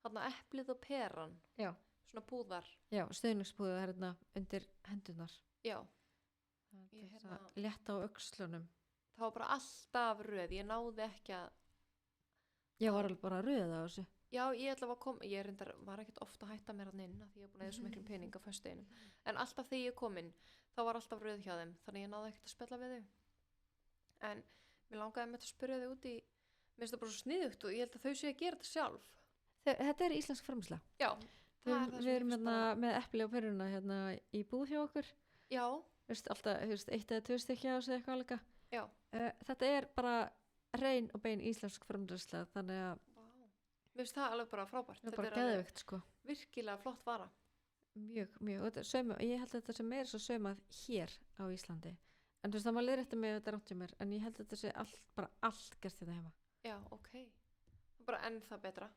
þarna eplið og peran, Já. svona púðar. Já, stöðningsbúðið er hérna undir hendunar. Já. Það er að létta á öxlunum. Það var bara alltaf röð, ég náði ekki að... Ég var alveg bara röð á þessu. Já, ég ætla að koma, ég var ekkert ofta að hætta mér hann inn, því ég hef búin að eða svo miklu pening á föstudeginum. En alltaf þegar ég kom inn, þá var alltaf röð hjá þeim, þannig ég náði ekkert að spjalla við þau. En mér langaði með að spyrja þau út í, mér finnst það bara svo sniðugt og ég held að þau sé að gera þetta sjálf. Þetta er íslensk framleiðsla. Já. Við erum hérna með epli og peruna hérna í búð hjá okkur. Já. Veist, alltaf, veist, 1 eða 2 stykki á sig eitthvað alveg. Já. Þetta er bara rein og bein íslensk framleiðsla, þannig að mér finnst það alveg bara frábært. Þetta er bara geðveikt, sko. Virkilega flott vara. Mjög. Og ég held að þetta sem er svo saumað hér á Íslandi. En þú veist, það maður leiðrétti mig þetta rátt hjá mér, en ég held að þetta sé allt gert þetta heima. Já, ok. Það er bara enn það betra.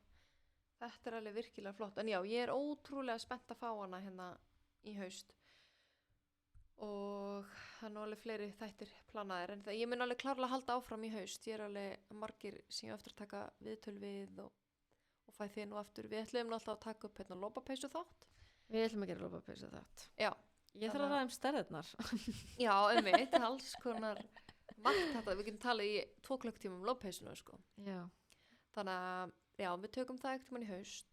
Þetta er alveg virkilega flott. En já, ég er ótrúlega spennt að fá hana hérna í haust. Og það er nú alveg fleiri þættir planaðir. En ég mun alveg klárlega halda áfram í haust. Ég er alveg margir sem ég eftir að taka viðtöl við og fæ þið nú aftur. Við ætlum alltaf að taka upp hérna lopapeysu þátt. Við ætlum að gera lopapeysu þátt. Já. Ég þarf að ræða stærðirnar. Já, einmitt, alls konar margt þetta, við getum talað í 2 klukktíma um loppeysuna, sko. Já. Þannig að, já, við tökum það ekkert mann í haust.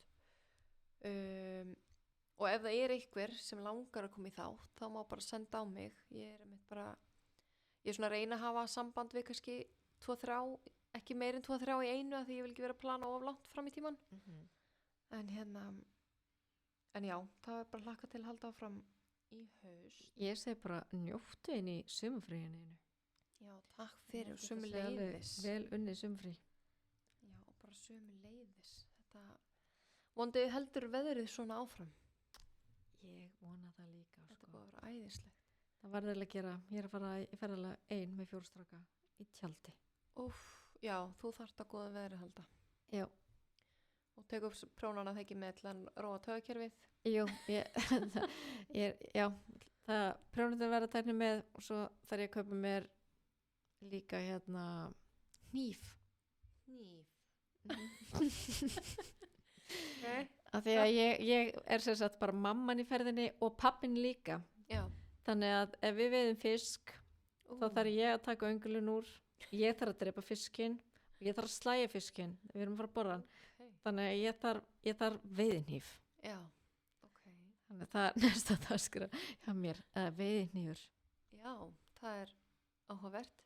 Og ef það er einhver sem langar að koma í þátt, þá má bara senda á mig. Ég er svona að reyna að hafa samband við kannski 2-3, ekki meir en 2-3 í einu, af því ég vil ekki vera að plana of langt fram í tíman. En já, það er bara hlakka til að halda áfram í haust. Ég segi bara njóttu inn í sumafríinu. Já, takk fyrir og sömuleiðis. Vel unnið sumafrí. Já, og bara sömuleiðis. Þetta vonandi heldur veðrið svona áfram. Ég vona það líka. Þetta búið að vera æðislegt. Það varður að gera, ég er að fara í ferðalega ein með 4 stráka í tjaldi. Já, þú þarft að góða veðrið halda. Já. Og tegur prónana það ekki með til að róa taugakerfið. Jú, það prjónandi að vera tækni með og svo þarf ég að kaupa mér líka hérna hníf. Okay. Af því að ég er sem sagt bara mamman í ferðinni og pappin líka. Já. Þannig að ef við veiðum fisk, þá þarf ég að taka öngulinn úr, ég þarf að drepa fiskinn, ég þarf að slæja fiskinn, við erum að fara að borða hann. Okay. Þannig að ég þarf veiðinhníf. Já, ok. Þannig að það er næsta dagskrá hjá mér, veiðinhnífur. Já, það er áhugavert.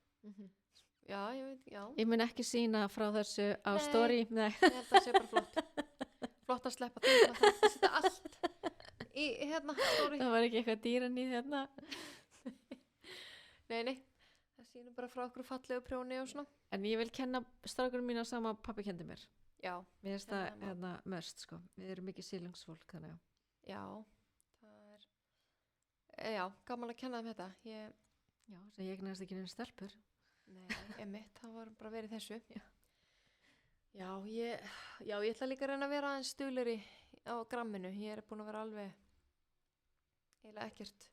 Já, ég veit, já. Ég mun ekki sýna frá þessu á Nei. story. Nei. Ég held að það sé bara flott. Flott að sleppa því að það setja allt í hérna story. Það var ekki eitthvað dýranýð hérna. Nei, það sýnir bara frá okkur fallegu prjóni og svona. En ég vil kenna strákunum mína sama pappi kendi mér. Já, Mér finnst Kenna það hérna mörst sko. Við erum mikið sílungsfólk þannig að. já, það er, já, gaman að kenna þeim þetta. Já, sem ég eignast ekki neina stelpur. Nei, einmitt, það var bara verið þessu. Já, ég ætla líka að reyna að vera aðeins stuðleri á gramminu. Ég er búin að vera alveg eiginlega ekkert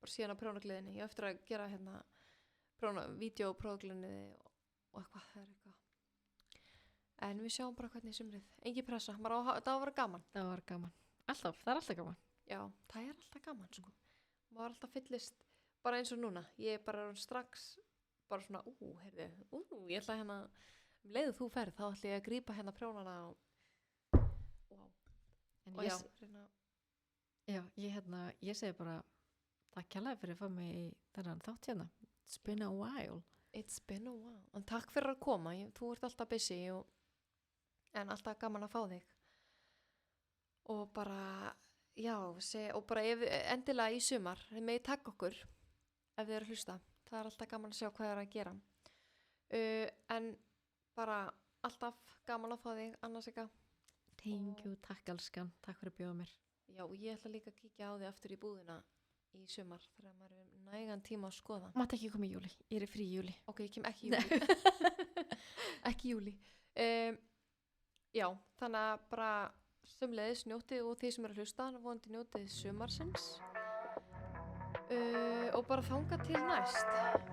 bara síðan á prjónagliðinni. Ég á eftir að gera hérna vídeo prófagliðinni og eitthvað, það er eitthvað. En við sjáum bara hvernig sumrið. Engin pressa, það á að vera gaman. Það var gaman. Alltaf, það er alltaf gaman. Já, það er alltaf gaman sko. Maður alltaf fyllist bara eins og núna. Ég er bara strax bara svona, ég ætla hérna leiðu þú ferð, þá ætla ég að grípa hérna prjónana og En og ég, já, s- reyna, ég segi bara takk kærlega fyrir að fá mig í þennan þátt hérna. It's been a while. it's been a while. En takk fyrir að koma, þú ert alltaf busy en alltaf gaman að fá þig. Og bara, já, og bara endilega í sumar, þið megið takk okkur ef þið eru að hlusta. Það er alltaf gaman að sjá hvað þið eru að gera. En bara alltaf gaman að fá þig, Anna Sigga. Thank you, takk elskan. Takk fyrir að bjóða mér. Já, og ég ætla líka að kíkja á þig aftur í búðina í sumar þegar maður er nægan tíma að skoða. Mátt ekki koma í júli. Ég er í frí í júli. Ok, ég kem ekki í júli. Ekki í júli. Já, þannig að bara sömuleiðis njótið og þið sem eru að hlusta, vonandi njótið sumarsins. Og bara þangað til næst.